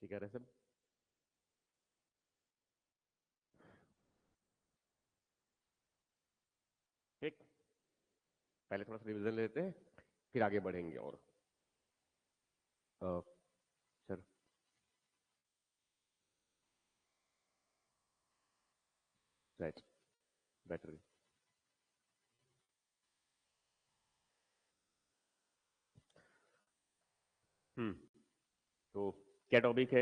ठीक है सब। ठीक, पहले थोड़ा सा रिवीजन लेते हैं, फिर आगे बढ़ेंगे। और सर राइट, बैटरी। तो क्या टॉपिक है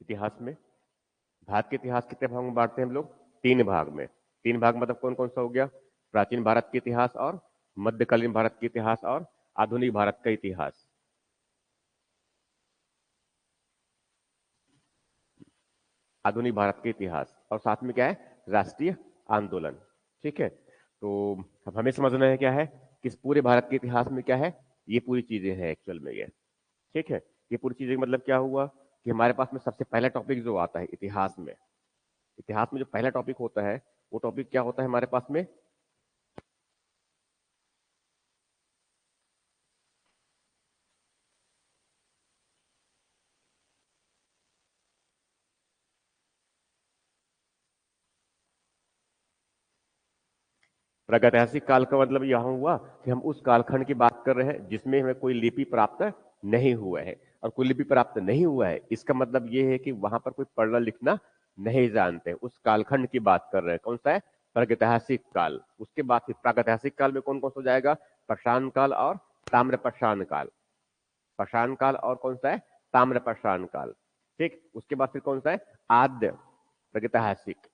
इतिहास में? भारत के इतिहास कितने भाग में बांटते हैं हम लोग? 3 भाग में। 3 भाग मतलब कौन कौन सा हो गया? प्राचीन भारत के इतिहास, और मध्यकालीन भारत के इतिहास, और आधुनिक भारत का इतिहास। आधुनिक भारत के इतिहास, और साथ में क्या है? राष्ट्रीय आंदोलन। ठीक है, तो अब हमें समझना है क्या है कि इस पूरे भारत के इतिहास में क्या है, ये पूरी चीजें हैं एक्चुअल में ये। ठीक है, ये पूरी चीजें मतलब क्या हुआ कि हमारे पास में सबसे पहला टॉपिक जो आता है इतिहास में, इतिहास में जो पहला टॉपिक होता है वो टॉपिक क्या होता है हमारे पास में? प्रागैतिहासिक काल का मतलब यह हुआ कि हम उस कालखंड की बात कर रहे हैं जिसमें हमें कोई लिपि प्राप्त नहीं हुआ है। और कोई लिपि प्राप्त नहीं हुआ है इसका मतलब यह है कि वहां पर कोई पढ़ना लिखना नहीं जानते, उस कालखंड की बात कर रहे हैं। कौन सा है? प्रागैतिहासिक काल। उसके बाद फिर प्रागैतिहासिक काल में कौन कौन सा हो जाएगा? पाषाण काल और ताम्रपाषाण काल। पाषाण काल और कौन सा है? ताम्रपाषाण काल। ठीक, उसके बाद फिर कौन सा है? आद्य प्रागैतिहासिक।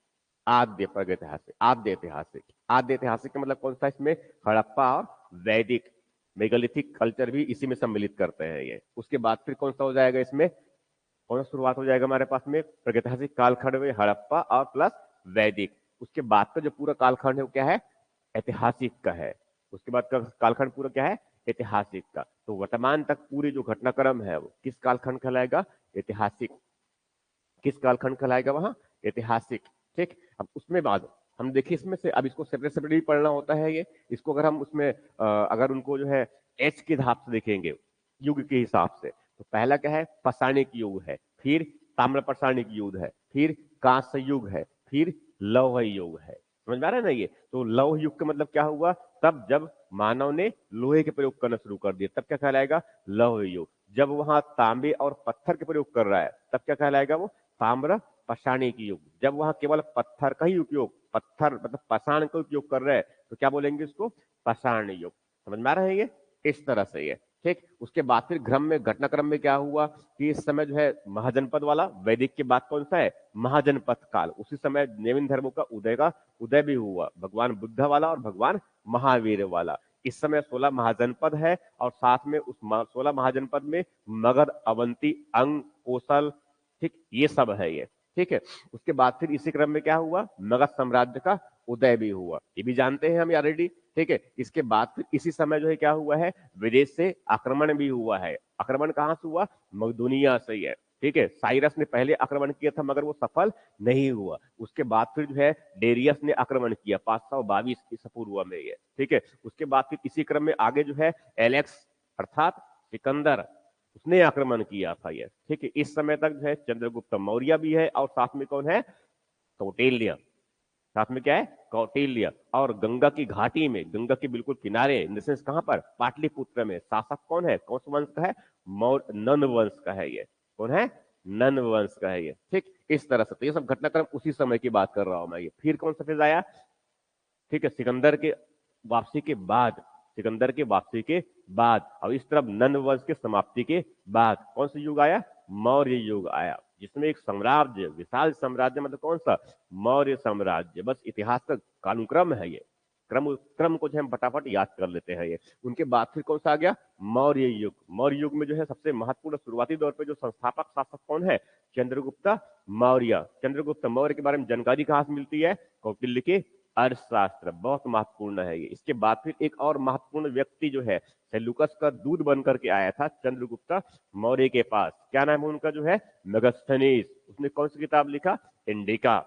आद्य प्रागैतिहासिक, आद्य ऐतिहासिक। आद्य ऐतिहासिक का मतलब कौन सा? इसमें हड़प्पा और वैदिक मेगालिथिक कल्चर भी इसी में सम्मिलित करते हैं ये। उसके बाद फिर कौन सा हो जाएगा इसमें? कौन सा शुरुआत हो जाएगा हमारे पास में प्रागैतिहासिक कालखंड में? हड़प्पा और प्लस वैदिक। उसके बाद का जो पूरा कालखंड है वो क्या है? ऐतिहासिक का है। उसके बाद का कालखंड पूरा क्या है? ऐतिहासिक का। तो वर्तमान तक पूरी जो घटनाक्रम है वो किस कालखंड कहलाएगा? ऐतिहासिक। किस कालखंड कहलाएगा वहां? ऐतिहासिक। ठीक, अब उसमें बाद हम देखिए इसमें से, अब इसको सेपरेट सेपरेट भी पढ़ना होता है ये। इसको अगर हम उसमें अगर उनको जो है एच के धाप से देखेंगे युग के हिसाब से, तो पहला क्या है? पाषाणिक युग है, फिर ताम्र पाषाणिक युग है, फिर कांस्य युग है, फिर लौह युग है। समझ में आ रहा है ना ये? तो लौह युग का मतलब क्या हुआ? तब जब मानव ने लोहे के प्रयोग करना शुरू कर दिया, तब क्या कहलाएगा? लौह युग। जब वहां तांबे और पत्थर के प्रयोग कर रहा है तब क्या कहलाएगा? वो ताम्र पाषाणिक युग। जब वहां केवल पत्थर का ही उपयोग, पत्थर मतलब पाषाण का उपयोग कर रहे हैं, तो क्या बोलेंगे इसको? पाषाण युग। समझ में आ रहा है ये? इस तरह से ये। ठीक, उसके बाद फिर क्रम में घटनाक्रम में क्या हुआ कि इस समय जो है महाजनपद वाला, वैदिक के बाद कौन सा है? महाजनपद काल। उसी समय नवीन धर्मों का उदय भी हुआ, भगवान बुद्ध वाला और भगवान महावीर वाला। इस समय 16 महाजनपद है, और साथ में उस 16 महाजनपद में मगध, अवंती, अंग, कोसल, ठीक, ये सब है ये। ठीक है, उसके बाद फिर इसी क्रम में क्या हुआ? मगध साम्राज्य का उदय भी हुआ, ये भी जानते हैं हम ऑलरेडी। ठीक है, इसके बाद फिर इसी समय जो है क्या हुआ है? विदेश से आक्रमण भी हुआ है। आक्रमण कहां से हुआ? मकदूनिया से ही है। ठीक है, साइरस ने पहले आक्रमण किया था मगर वो सफल नहीं हुआ। उसके बाद फिर जो है डेरियस ने आक्रमण किया 522 ईसा पूर्व में ये। ठीक है, उसके बाद फिर इसी क्रम में आगे जो है एलेक्स अर्थात सिकंदर, उसने आक्रमण किया था ये। ठीक है, इस समय तक जो है चंद्रगुप्त मौर्य भी है, और साथ में कौन है? कौटिल्य। साथ में क्या है? कौटिल्य। और गंगा की घाटी में, गंगा के बिल्कुल किनारे, इन द सेंस कहां पर? पाटलिपुत्र में शासक कौन है? कौन सा वंश का है? मौर्य नंद वंश का है ये। कौन है? नंद वंश का है ये। ठीक, इस तरह से तो ये सब घटनाक्रम उसी समय की बात कर रहा हूं मैं ये। फिर कौन सा फेज आया? ठीक है, सिकंदर के वापसी के बाद, सिकंदर के वापसी के बाद, और इस तरफ नंद वंश के समाप्ति के बाद कौन सा युग आया? मौर्य युग आया, जिसमें एक साम्राज्य, विशाल साम्राज्य, मतलब कौन सा? मौर्य साम्राज्य। बस इतिहास का कालक्रम है ये। क्रम क्रम को जो हम फटाफट याद कर लेते हैं ये। उनके बाद फिर कौन सा आ गया? मौर्य युग। मौर्य युग में जो है सबसे महत्वपूर्ण शुरुआती दौर पे जो संस्थापक शासक कौन है? चंद्रगुप्त मौर्य। चंद्रगुप्त मौर्य के बारे में जानकारी कहां से मिलती है? कौटिल्य के अर्थशास्त्र। बहुत महत्वपूर्ण है ये। इसके बाद फिर एक और महत्वपूर्ण व्यक्ति जो है सेल्यूकस का दूध बन करके आया था चंद्रगुप्त मौर्य के पास। क्या नाम है उनका? जो है मेगास्थनीज। उसने कौन सी किताब लिखा? इंडिका।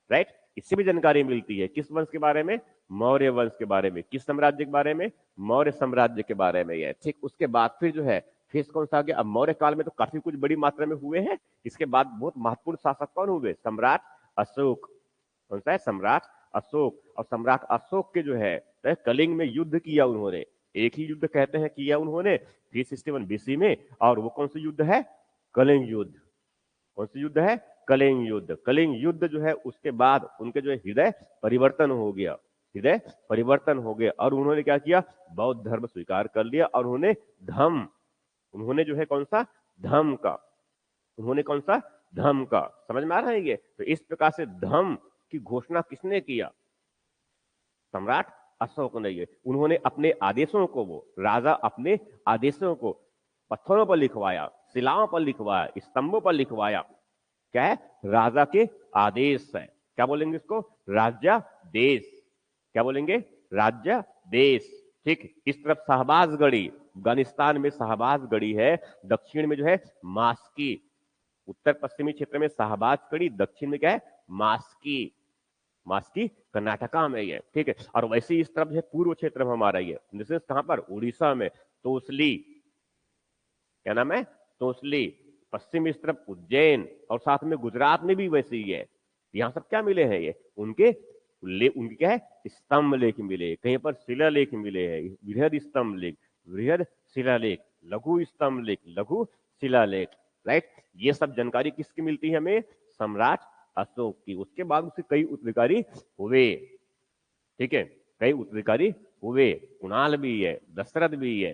राइट, इससे भी जानकारी मिलती है किस वंश के बारे में? मौर्य वंश के बारे में। किस साम्राज्य के बारे में? मौर्य साम्राज्य के बारे में। यह ठीक, उसके बाद फिर जो है फेज कौन सा आ गया? अब मौर्य काल में तो काफी कुछ बड़ी मात्रा में हुए हैं। इसके बाद बहुत महत्वपूर्ण शासक कौन हुए? सम्राट अशोक। कौन सा है? सम्राट अशोक। और सम्राट अशोक के जो है कलिंग में युद्ध किया उन्होंने। एक ही युद्ध कहते हैं किया उन्होंने 361 बीसी में। और वो कौन सा युद्ध है? कलिंग युद्ध। कौन सा युद्ध है? कलिंग युद्ध। कलिंग युद्ध जो है उसके बाद उनके जो है हृदय परिवर्तन हो गया। हृदय परिवर्तन हो गया और उन्होंने क्या किया? बौद्ध धर्म स्वीकार कर लिया और उन्होंने जो है कौन सा? धम्म का। उन्होंने कौन सा? धम्म का। समझ में आ रहा है ये? तो इस प्रकार से धम्म की घोषणा किसने किया? सम्राट अशोक ने। ये उन्होंने अपने आदेशों को, वो राजा अपने आदेशों को पत्थरों पर लिखवाया, शिलाओं पर लिखवाया, स्तंभों पर लिखवाया। क्या है? राजा के आदेश है। क्या बोलेंगे इसको? राज्यादेश। क्या बोलेंगे? राज्यादेश। ठीक। इस तरफ शाहबाज गढ़ी, अफगानिस्तान में शाहबाज गढ़ी है। दक्षिण में जो है मास्की। उत्तर पश्चिमी क्षेत्र में शाहबाज गढ़ी, दक्षिण में क्या है? मास्की। मास्की कर्नाटका में ये। ठीक है। और वैसे ही इस तरफ जो है पूर्व क्षेत्र में हमारा ये, जैसे कहां पर? उड़ीसा में तोसली। क्या नाम है? तोसली। पश्चिम इस तरफ उज्जैन और साथ में गुजरात में भी वैसे ही है। यहां सब क्या मिले हैं? ये उनके क्या है? स्तंभ लेख मिले, कहीं पर शिलालेख मिले हैं। बृहद स्तंभ लेख, बृहद शिलालेख, लघु स्तंभ लेख, लघु शिलालेख। राइट। ये सब जानकारी किसकी मिलती है हमें? सम्राट अशोक की। उसके बाद उसके कई उत्तराधिकारी हुए। ठीक है। कई उत्तराधिकारी हुए। कुणाल भी है, दशरथ भी है।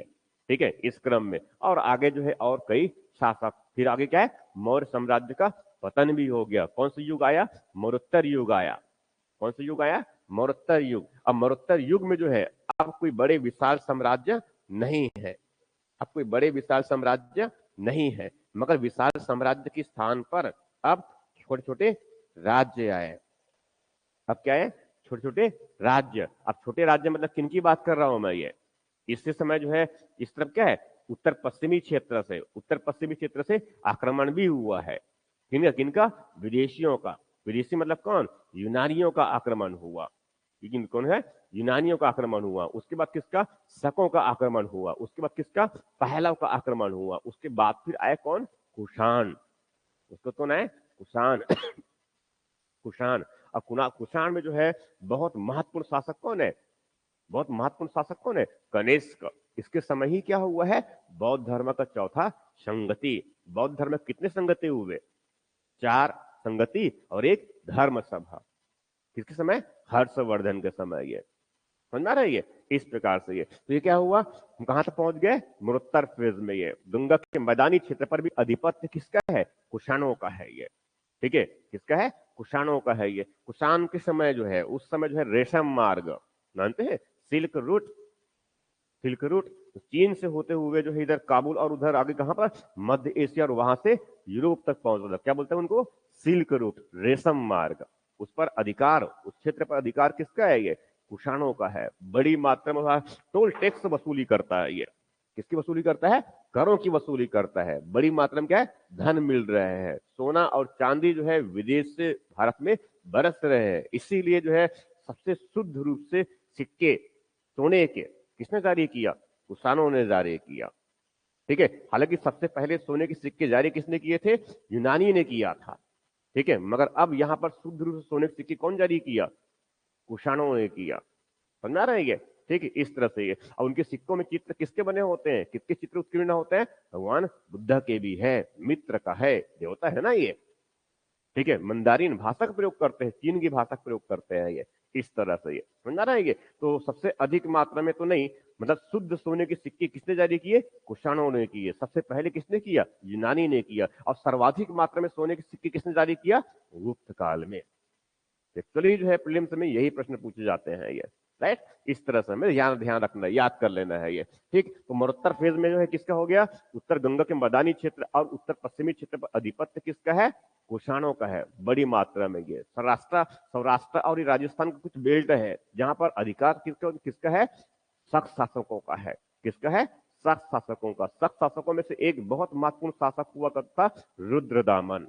ठीक है। इस क्रम में और आगे जो है और कई शासक। फिर आगे क्या है? मौर्य साम्राज्य का पतन भी हो गया। कौन सा युग आया? मौर्योत्तर युग आया। कौन सा युग आया? मौर्योत्तर युग। अब मौर्योत्तर युग में जो है अब कोई बड़े विशाल साम्राज्य नहीं है। अब कोई बड़े विशाल साम्राज्य नहीं है, मगर विशाल साम्राज्य के स्थान पर अब छोटे छोटे राज्य आए। अब क्या है? छोटे छोटे राज्य। अब छोटे राज्य मतलब किनकी बात कर रहा हूं मैं? ये इससे समय जो है इस तरफ क्या है? उत्तर पश्चिमी क्षेत्र से आक्रमण भी हुआ है। किनका? किनका? विदेशियों का। विदेशी मतलब कौन? यूनानियों का आक्रमण हुआ। लेकिन कौन है? यूनानियों का आक्रमण हुआ। उसके बाद किसका? शकों का आक्रमण हुआ। उसके बाद किसका? पहलव का आक्रमण हुआ। उसके बाद फिर आए कौन? कुषाण। उसको कौन है? कुषाण। कुषाण। और कुषाण में जो है बहुत महत्वपूर्ण शासक कौन है? बहुत महत्वपूर्ण शासक कौन है? कनिष्क। इसके समय ही क्या हुआ है? बौद्ध धर्म का चौथा संगति। बौद्ध धर्म में कितने संगति हुए? 4 संगति और एक धर्म सभा। किसके समय? हर्षवर्धन के समय। ये समझ में आ रहा है? ये इस प्रकार से ये तो ये क्या हुआ? हम कहां तक पहुंच गए? मरुत्तर फेज में। ये गंगा के मैदानी क्षेत्र पर भी अधिपत्य किसका है? कुषाणों का है ये। ठीक है। किसका है? कुषाणों का है ये। कुषाण के समय जो है उस समय जो है रेशम मार्ग, जानते हैं? Silk route. सिल्क रूट चीन से होते हुए जो है इधर काबुल और उधर आगे कहां पर? मध्य एशिया और वहां से यूरोप तक पहुंचता था। क्या बोलते हैं उनको? सिल्क रूट, रेशम मार्ग। उस पर अधिकार, उस क्षेत्र पर अधिकार किसका है? ये कुषाणों का है। बड़ी मात्रा में टोल टैक्स वसूली करता है ये। किसकी वसूली करता है? करों की वसूली करता है। बड़ी मात्रा में क्या है? धन मिल रहे हैं। सोना और चांदी जो है विदेश से भारत में बरस रहे हैं। इसीलिए जो है सबसे शुद्ध रूप से सिक्के सोने के किसने जारी किया? कुषाणों ने जारी किया। ठीक है। हालांकि सबसे पहले सोने के सिक्के जारी किसने किए थे? यूनानी ने किया था। ठीक है। मगर अब यहां पर शुद्ध रूप से सोने के सिक्के कौन जारी किया? कुषाणों ने किया। समझ आ रहा है ये? ठीक है। इस तरह से ये और उनके सिक्कों में चित्र किसके बने होते हैं? किसके चित्र उत्कीर्ण होते हैं? भगवान बुद्ध के भी है, मित्र का है, देवता है ना ये। ठीक है। मंदारिन भाषा का प्रयोग करते हैं, चीन की भाषा का प्रयोग करते हैं ये। इस तरह से ये समझ आ रहा है ये? तो सबसे अधिक मात्रा में तो नहीं, मतलब शुद्ध सोने के सिक्के किसने जारी किए? कुषाणों ने किए। सबसे पहले किसने किया? यूनानी ने किया। और सर्वाधिक मात्रा में सोने के सिक्के किसने जारी किया? गुप्त काल में। एक्चुअली जो है प्रीलिम्स में यही प्रश्न पूछे जाते हैं ये। राइट। इस तरह से हमें ध्यान रखना है, याद कर लेना है ये। ठीक। तो मरुत्तर फेज में जो है किसका हो गया? उत्तर गंगा के मैदानी क्षेत्र और उत्तर पश्चिमी क्षेत्र पर अधिपत्य किसका है? कुषाणों का है बड़ी मात्रा में। ये सौराष्ट्र और राजस्थान का कुछ बेल्ट है जहां पर अधिकार किसका है? शक शासकों का है। किसका है? शक शासकों का। शक शासकों में से एक बहुत महत्वपूर्ण शासक हुआ करता था रुद्रदामन।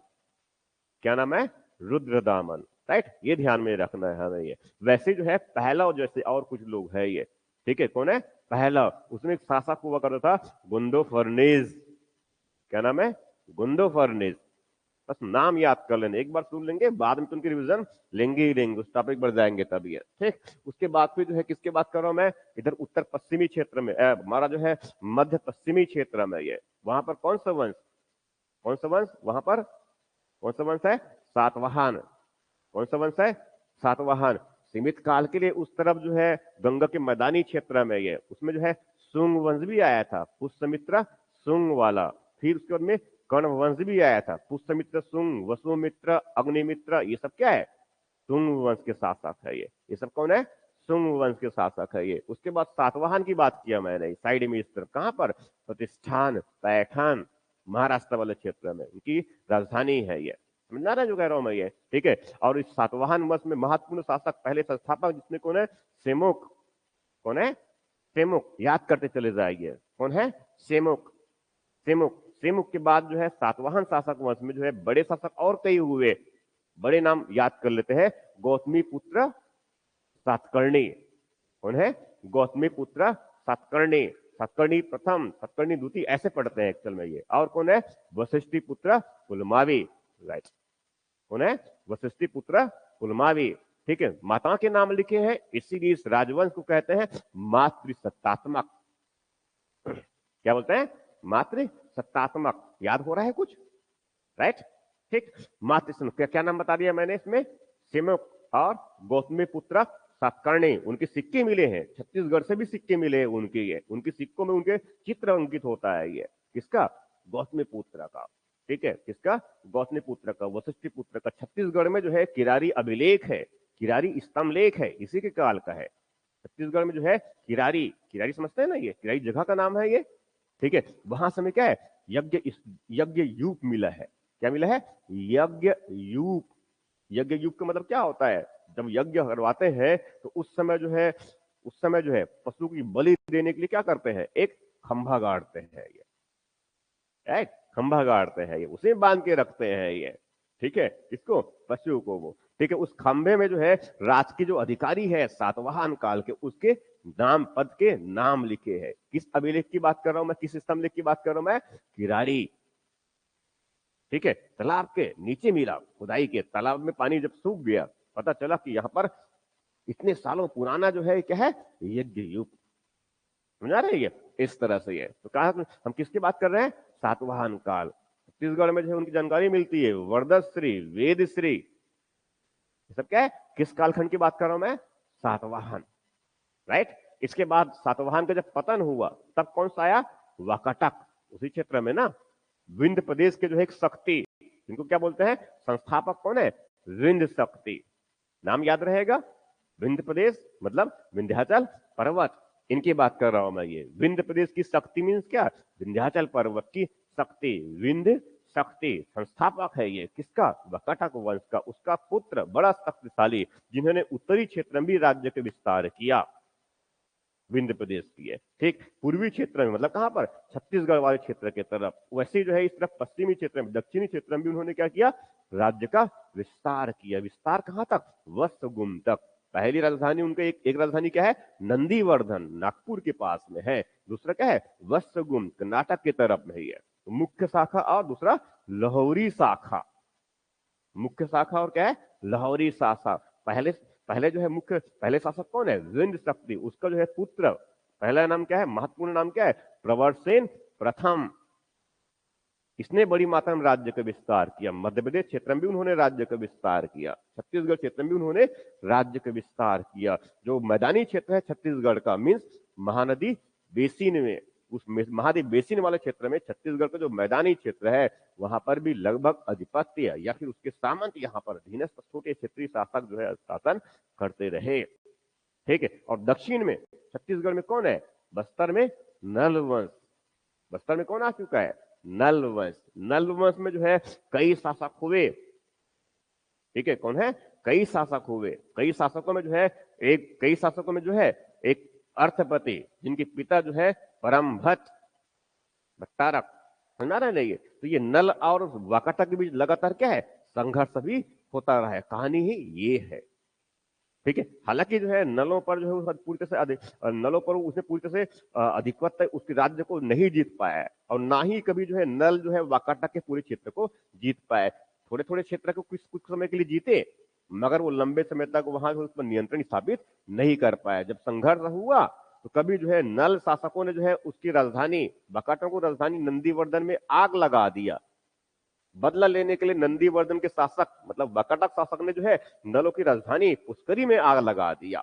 क्या नाम है? रुद्रदामन। राइट। ये ध्यान में रखना है हमें ये। वैसे जो है पहलव जैसे और कुछ लोग है ये। ठीक है। कौन है? पहलव। उसमें एक शासक हुआ करता था गुंडो फर्नेज। क्या नाम है? गुंडोफर्निस। बस नाम याद कर लेना, एक बार सुन लेंगे, बाद में तो उनकी रिवीजन लेंगे ही लेंगे, उस टॉपिक पर जाएंगे तब ये, ठीक। उसके बाद फिर जो है किसके बात कर रहा हूं मैं? इधर उत्तर पश्चिमी क्षेत्र में, हमारा जो है मध्य पश्चिमी क्षेत्र में, ये वहां पर कौन सा वंश, कौन सा वंश वहां पर, कौन सा वंश है? सातवाहन। कौन सा वंश है? सातवाहन। सीमित काल के लिए उस तरफ जो है गंगा के मैदानी क्षेत्र में, ये उसमें जो है सुंग वंश भी आया था, पुष्यमित्र सुंग वाला। फिर उसके बाद में कर्ण वंश भी आया था, पुष्यमित्र सुंग, वसुमित्र, अग्निमित्र, ये सब क्या है? सुंग वंश के शासक है ये सब कौन है? सुंग वंश के शासक है ये। उसके बाद सातवाहन की बात किया मैंने, साइड में इस तरफ, कहां पर? प्रतिष्ठान, पैठान, महाराष्ट्र वाले क्षेत्र में उनकी राजधानी है ये। समझना रहा जो कह रहा हूं मैं ये, ठीक है। और इस सातवाहन वंश में महत्वपूर्ण शासक, पहले संस्थापक जिसमें कौन है? सेमुक। कौन है? सेमुक। याद करते चले जाइए, कौन है? सेमुक। सेमुक। सेमुक के बाद जो है सातवाहन शासक वंश में जो है बड़े शासक और कई हुए, बड़े नाम याद कर लेते हैं। गौतमी पुत्र सातकर्णी। कौन है? गौतमी पुत्र सातकर्णी। सातकर्णी प्रथम, सातकर्णी द्वितीय, ऐसे पढ़ते हैं एक्चुअल में ये। और कौन है? वशिष्ठी पुत्र पुलमावी। राइट। कौन है? वशिष्ठी पुत्र पुलमावी। ठीक है, माता के नाम लिखे हैं, इसीलिए इस राजवंश को कहते हैं मातृसत्तात्मक। क्या बोलते हैं? मातृसत्तात्मक। याद हो रहा है कुछ? राइट, ठीक। मातृ क्या क्या नाम बता दिया मैंने इसमें? सिमुक और गौतमी पुत्र सातकर्णी। उनके सिक्के मिले हैं, छत्तीसगढ़ से भी सिक्के मिले हैं उनके, ये उनके सिक्कों में उनके चित्र अंकित होता है। ये किसका? गौतमी पुत्र का। ठीक है, किसका? गौतमी पुत्र का, वशिष्ठी पुत्र का। छत्तीसगढ़ में जो है किरारी अभिलेख है, किरारी स्तंभ लेख है, इसी के काल का है। छत्तीसगढ़ में जो है किरारी, किरारी समझते हैं ना, ये किरारी जगह का नाम है ये। ठीक है, वहां समय क्या है? यज्ञ, यज्ञ यूप मिला है। क्या मिला है? यज्ञ यूप। यज्ञ यूप का मतलब क्या होता है? जब यज्ञ करवाते हैं तो उस समय जो है, उस समय जो है पशु की बलि देने के लिए क्या करते हैं? एक खंभा गाड़ते हैं ये, राइट, खंभा गाड़ते हैं ये, उसे बांध के रखते हैं ये। ठीक है, किसको? पशु को वो। ठीक है, उस खंभे में जो है राज के जो अधिकारी है सातवाहन काल के, उसके नाम, पद के नाम लिखे हैं। किस अभिलेख की बात कर रहा हूं मैं? किस स्तंभ लेख की बात कर रहा हूं मैं? किरारी। ठीक है, तालाब के नीचे मिला, खुदाई के तालाब में पानी जब सूख गया, पता चला कि यहां पर इतने सालों पुराना जो है क्या है? यज्ञ युग। समझा रहे ये? इस तरह से ये तो कहा, हम किसकी बात कर रहे हैं? सातवाहन काल। छत्तीसगढ़ में जो है उनकी जानकारी मिलती है, वरदश्री, वेदश्री, ये सब क्या है? किस कालखंड की बात कर रहा हूं मैं? सातवाहन। राइट। इसके बाद सातवाहन का जब पतन हुआ तब कौन सा आया? वाकाटक। उसी क्षेत्र में ना, विंध्य प्रदेश के जो है एक शक्ति, इनको क्या बोलते हैं? संस्थापक कौन है? विंध्य शक्ति। नाम याद रहेगा, विंध्य प्रदेश मतलब विंध्याचल पर्वत, इनकी बात कर रहा हूं मैं। ये विंध्य प्रदेश की शक्ति मीन्स क्या? विंध्याचल पर्वत की शक्ति, विंध्य शक्ति। संस्थापक है ये किसका? वाकाटक वंश का, उसका पुत्र बड़ा शक्तिशाली, जिन्होंने उत्तरी क्षेत्र में भी राज्य का विस्तार किया, विंध्य प्रदेश की है। ठीक, पूर्वी क्षेत्र में मतलब कहां पर? छत्तीसगढ़ वाले क्षेत्र के तरफ। वैसे जो है इस तरफ पश्चिमी क्षेत्र में, दक्षिणी क्षेत्र में भी उन्होंने क्या किया? राज्य का विस्तार किया। विस्तार कहां तक? वत्सगुम तक। पहली राजधानी उनके, एक राजधानी क्या है? नंदीवर्धन, नागपुर के पास में है। दूसरा क्या है? वत्सगुम, कर्नाटक की तरफ में ही है। मुख्य शाखा और दूसरा लाहौरी शाखा। मुख्य शाखा और क्या है? लाहौरी शाखा। पहले पहले जो है मुख्य, पहले शासक कौन है? विंध्य शक्ति, उसका जो है पुत्र, पहला नाम क्या है? महत्वपूर्ण नाम क्या है? प्रवरसेन प्रथम। इसने बड़ी मात्रा में राज्य का विस्तार किया। मध्य प्रदेश क्षेत्र में भी उन्होंने राज्य का विस्तार किया, छत्तीसगढ़ क्षेत्र में भी उन्होंने राज्य का विस्तार किया। जो मैदानी क्षेत्र है छत्तीसगढ़ का, मीन्स महानदी बेसिन में, उस महानदी बेसिन वाले क्षेत्र में छत्तीसगढ़ का जो मैदानी क्षेत्र है, वहां पर भी लगभग अधिपत्य या फिर उसके सामंत यहाँ पर अधीनस्थ छोटे क्षेत्रीय शासक जो है शासन करते रहे। ठीक है, और दक्षिण में छत्तीसगढ़ में कौन है? बस्तर में नल वंश। बस्तर में कौन आ चुका है? नल वंश। नल वंश में जो है कई शासक हुए। ठीक है, कौन है? कई शासक हुए। कई शासकों में जो है, एक कई शासकों में जो है एक अर्थपति, जिनके पिता जो है परम भट्ट, भट्टारक। समझा रहे नहीं? तो ये नल और वाकाटक के बीच लगातार क्या है? संघर्ष भी होता रहा है। कहानी ही ये है। ठीक है। हालांकि जो है नलों पर जो है वो पूरी तरह से नलों पर उसने पूरी तरह से अधिकतर उसके राज्य को नहीं जीत पाया है, और ना ही कभी जो है नल जो है वाकाटा के पूरे क्षेत्र को जीत पाए। थोड़े थोड़े क्षेत्र को कुछ कुछ समय के लिए जीते, मगर वो लंबे समय तक वहां उस पर नियंत्रण स्थापित नहीं कर पाए। जब संघर्ष हुआ तो कभी जो है नल शासकों ने जो है उसकी राजधानी वाकाटा को राजधानी नंदीवर्धन में आग लगा दिया। बदला लेने के लिए नंदीवर्धन के शासक मतलब वाकाटक शासक ने जो है नलों की राजधानी पुष्करी में आग लगा दिया।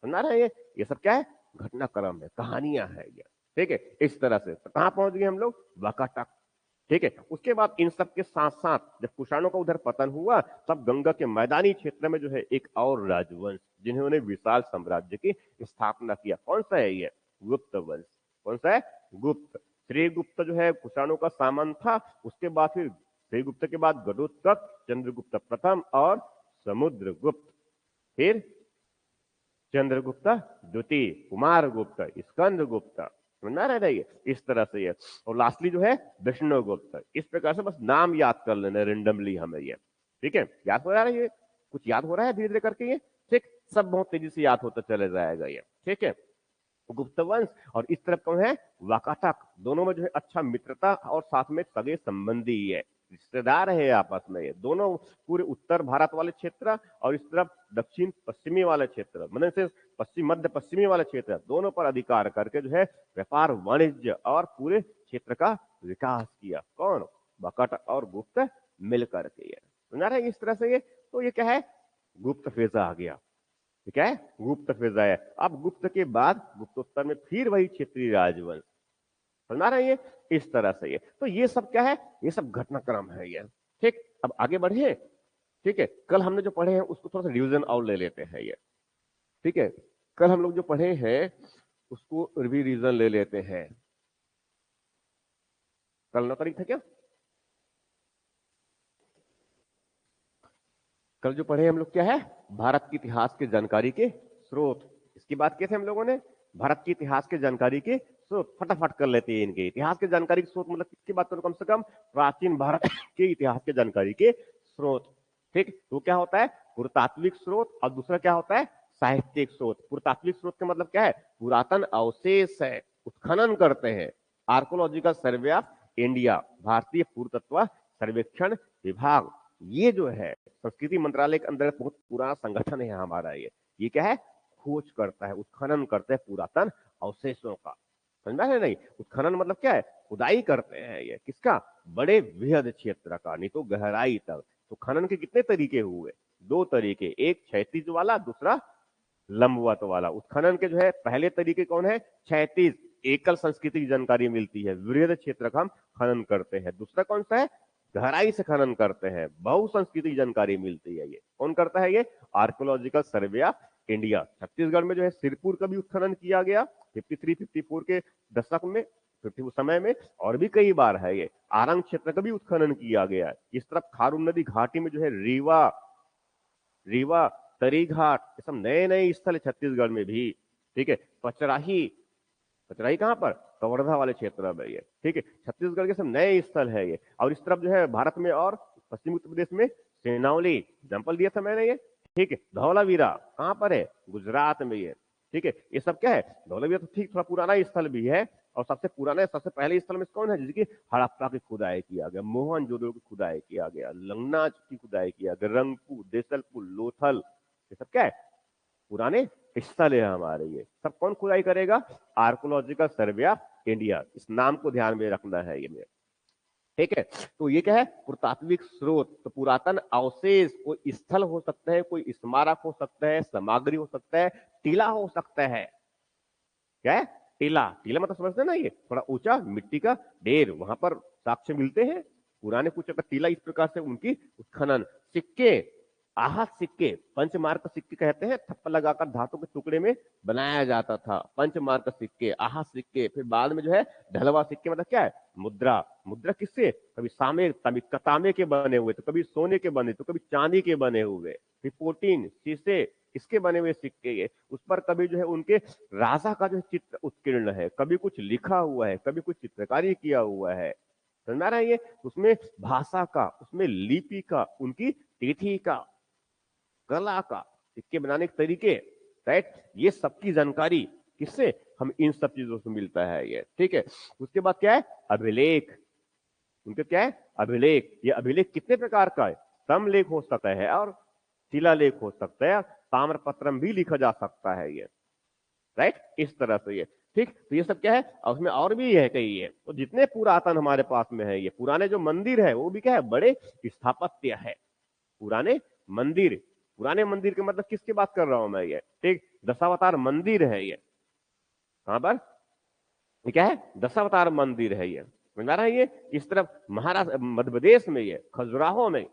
समझ रहे हैं? ये सब क्या है? घटनाक्रम है, कहानियां है ये। ठीक है, इस तरह से तो कहां पहुंच गए हम लोग? वाकाटक। ठीक है, उसके बाद इन सब के साथ साथ जब कुषाणों का उधर पतन हुआ, तब गंगा के मैदानी क्षेत्र में जो है एक और राजवंश जिन्होंने विशाल साम्राज्य की स्थापना किया। कौन सा है ये? गुप्त वंश। कौन सा है? गुप्त। श्रीगुप्त जो है कुषाणों का सामंत था। उसके बाद फिर श्रीगुप्त के बाद गरुत्तक, चंद्रगुप्त प्रथम और समुद्रगुप्त, फिर चंद्रगुप्त द्वितीय, कुमारगुप्त, स्कंदगुप्त। समझ में आ रहा है ये? इस तरह से ये, और लास्टली जो है विष्णुगुप्त। इस प्रकार से बस नाम याद कर लेना रेंडमली हमें ये। ठीक है, याद हो रहा है ये? कुछ याद हो रहा है धीरे धीरे करके ये? ठीक, सब बहुत तेजी से याद होता चले जाएगा ये। ठीक है, गुप्त वंश और इस तरफ कौन है? वाकाटक। दोनों में जो है अच्छा मित्रता और साथ में सगे संबंधी है, रिश्तेदार है आपस में ये दोनों। पूरे उत्तर भारत वाले क्षेत्र और इस तरफ दक्षिण पश्चिमी वाले क्षेत्र, मतलब से पश्चिम मध्य पश्चिमी वाले क्षेत्र, दोनों पर अधिकार करके जो है व्यापार वाणिज्य और पूरे क्षेत्र का विकास किया। कौन? वाकाटक और गुप्त मिलकर के ये। समझ रहे हैं इस तरह से ये? तो ये क्या है? गुप्त फेज आ गया। क्या है? गुप्त फेज आया। अब गुप्त के बाद गुप्तोत्तर में फिर वही क्षेत्रीय राजवंश। समझ रहे हैं ये? इस तरह से ये, तो ये सब क्या है? ये सब घटनाक्रम है ये। ठीक, अब आगे बढ़े। ठीक है, कल हमने जो पढ़े हैं उसको थोड़ा सा रिवीजन और ले लेते हैं ये। ठीक है, कल हम लोग जो पढ़े हैं उसको रिवीजन ले लेते हैं। कल 9 तारीख था क्या? कल जो पढ़े हम लोग क्या है? भारत के इतिहास के जानकारी के स्रोत। इसकी बात की थी हम लोगों ने, भारत के इतिहास के जानकारी के स्रोत। फटाफट कर लेते हैं इनके इतिहास के जानकारी के स्रोत, मतलब किसकी बात करो? कम से कम प्राचीन भारत के इतिहास के जानकारी के स्रोत। ठीक, तो क्या होता है? पुरातात्विक स्रोत, और दूसरा क्या होता है? साहित्यिक स्रोत। पुरातात्विक स्रोत का मतलब क्या है? पुरातन अवशेष है, उत्खनन करते हैं। आर्कोलॉजिकल सर्वे ऑफ इंडिया, भारतीय पुरातत्व सर्वेक्षण विभाग, ये जो है संस्कृति मंत्रालय के अंदर बहुत पुराना संगठन है हमारा ये क्या है? खोज करता है, उत्खनन करता है पुरातन अवशेषों का। समझ में है? नहीं, उत्खनन मतलब क्या है? खुदाई करते हैं ये किसका? बड़े वृहद क्षेत्र का, नहीं तो गहराई तक। तो खनन के कितने तरीके हुए? 2 तरीके, एक क्षैतिज वाला, दूसरा लंबवत वाला। उत्खनन के जो है पहले तरीके कौन है? क्षैतिज, एकल संस्कृति की जानकारी मिलती है, वृहद क्षेत्र का हम खनन करते हैं। दूसरा कौन सा है? गहराई से खनन करते हैं, बहुसंस्कृतिक जानकारी मिलती है। ये कौन करता है? ये archaeological survey of India. Chhattisgarh में जो है सिरपुर का भी उत्खनन किया गया 53-54 के दशक में, 50 उस समय में, और भी कई बार है ये। आरंग क्षेत्र का भी उत्खनन किया गया है। इस तरफ खारून नदी घाटी में जो है रीवा, रीवा, तरी घाट, ये सब नए नए स्थल है छत्तीसगढ़ में भी। ठीक है, पचराही, पचराही कहां पर? कवर्धा वाले क्षेत्र में ये। ठीक है, छत्तीसगढ़ के सब नए स्थल है ये। और इस तरफ जो है भारत में और पश्चिमी उत्तर प्रदेश में सेनावली, एग्जाम्पल दिया था मैंने ये। ठीक है, धौलावीरा कहां पर है? गुजरात में ये। ठीक है, ये सब क्या है? धौलावीरा तो ठीक थोड़ा पुराना स्थल भी है, और सबसे पुराना सबसे पहले स्थल में कौन है? जिसकी हड़प्पा की खुदाई किया गया, मोहनजोदड़ो की खुदाई किया गया, लंगनाच की खुदाई किया गया, रंगपुर, देसलपुर, लोथल, ये सब क्या है? पुराने स्थल है हमारे ये। सब कौन खुदाई करेगा? Archaeological survey of India. इस नाम को ध्यान में रखना है ये मेरे। ठीक है, तो ये क्या है? पुरातात्विक स्रोत। तो पुरातन अवशेष कोई स्थल हो सकता है, कोई स्मारक हो सकता है, सामग्री हो सकता है, टीला हो सकता है। क्या है? टीला। टीला मतलब समझते हैं ना, ये थोड़ा ऊंचा मिट्टी का ढेर, वहां पर साक्ष्य मिलते हैं पुराने कुछ का टीला। इस प्रकार से उनकी उत्खनन। सिक्के, आहत सिक्के, पंचमार्क सिक्के कहते हैं, थप्पा लगाकर धातु के टुकड़े में बनाया जाता था। पंचमार्क सिक्के, आहत सिक्के। फिर बाद में जो है ढलवा सिक्के, मतलब क्या है? मुद्रा। मुद्रा किससे? कभी सामे तांबे के बने हुए, तो कभी सोने के बने, तो कभी चांदी के बने हुए। फिर पोटीन, शीशे, इसके बने हुए सिक्के। ये उस पर कभी जो है उनके राजा का जो चित्र उत्कीर्ण है, कभी कुछ लिखा हुआ है, कभी कुछ चित्रकारी किया हुआ है। समझ में आ रहा है ये? उसमें भाषा का, उसमें लिपि का, उनकी तिथि का, कला का, सिक्के बनाने के तरीके, राइट, ये सबकी जानकारी किससे, हम इन सब चीजों से मिलता है ये, ठीक है। उसके बाद क्या है, अभिलेख। उनका क्या है, अभिलेख। ये अभिलेख कितने प्रकार का है, समलेख हो सकता है और शिलालेख हो सकता है, ताम्रपत्रम भी लिखा जा सकता है ये, राइट, इस तरह से ये, ठीक। तो ये सब क्या है, और उसमें और भी है कई है। तो जितने पुरातन हमारे पास में है, ये पुराने जो मंदिर है वो भी क्या है, बड़े स्थापत्य है, पुराने मंदिर। पुराने मंदिर के मतलब किसकी बात कर रहा हूं मैं, ये ठीक, दशावतार मंदिर है ये। कहां पर, ये क्या है, दशावतार मंदिर है ये, समझ में आ रहा है ये। इस तरफ महाराष्ट्र मध्य प्रदेश में ये खजुराहो में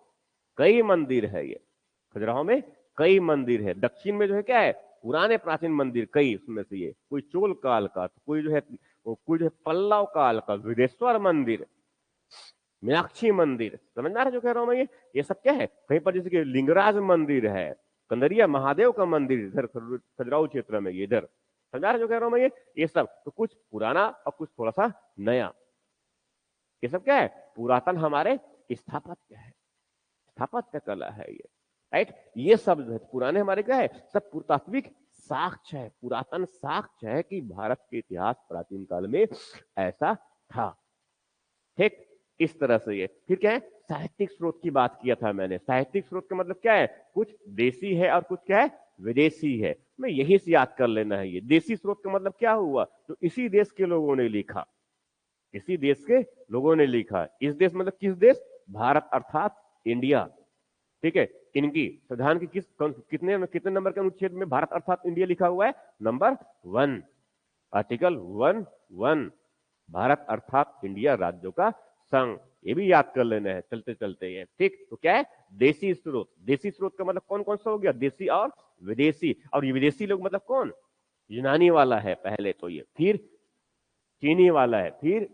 कई मंदिर है ये, खजुराहो में कई मंदिर है। दक्षिण में जो है क्या है, पुराने प्राचीन मंदिर कई, उसमें से ये कोई चोल काल का, कोई जो है, कोई जो है पल्लव काल का, विदेश्वर मंदिर, मीनाक्षी मंदिर, समझ में आ रहा है जो कह रहा हूं मैं ये सब क्या है। कहीं पर जैसे कि लिंगराज मंदिर है, कंदरिया महादेव का मंदिर इधर खजुराहो क्षेत्र में, ये इधर, समझ आ रहा है जो कह रहा हूं मैं ये सब। तो कुछ पुराना और कुछ थोड़ा सा नया, ये सब क्या है, पुरातन हमारे स्थापत्य है, स्थापत्य कला है ये, राइट। ये सब जो है पुराने हमारे क्या है, सब पुरातात्विक साक्ष्य है, पुरातन साक्ष्य है कि भारत के इतिहास प्राचीन काल में ऐसा था, ठीक। इस तरह से ये फिर क्या है, साहित्यिक स्रोत की बात किया था मैंने। साहित्यिक स्रोत का मतलब क्या है, कुछ देसी है और कुछ क्या है, विदेशी है। मैं यही से याद कर लेना है। ये देसी स्रोत का मतलब क्या हुआ, जो इसी देश के लोगों ने लिखा, इसी देश के लोगों ने लिखा। इस देश मतलब किस देश, भारत अर्थात इंडिया, ठीक है। इनकी संविधान की कितने कितने नंबर के अनुच्छेद में भारत अर्थात इंडिया लिखा हुआ है, नंबर 1, आर्टिकल 1 भारत अर्थात इंडिया राज्यों का संघ। ये भी याद कर लेना है चलते चलते ये, ठीक। तो क्या है, देसी स्रोत। देसी स्रोत का मतलब कौन कौन सा हो गया, देसी और विदेशी। और ये विदेशी लोग मतलब कौन, यूनानी वाला है पहले तो ये, फिर चीनी वाला है, फिर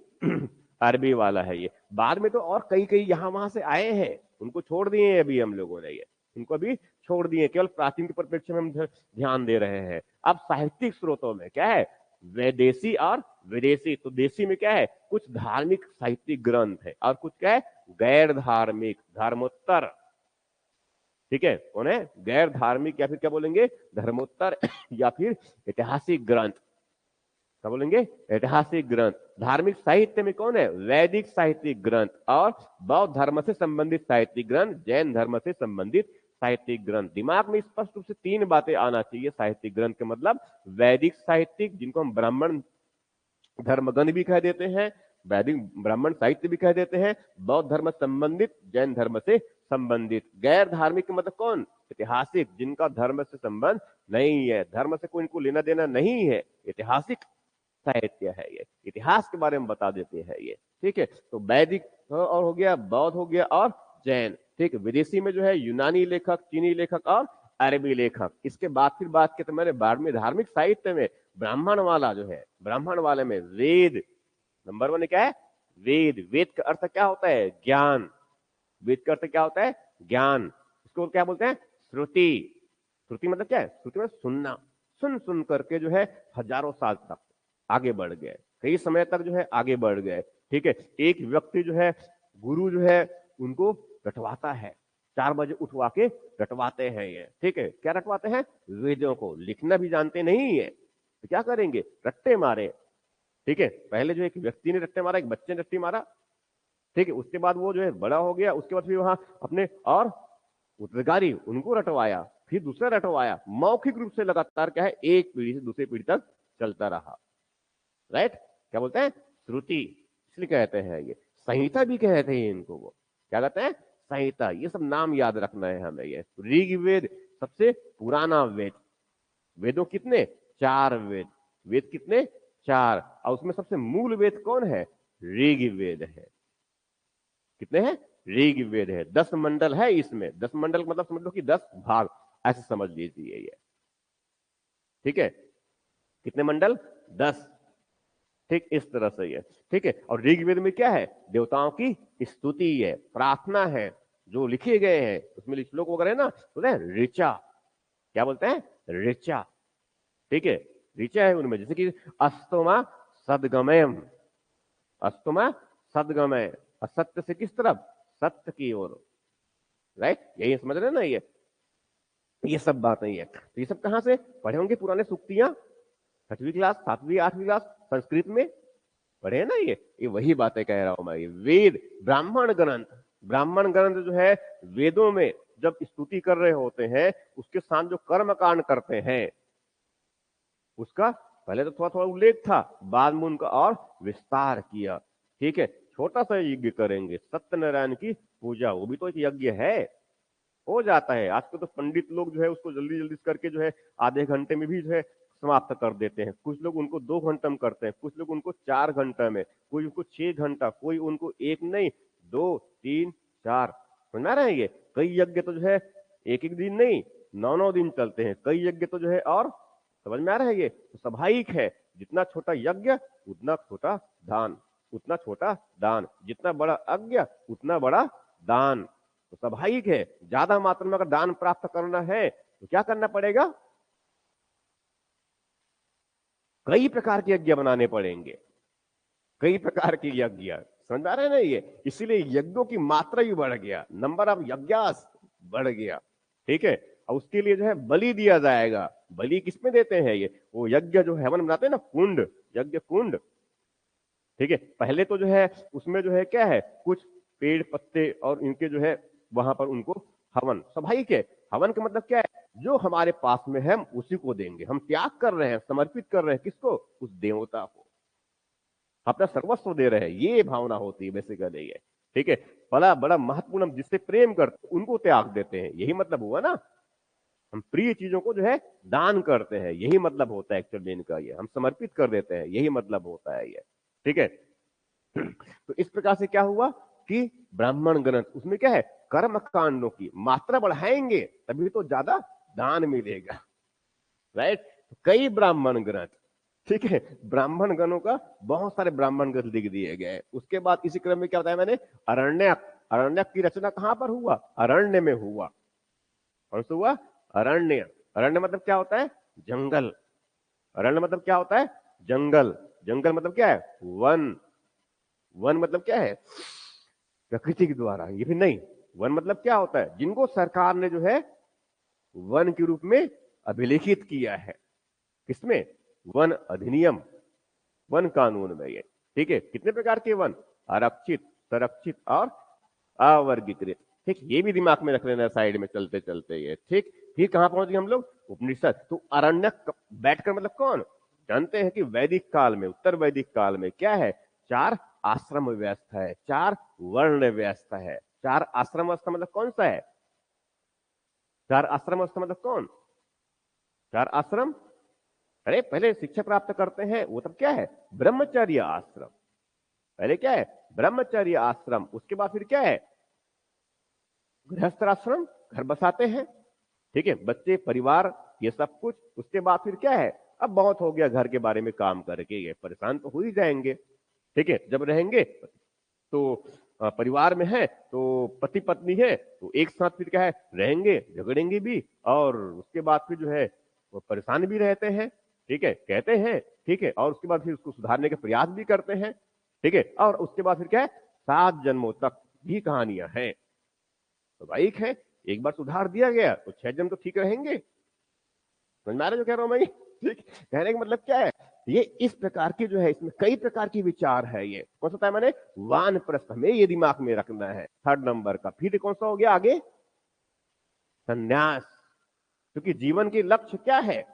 अरबी वाला है ये। बाद में तो और कई कई यहां वहां से आए हैं, उनको छोड़ दिए हैं अभी हम लोगों ने ये, उनको अभी छोड़ दिए, केवल प्राचीन के परिप्रेक्ष्य में हम ध्यान दे रहे हैं। अब साहित्यिक स्रोतों में क्या है, विदेशी और विदेशी। तो देशी में क्या है, कुछ धार्मिक साहित्यिक ग्रंथ है और कुछ क्या है, गैर धार्मिक, धर्मोत्तर, ठीक है। कौन है, गैर धार्मिक या फिर क्या बोलेंगे, धर्मोत्तर या फिर ऐतिहासिक ग्रंथ, क्या बोलेंगे, ऐतिहासिक ग्रंथ। धार्मिक साहित्य में कौन है, वैदिक साहित्यिक ग्रंथ और बौद्ध धर्म से संबंधित साहित्यिक ग्रंथ, जैन धर्म से संबंधित साहित्यिक ग्रंथ। दिमाग में स्पष्ट रूप से 3 बातें आना चाहिए साहित्यिक ग्रंथ के मतलब, वैदिक साहित्यिक जिनको हम ब्राह्मण धर्मग्रंथ भी कह देते हैं, वैदिक ब्राह्मण साहित्य भी कह देते हैं, बौद्ध धर्म संबंधित, जैन धर्म से संबंधित। गैर धार्मिक मतलब कौन, ऐतिहासिक, जिनका धर्म से संबंध नहीं है, धर्म से कोई इनको लेना देना नहीं है, ऐतिहासिक साहित्य है ये, इतिहास के बारे में बता देते हैं ये, ठीक है। तो वैदिक और हो गया, बौद्ध हो गया और जैन, ठीक। विदेशी में जो है यूनानी लेखक, चीनी लेखक और अरबी लेखक। इसके बाद फिर बात की तो मैंने बाद में धार्मिक साहित्य में ब्राह्मण वाला जो है, ब्राह्मण वाले में वेद नंबर 1 क्या है, वेद। वेद का अर्थ क्या होता है, ज्ञान। वेद का अर्थ क्या होता है, ज्ञान। इसको क्या बोलते हैं, श्रुति। श्रुति मतलब क्या है, श्रुति मतलब सुनना, सुन सुन करके जो है हजारों साल तक आगे बढ़ गए, कई समय तक जो है आगे बढ़ गए, ठीक है। एक व्यक्ति जो है, गुरु जो है, उनको रटवाता है, 4 बजे उठवा के रटवाते हैं ये, ठीक है। क्या रटवाते हैं, वेदों को। लिखना भी जानते नहीं है तो क्या करेंगे, रट्टे मारे, ठीक है। पहले जो एक व्यक्ति ने रट्टे मारा, एक बच्चे ने रट्टी मारा, ठीक है। उसके बाद वो जो है बड़ा हो गया, उसके बाद फिर वहां अपने और उत्तरदारी उनको रटवाया, फिर दूसरा रटवाया, मौखिक रूप से लगातार क्या है, एक पीढ़ी से दूसरी पीढ़ी तक चलता रहा, राइट। क्या बोलते हैं, श्रुति, इसलिए कहते हैं ये। संहिता भी कहते हैं इनको, वो क्या कहते हैं, संहिता। ये सब नाम याद रखना है हमें ये। ऋग्वेद सबसे पुराना वेद, वेदों कितने, 4 वेद, वेद कितने, 4, और उसमें सबसे मूल वेद कौन है, ऋग्वेद है। कितने हैं, ऋग्वेद है। 10 मंडल है इसमें, 10 मंडल मतलब समझ लो कि 10 भाग, ऐसे समझ लीजिए ये, ठीक है। कितने मंडल, 10, ठीक, इस तरह से ये, ठीक है। और ऋग्वेद में क्या है, देवताओं की स्तुति है, प्रार्थना है, जो लिखे गए हैं उसमें श्लोक वगैरह है ना, बोलते हैं ऋचा। क्या बोलते हैं, ऋचा, ठीक है। ऋचा है उनमें, जैसे कि अस्तमा सदगमयम, अस्तमा सदगमय, असत्य से किस तरफ, सत्य की ओर, राइट। यही समझ रहे ना ये, ये सब बात नहीं है। तो ये सब कहां से पढ़े होंगे? पुराने सूक्तियां 6वीं क्लास 7वीं 8वीं क्लास संस्कृत में पढ़े हैं ना। ये वही बातें कह रहा हूं मैं। ये वेद ब्राह्मण ग्रंथ जो है, वेदों में जब स्तुति कर रहे होते हैं, उसके साथ जो कर्म कांड करते हैं उसका पहले तो थोड़ा थोड़ा उल्लेख था, बाद में उनका और विस्तार किया। ठीक है, छोटा सा यज्ञ करेंगे, सत्यनारायण की पूजा, वो भी तो एक यज्ञ है, हो जाता है। आजकल तो पंडित लोग जो है उसको जल्दी जल्दी करके जो है आधे घंटे में भी जो है समाप्त कर देते हैं। कुछ लोग उनको 2 घंटे में करते हैं, कुछ लोग उनको 4 घंटे में, कोई उनको 6 घंटा, कोई उनको एक नहीं 2 3 4। समझ में आ रहा है? ये कई यज्ञ तो जो है एक एक दिन नहीं 9 9 दिन चलते हैं। कई यज्ञ तो जो है, और समझ में आ रहा है? ये तो स्वाभाविक है, जितना छोटा यज्ञ उतना छोटा दान, उतना छोटा दान, जितना बड़ा यज्ञ उतना बड़ा दान। तो स्वाभाविक है, ज्यादा मात्रा में अगर दान प्राप्त करना है तो क्या करना पड़ेगा? कई प्रकार के यज्ञ बनाने पड़ेंगे, कई प्रकार के यज्ञ। समझ में आ रहे हैं ना? ये इसीलिए यज्ञों की मात्रा भी बढ़ गया, नंबर ऑफ यज्ञास बढ़ गया। ठीक है, और उसके लिए जो है बलि दिया जाएगा। बलि किसमें देते हैं? ये वो यज्ञ जो हवन बनाते हैं ना, कुंड, यज्ञ कुंड। ठीक है, पहले तो जो है उसमें जो है क्या है, कुछ पेड़ पत्ते और इनके जो है वहां पर उनको हवन। स्वाभाविक है, हवन का मतलब क्या है? जो हमारे पास में है हम उसी को देंगे। हम त्याग कर रहे हैं, समर्पित कर रहे हैं किसको? उस देवता को, अपना सर्वस्व दे रहे हैं। ये भावना होती है बेसिकली ये। ठीक है, बड़ा बड़ा महत्वपूर्ण, हम जिससे प्रेम करते उनको त्याग देते हैं, यही मतलब हुआ ना। हम प्रिय चीजों को जो है दान करते हैं, यही मतलब होता है एक्चुअली इनका। ये हम समर्पित कर देते हैं, यही मतलब होता है ये। ठीक है, तो इस प्रकार से क्या हुआ कि ब्राह्मण ग्रंथ, उसमें क्या है, कर्म कांडों की मात्रा बढ़ाएंगे तभी तो ज्यादा दान मिलेगा। राइट, कई ब्राह्मण ग्रंथ। ठीक है, ब्राह्मण गणों का बहुत सारे ब्राह्मण ग्रंथ लिख दिए गए। उसके बाद इसी क्रम में क्या बताया मैंने, अरण्यक। अरण्यक की रचना कहां पर हुआ? अरण्य में हुआ। कौन सा हुआ? अरण्य। अरण्य मतलब क्या होता है? जंगल। अरण्य मतलब क्या होता है? जंगल। जंगल मतलब क्या है? वन। वन मतलब क्या है? प्रकृति के द्वारा। ये भी नहीं, वन मतलब क्या होता है? जिनको सरकार ने जो है वन के रूप में अभिलेखित किया है। किसमें? वन अधिनियम, वन कानून में। ये ठीक है, कितने प्रकार के वन? आरक्षित, संरक्षित और अवर्गीकृत। ठीक, ये भी दिमाग में रख लेना साइड में चलते चलते ये। ठीक, फिर कहां पहुंच गए हम लोग? उपनिषद। तो अरण्यक बैठकर मतलब कौन? जानते हैं कि वैदिक काल में, उत्तर वैदिक काल में क्या है, 4 आश्रम व्यवस्था है, 4 वर्ण व्यवस्था है। 4 आश्रम व्यवस्था मतलब कौन सा है? 4 आश्रम व्यवस्था मतलब कौन? 4 आश्रम, अरे पहले शिक्षा प्राप्त करते हैं वो तब क्या है? ब्रह्मचर्य आश्रम। पहले क्या है? ब्रह्मचर्य आश्रम। उसके बाद फिर क्या है? गृहस्थ आश्रम, घर बसाते हैं। ठीक है, बच्चे, परिवार, ये सब कुछ। उसके बाद फिर क्या है? अब बहुत हो गया घर के बारे में काम करके, ये परेशान तो हो ही जाएंगे। ठीक है, जब रहेंगे तो परिवार में है तो पति पत्नी है तो एक साथ फिर क्या है, रहेंगे, झगड़ेंगे भी, और उसके बाद फिर जो है वो परेशान भी रहते हैं। ठीक है, कहते हैं। ठीक है, और उसके बाद फिर उसको सुधारने के प्रयास भी करते हैं। ठीक है, और उसके बाद फिर क्या है, 7 जन्मों तक भी कहानियां हैं। स्वाभाविक है, एक बार सुधार दिया गया तो 6 जन्म तो ठीक रहेंगे। समझ में आ रहा है जो कह रहा हूं मैं? ठीक, कहने का मतलब क्या है, ये इस प्रकार की जो है, इसमें कई प्रकार की विचार है। ये कौन सा था मैंने? वानप्रस्थ। हमें ये दिमाग में रखना है, 3rd नंबर का। फिर कौन सा हो गया आगे? संन्यास। क्योंकि जीवन के लक्ष्य क्या है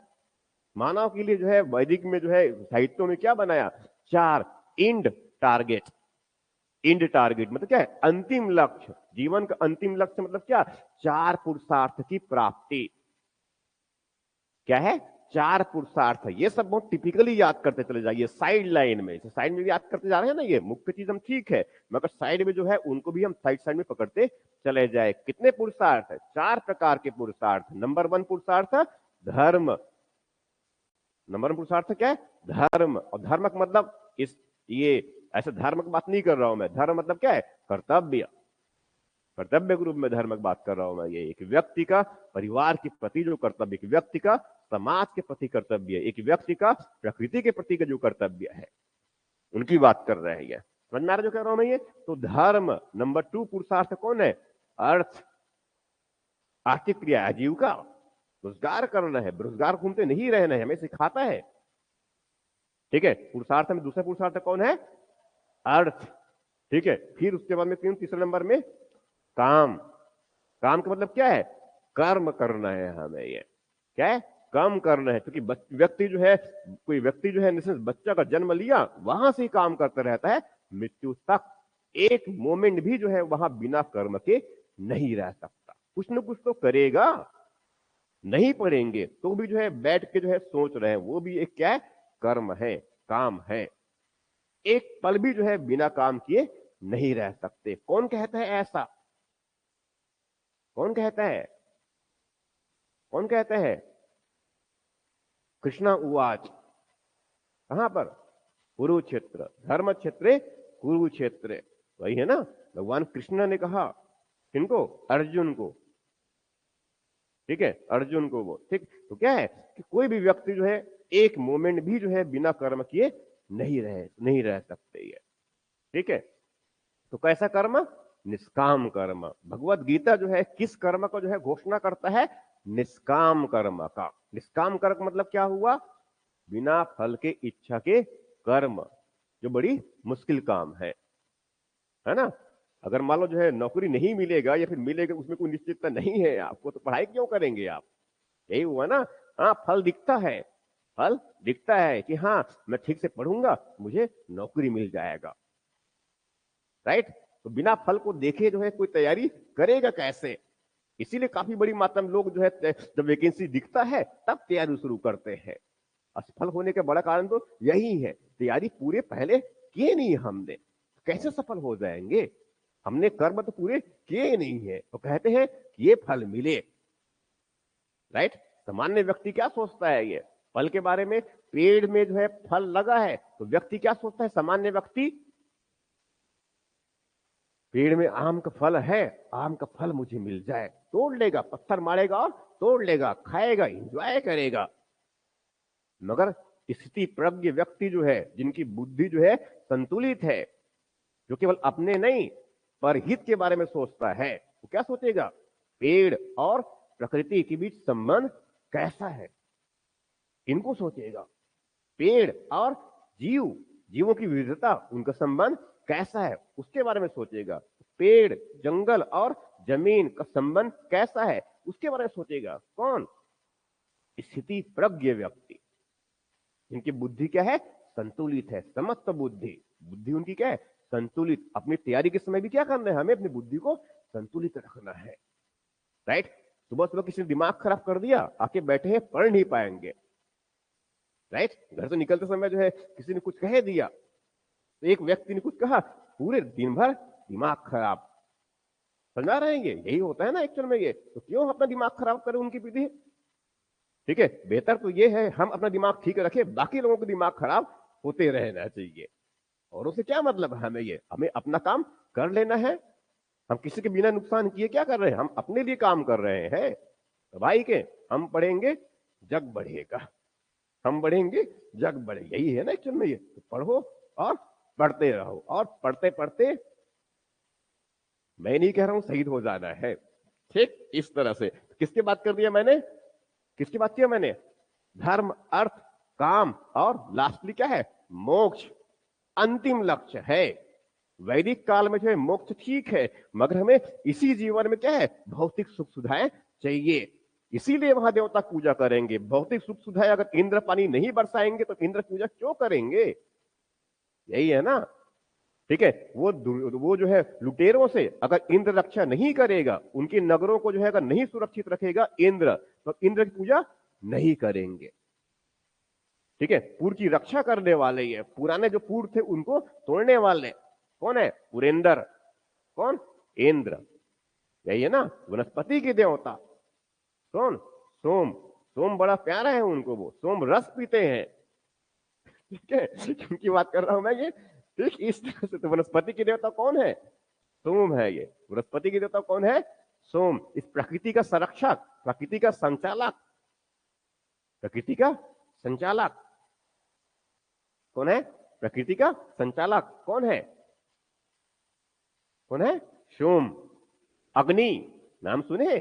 मानव के लिए? जो है वैदिक में जो है साहित्यों में क्या बनाया? 4 इंड टारगेट। इंड टारगेट मतलब क्या है? अंतिम लक्ष्य। जीवन का अंतिम लक्ष्य मतलब क्या? 4 पुरुषार्थ की प्राप्ति। क्या है? 4 पुरुषार्थ है। ये सब बहुत टिपिकली याद करते चले जाइए साइड लाइन में। साइड में भी याद करते जा रहे हैं ना, ये मुख्य चीज हम ठीक है, मगर साइड में जो है उनको भी हम साइड साइड में पकड़ते चले जाए। कितने पुरुषार्थ है? 4 प्रकार के पुरुषार्थ। नंबर 1 पुरुषार्थ धर्म। नंबर 1 पुरुषार्थ क्या है? धर्म। और धर्म का मतलब इस ये ऐसे धर्म की बात नहीं कर रहा हूं मैं। धर्म मतलब क्या है? कर्तव्य। कर्तव्य के रूप में धर्म की बात कर रहा हूं मैं। ये एक व्यक्ति का परिवार के प्रति जो कर्तव्य, एक व्यक्ति का समाज के प्रति कर्तव्य, एक व्यक्ति का प्रकृति के प्रति का जो कर्तव्य है, उनकी बात कर रहे हैं। ये समझ में आ रहा जो कह रहा हूं मैं? ये तो धर्म। नंबर 2 पुरुषार्थ कौन है? अर्थ, आर्थिक क्रिया, आजीविका। रोजगार करना है, बेरोजगार घूमते नहीं रहना है, हमें सिखाता है। ठीक है, पुरुषार्थ में दूसरा पुरुषार्थ कौन है? अर्थ। ठीक है, फिर उसके बाद में तीसरे नंबर में काम। काम का मतलब क्या है? कर्म करना है हमें। ये क्या है? काम करना है। क्योंकि व्यक्ति जो है, कोई व्यक्ति जो है बच्चा का जन्म लिया वहां से ही काम करता रहता है मृत्यु तक। एक मोमेंट भी जो है वहां बिना कर्म के नहीं रह सकता, कुछ न कुछ तो करेगा। नहीं पढ़ेंगे तो भी जो है बैठ के जो है सोच रहे हैं, वो भी एक क्या है? कर्म है, काम है। एक पल भी जो है बिना काम किए नहीं रह सकते। कौन कहता है ऐसा? कौन कहता है? कौन कहता है? कृष्णा उवाच। कहां पर? कुरुक्षेत्र धर्म क्षेत्रे कुरुक्षेत्र। वही है ना, भगवान कृष्ण ने कहा। किनको? अर्जुन को। ठीक है, अर्जुन को वो। ठीक, तो क्या है कि कोई भी व्यक्ति जो है एक मोमेंट भी जो है बिना कर्म किए नहीं रह सकते ये। ठीक है, तो कैसा कर्म? निष्काम कर्म। भगवत गीता जो है किस कर्म को जो है घोषणा करता है? निष्काम कर्म का। निष्काम कर्म मतलब क्या हुआ? बिना फल के इच्छा के कर्म, जो बड़ी मुश्किल काम है ना। अगर मान लो जो है नौकरी नहीं मिलेगा या फिर मिलेगा उसमें कोई निश्चितता नहीं है आपको, तो पढ़ाई क्यों करेंगे आप? यही हुआ ना। हाँ, फल दिखता है, फल दिखता है कि हाँ मैं ठीक से पढ़ूंगा मुझे नौकरी मिल जाएगा, राइट। तो बिना फल को देखे जो है कोई तैयारी करेगा कैसे? इसीलिए काफी बड़ी मात्रा में लोग जो है जब वैकेंसी दिखता है तब तैयारी शुरू करते हैं। असफल होने का बड़ा कारण तो यही है, तैयारी पूरे पहले किए नहीं हमने, कैसे सफल हो जाएंगे? हमने कर्म तो पूरे किए नहीं है, तो कहते हैं कि ये फल मिले, राइट। सामान्य व्यक्ति क्या सोचता है ये फल के बारे में? पेड़ में जो है फल लगा है तो व्यक्ति क्या सोचता है? सामान्य व्यक्ति, पेड़ में आम का फल है, आम का फल मुझे मिल जाए, तोड़ लेगा, पत्थर मारेगा और तोड़ लेगा, खाएगा, एंजॉय करेगा। मगर स्थिति प्रज्ञ व्यक्ति जो है, जिनकी बुद्धि जो है संतुलित है, जो केवल अपने नहीं पर हित के बारे में सोचता है, वो क्या सोचेगा? पेड़ और प्रकृति के बीच संबंध कैसा है, इनको सोचेगा। पेड़ और जीवों की विविधता, उनका संबंध कैसा है, उसके बारे में सोचेगा। पेड़, जंगल और जमीन का संबंध कैसा है, उसके बारे में सोचेगा। कौन? स्थिति प्रज्ञ व्यक्ति, जिनकी बुद्धि क्या है? संतुलित है, समस्त बुद्धि। बुद्धि उनकी क्या है? संतुलित। अपनी तैयारी के समय भी क्या करना है? हमें अपनी बुद्धि को संतुलित रखना है, राइट। सुबह सुबह किसी ने दिमाग खराब कर दिया, आके बैठे हैं, पढ़ नहीं पाएंगे, राइट। घर से निकलते समय जो है किसी ने कुछ कह दिया, तो एक व्यक्ति ने कुछ कहा, पूरे दिन भर दिमाग खराब। समझा रहेंगे, यही होता है ना एक्चुअल में ये। तो क्यों अपना दिमाग खराब करें उनकी विधि? ठीक है, बेहतर तो ये है हम अपना दिमाग ठीक रखें, बाकी लोगों को दिमाग खराब होते रहना चाहिए। और उससे क्या मतलब है? हमें अपना काम कर लेना है। हम किसी के बिना नुकसान किए क्या कर रहे हैं? हम अपने लिए काम कर रहे हैं। तो भाई के हम पढ़ेंगे, जग बढ़ेगा। हम बढ़ेंगे, जग बढ़े, यही है ना एक्चुअल में ये। तो पढ़ो और पढ़ते रहो, और पढ़ते पढ़ते, मैं नहीं कह रहा हूं शहीद हो जाना है, ठीक इस तरह से। किसकी बात कर दिया मैंने? किसकी बात किया मैंने? धर्म, अर्थ, काम, और लास्टली क्या है? मोक्ष। अंतिम लक्ष्य है। वैदिक काल में जो है मोक्ष ठीक है, मगर हमें इसी जीवन में क्या है? भौतिक सुख सुविधाएं चाहिए। इसीलिए वहां देवता पूजा करेंगे। भौतिक सुख सुविधाएं अगर इंद्र पानी नहीं बरसाएंगे तो इंद्र पूजा क्यों करेंगे? यही है ना। ठीक है, वो जो है लुटेरों से अगर इंद्र रक्षा नहीं करेगा, उनके नगरों को जो है अगर नहीं सुरक्षित रखेगा इंद्र, तो इंद्र की पूजा नहीं करेंगे। ठीक है, पुर की रक्षा करने वाले ये पुराने जो पुर थे उनको तोड़ने वाले कौन है? पुरेंद्र। कौन? इंद्र। यही है ना, वनस्पति के देवता। कौन? सोम। सोम बड़ा प्यारा है उनको, वो सोम रस पीते हैं। ठीक है, क्योंकि बात कर रहा हूं मैं ये, ठीक इस तरह से। तो वनस्पति के देवता कौन है? सोम है ये। वनस्पति के देवता कौन है? सोम। इस प्रकृति का संरक्षक, प्रकृति का संचालक, प्रकृति का संचालक कौन है? प्रकृति का संचालक कौन है? कौन है? सोम। अग्नि, नाम सुने?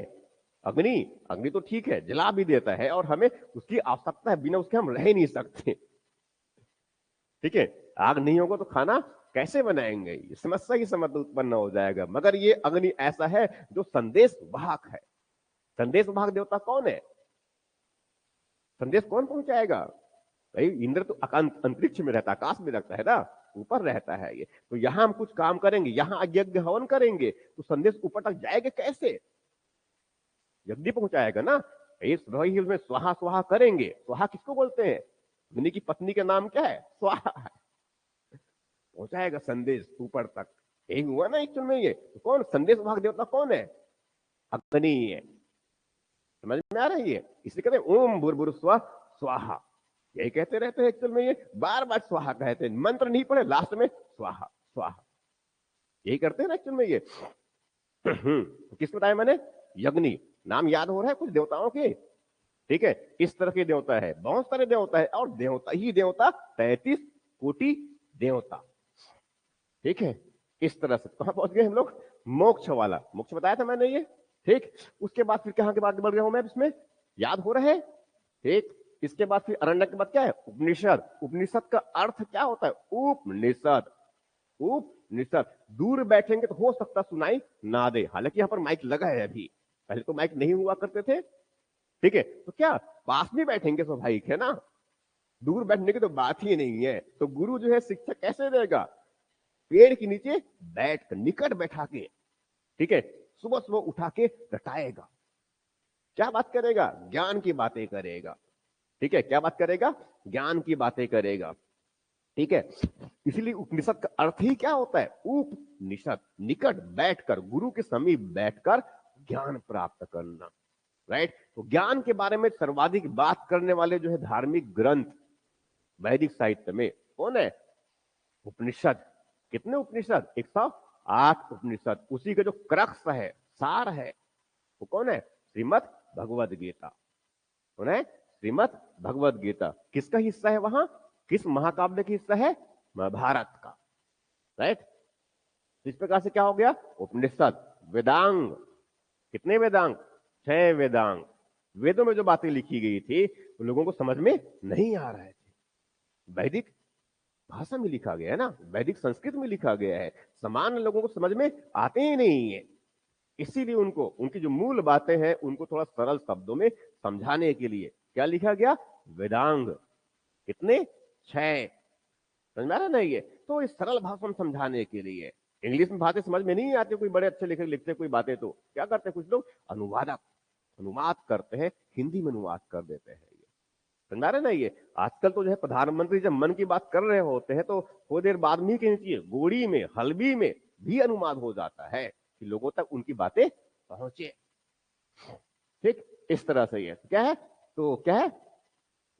अग्नि, अग्नि तो ठीक है, जला भी देता है और हमें उसकी आवश्यकता है, बिना उसके हम रह ही नहीं सकते। ठीक है, आग नहीं होगा तो खाना कैसे बनाएंगे, ये समस्या ही समझ उत्पन्न हो जाएगा। मगर ये अग्नि ऐसा है जो संदेश वाहक है। संदेश वाहक देवता कौन है? संदेश कौन पहुंचाएगा? भाई इंद्र तो अंतरिक्ष में रहता, आकाश में रहता है ना, ऊपर रहता है ये। तो यहां हम कुछ काम करेंगे, यहां यज्ञ हवन करेंगे, तो संदेश ऊपर तक जाएगा कैसे? यज्ञ पहुंचाएगा ना। वही में स्वाहा स्वाहा करेंगे। स्वाहा किसको बोलते हैं? अग्नि की पत्नी का नाम क्या है? स्वाहा है। पहुंचाएगा संदेश ऊपर तक। यही हुआ ना एक्चुअल में ये। तो कौन संदेश वाहक देवता कौन है? अग्नि है। समझ में आ रही है? इसलिए कहते हैं ओम भूर्भुवस्सुवः स्वाहा। यही कहते रहते हैं एक्चुअल में, ये बार बार स्वाहा कहते हैं, मंत्र नहीं पढ़े लास्ट में स्वाहा स्वाहा, यही करते हैं ना एक्चुअल में ये। किस बताया मैंने? यज्ञ। नाम याद हो रहा है कुछ देवताओं के? ठीक है, इस तरह के देवता है, बहुत सारे देवता है, और देवता ही देवता 33 कोटि देवता। ठीक है, इस तरह से कहां पहुंच गए हम लोग? मोक्ष वाला, मोक्ष बताया था मैंने ये। ठीक, उसके बाद फिर कहां के बाद बढ़ गया हूं मैं इसमें, याद हो रहे हैं? ठीक, इसके बाद फिर अरण्यक के बाद क्या है? उपनिषद। उपनिषद का अर्थ क्या होता है? उपनिषद। उपनिषद। दूर बैठेंगे तो हो सकता सुनाई ना दे, हालांकि यहां पर माइक लगा है अभी, पहले तो माइक नहीं हुआ करते थे। ठीक है, तो क्या पास में बैठेंगे स्वाभाविक है ना, दूर बैठने की तो बात ही नहीं है। तो गुरु जो है शिक्षा कैसे देगा? पेड़ के नीचे बैठ कर, निकट बैठा के, ठीक है, सुबह सुबह उठा के रटाएगा। क्या बात करेगा? ज्ञान की बातें करेगा। ठीक है, क्या बात करेगा? ज्ञान की बातें करेगा। ठीक है, इसलिए उपनिषद का अर्थ ही क्या होता है? उपनिषद, निकट बैठकर, गुरु के समीप बैठकर ज्ञान प्राप्त करना। राइट, तो ज्ञान के बारे में सर्वाधिक बात करने वाले जो है धार्मिक ग्रंथ वैदिक साहित्य में कौन है? उपनिषद। कितने उपनिषद? 108 उपनिषद। उसी का जो क्रक्स है, सार है, वो कौन है? श्रीमद् भगवद गीता। कौन है? श्रीमद् भगवद गीता। किसका हिस्सा है वहां? किस महाकाव्य का हिस्सा है? महाभारत का। राइट, इस प्रकार से क्या हो गया? उपनिषद। वेदांग, कितने वेदांग? 6 वेदांग। वेदों में जो बातें लिखी गई थी उन लोगों को समझ में नहीं आ रहे थे, वैदिक भाषा में लिखा गया है ना, वैदिक संस्कृत में लिखा गया है, सामान्य लोगों को समझ में आते ही नहीं है। इसीलिए उनको, उनकी जो मूल बातें हैं उनको थोड़ा सरल शब्दों में समझाने के लिए क्या लिखा गया? वेदांग। कितने? 6। समझ में आ रहा है ना ये? तो इस सरल भाषा में समझाने के लिए, इंग्लिश में बातें समझ में नहीं आती, कोई बड़े अच्छे लिखे लिखते कोई बातें, तो क्या करते हैं कुछ लोग? अनुवादक, अनुवाद करते हैं, हिंदी में अनुवाद कर देते हैं। समझ आ रहे ना ये? आजकल तो जो है प्रधानमंत्री जब मन की बात कर रहे होते हैं तो थोड़ी देर बाद में कहनी चाहिए, गोड़ी में, हल्बी में भी अनुवाद हो जाता है कि लोगों तक उनकी बातें पहुंचे। ठीक, इस तरह से ये क्या है? तो क्या है?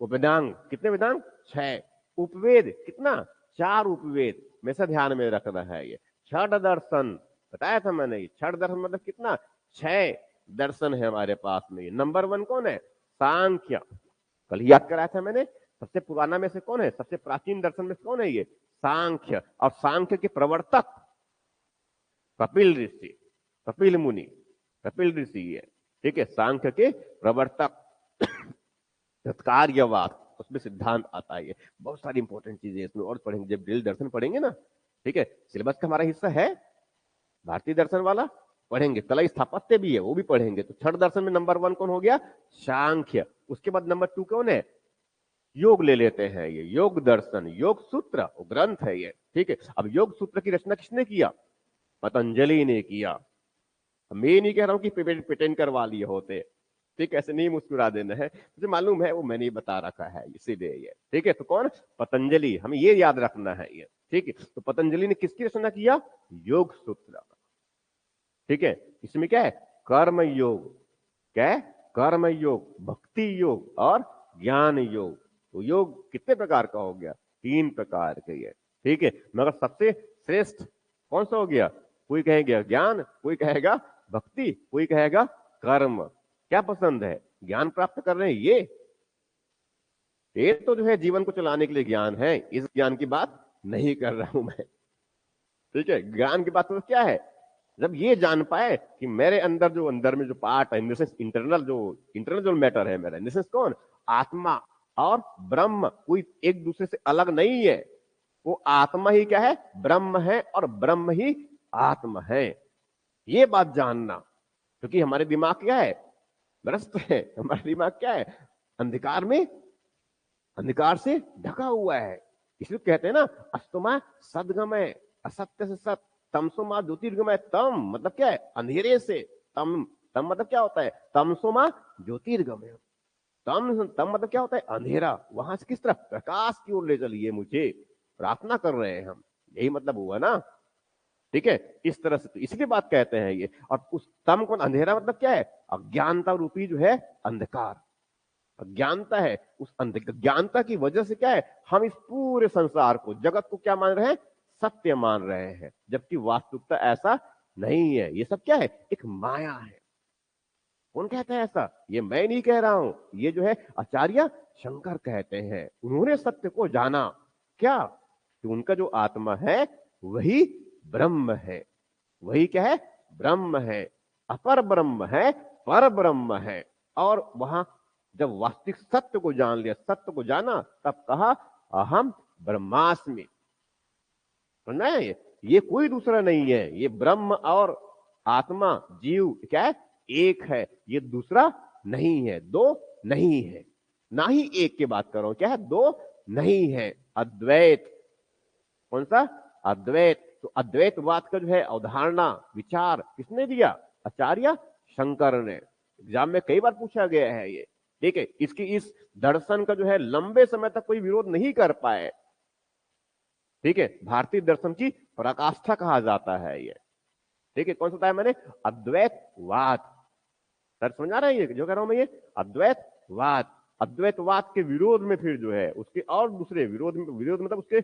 वेदांग। कितने वेदांग? 6। उपवेद कितना? 4 उपवेद में से ध्यान में रखना है ये। छठ दर्शन बताया था मैंने, छठ दर्शन मतलब कितना? 6 दर्शन है हमारे पास में। नंबर 1 कौन है? सांख्य। कल याद कराया था मैंने, सबसे पुराना में से कौन है? सबसे प्राचीन दर्शन में से कौन है? ये सांख्य। और सांख्य के प्रवर्तक कपिल ऋषि, कपिल मुनि, कपिल ऋषि है। ठीक है, सांख्य के प्रवर्तक। तत्कार्यवाद, उसमें सिद्धांत आता है। बहुत सारी इंपॉर्टेंट चीजें इसमें और पढ़ेंगे जब ड्रिल दर्शन पढ़ेंगे ना। ठीक है, सिलेबस का हमारा हिस्सा है भारतीय दर्शन वाला, पढ़ेंगे। कला स्थापत्य भी है, वो भी पढ़ेंगे। तो छठ दर्शन में नंबर 1 कौन हो गया? सांख्य। उसके बाद नंबर 2 कौन है? योग ले लेते हैं, ये योग दर्शन, योग सूत्र ग्रंथ है ये। ठीक है, अब योग सूत्र की रचना किसने किया? पतंजलि ने किया। मैं ये नहीं कह रहा हूं कि पेटेंट करवा लिए होते, ठीक, ऐसे नहीं मुस्कुरा देना है, मुझे मालूम है वो मैंने ही बता रखा है इसीलिए ये। ठीक है, तो कौन? पतंजलि, हमें ये याद रखना है ये। ठीक है, तो पतंजलि ने किसकी रचना किया? योग सूत्र। ठीक है, इसमें क्या है? कर्म योग। क्या है? कर्म योग, भक्ति योग और ज्ञान योग। तो योग कितने प्रकार का हो गया? 3 प्रकार के ये। ठीक है, मगर सबसे श्रेष्ठ कौन सा हो गया? कोई कहेगा ज्ञान, कोई कहेगा भक्ति, कोई कहेगा कर्म। क्या पसंद है? ज्ञान प्राप्त कर रहे हैं ये तो जो है जीवन को चलाने के लिए ज्ञान है, इस ज्ञान की बात नहीं कर रहा हूं मैं। ठीक है, ज्ञान की बात तो क्या है? जब ये जान पाए कि मेरे अंदर जो अंदर में जो पार्ट है, इंटरनल जो मैटर है मेरा, इन द सेंस कौन, आत्मा और ब्रह्म कोई एक दूसरे से अलग नहीं है। वो आत्मा ही क्या है, ब्रह्म है, और ब्रह्म ही आत्मा है। ये बात जानना, क्योंकि हमारे दिमाग क्या है, ग्रस्त है। हमारा दिमाग क्या है, अंधकार में, अंधकार से ढका हुआ है। इसलिए कहते हैं ना, अस्तमा सदगमय, असत्य से सत्य, तमसोमा ज्योतिर्गमय। तम मतलब क्या है, अंधेरे से। तम तम मतलब क्या होता है, तमसोमा ज्योतिर्गमय। तम तम मतलब क्या होता है, अंधेरा, वहां से किस तरफ, प्रकाश की ओर ले चलिए मुझे। प्रार्थना कर रहे हैं हम, यही मतलब हुआ ना। ठीक है, इस तरह से तो इसलिए बात कहते हैं ये। और उस तम को, अंधेरा मतलब क्या है, अज्ञानता रूपी जो है अंधकार, अज्ञानता है। उस अज्ञानता की वजह से क्या है, हम इस पूरे संसार को, जगत को क्या मान रहे हैं, सत्य मान रहे हैं, जबकि वास्तविकता ऐसा नहीं है। ये सब क्या है, एक माया है। कौन कहता है ऐसा, ये मैं नहीं कह रहा हूं, ये जो है आचार्य शंकर कहते हैं। उन्होंने सत्य को जाना, क्या, कि उनका जो आत्मा है वही ब्रह्म है। वही क्या है, ब्रह्म है, अपर ब्रह्म है, पर ब्रह्म है। और वहां जब वास्तविक सत्य को जान लिया, सत्य को जाना, तब कहा अहम ब्रह्मास्मि। समझना है ये कोई दूसरा नहीं है। ये ब्रह्म और आत्मा, जीव क्या है, एक है। ये दूसरा नहीं है, दो नहीं है। ना ही एक की बात कर रहा हूं, क्या है, दो नहीं है, अद्वैत। कौन सा, अद्वैत। तो अद्वैतवाद का जो है अवधारणा, विचार किसने दिया, आचार्य शंकर ने। एग्जाम में कई बार पूछा गया है ये। ठीक है, इसकी इस दर्शन का जो है लंबे समय तक कोई विरोध नहीं कर पाए। ठीक है, भारतीय दर्शन की पराकाष्ठा कहा जाता है ये। ठीक है, कौन सा बताया मैंने, अद्वैतवाद। सर समझ आ रहा है ये जो कह रहा हूं मैं, ये अद्वैतवाद। अद्वैतवाद के विरोध में फिर जो है उसके और दूसरे विरोध में, विरोध मतलब उसके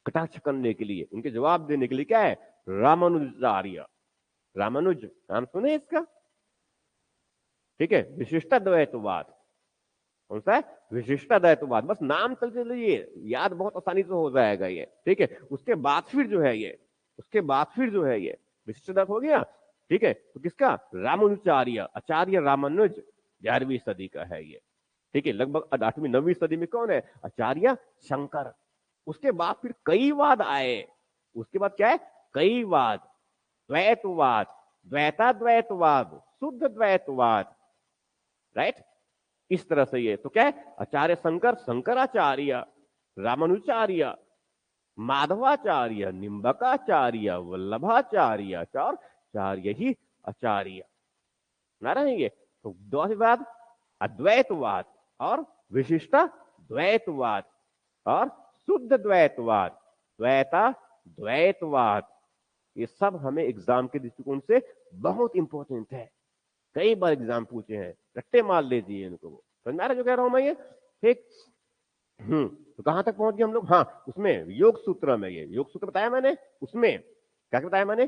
कटाक्ष करने के लिए, उनके जवाब देने के लिए क्या है, रामानुजाचार्य। रामानुज नाम सुने इसका। ठीक है, विशिष्टाद्वैतवाद। कौन सा है, विशिष्टाद्वैतवाद। बस नाम चल चलिए, याद बहुत आसानी से हो जाएगा ये। ठीक है, उसके बाद फिर जो है ये, उसके बाद फिर जो है ये विशिष्टाद्वैत हो गया। ठीक है, तो किसका, रामानुजाचार्य, आचार्य रामानुज, 11वीं सदी का है ये। ठीक है, लगभग 8वीं 9वीं सदी में कौन है, आचार्य शंकर। उसके बाद फिर कई वाद आए। उसके बाद क्या है, कई वाद, द्वैतवाद, द्वैताद्वैतवाद, शुद्ध द्वैतवाद। राइट, इस तरह से ये तो क्या है, आचार्य शंकर, शंकराचार्य, रामानुचार्य, माधवाचार्य, निम्बकाचार्य, वल्लभाचार्य, चार चार्य ही आचार्य। ना रहेंगे तो द्वैतवाद, अद्वैतवाद, और विशिष्टा द्वैतवाद, और शुद्ध द्वैतवाद, द्वैता द्वैतवाद। ये सब हमें एग्जाम के दृष्टिकोण से बहुत इंपॉर्टेंट है। कई बार एग्जाम पूछे हैं, रट्टे मार लीजिए इनको। समझ में आ रहा है जो कह रहा हूं मैं ये। ठीक, तो कहां तक पहुंच गए हम लोग, हाँ उसमें योग सूत्र में, ये योग सूत्र बताया मैंने, उसमें क्या क्या बताया मैंने,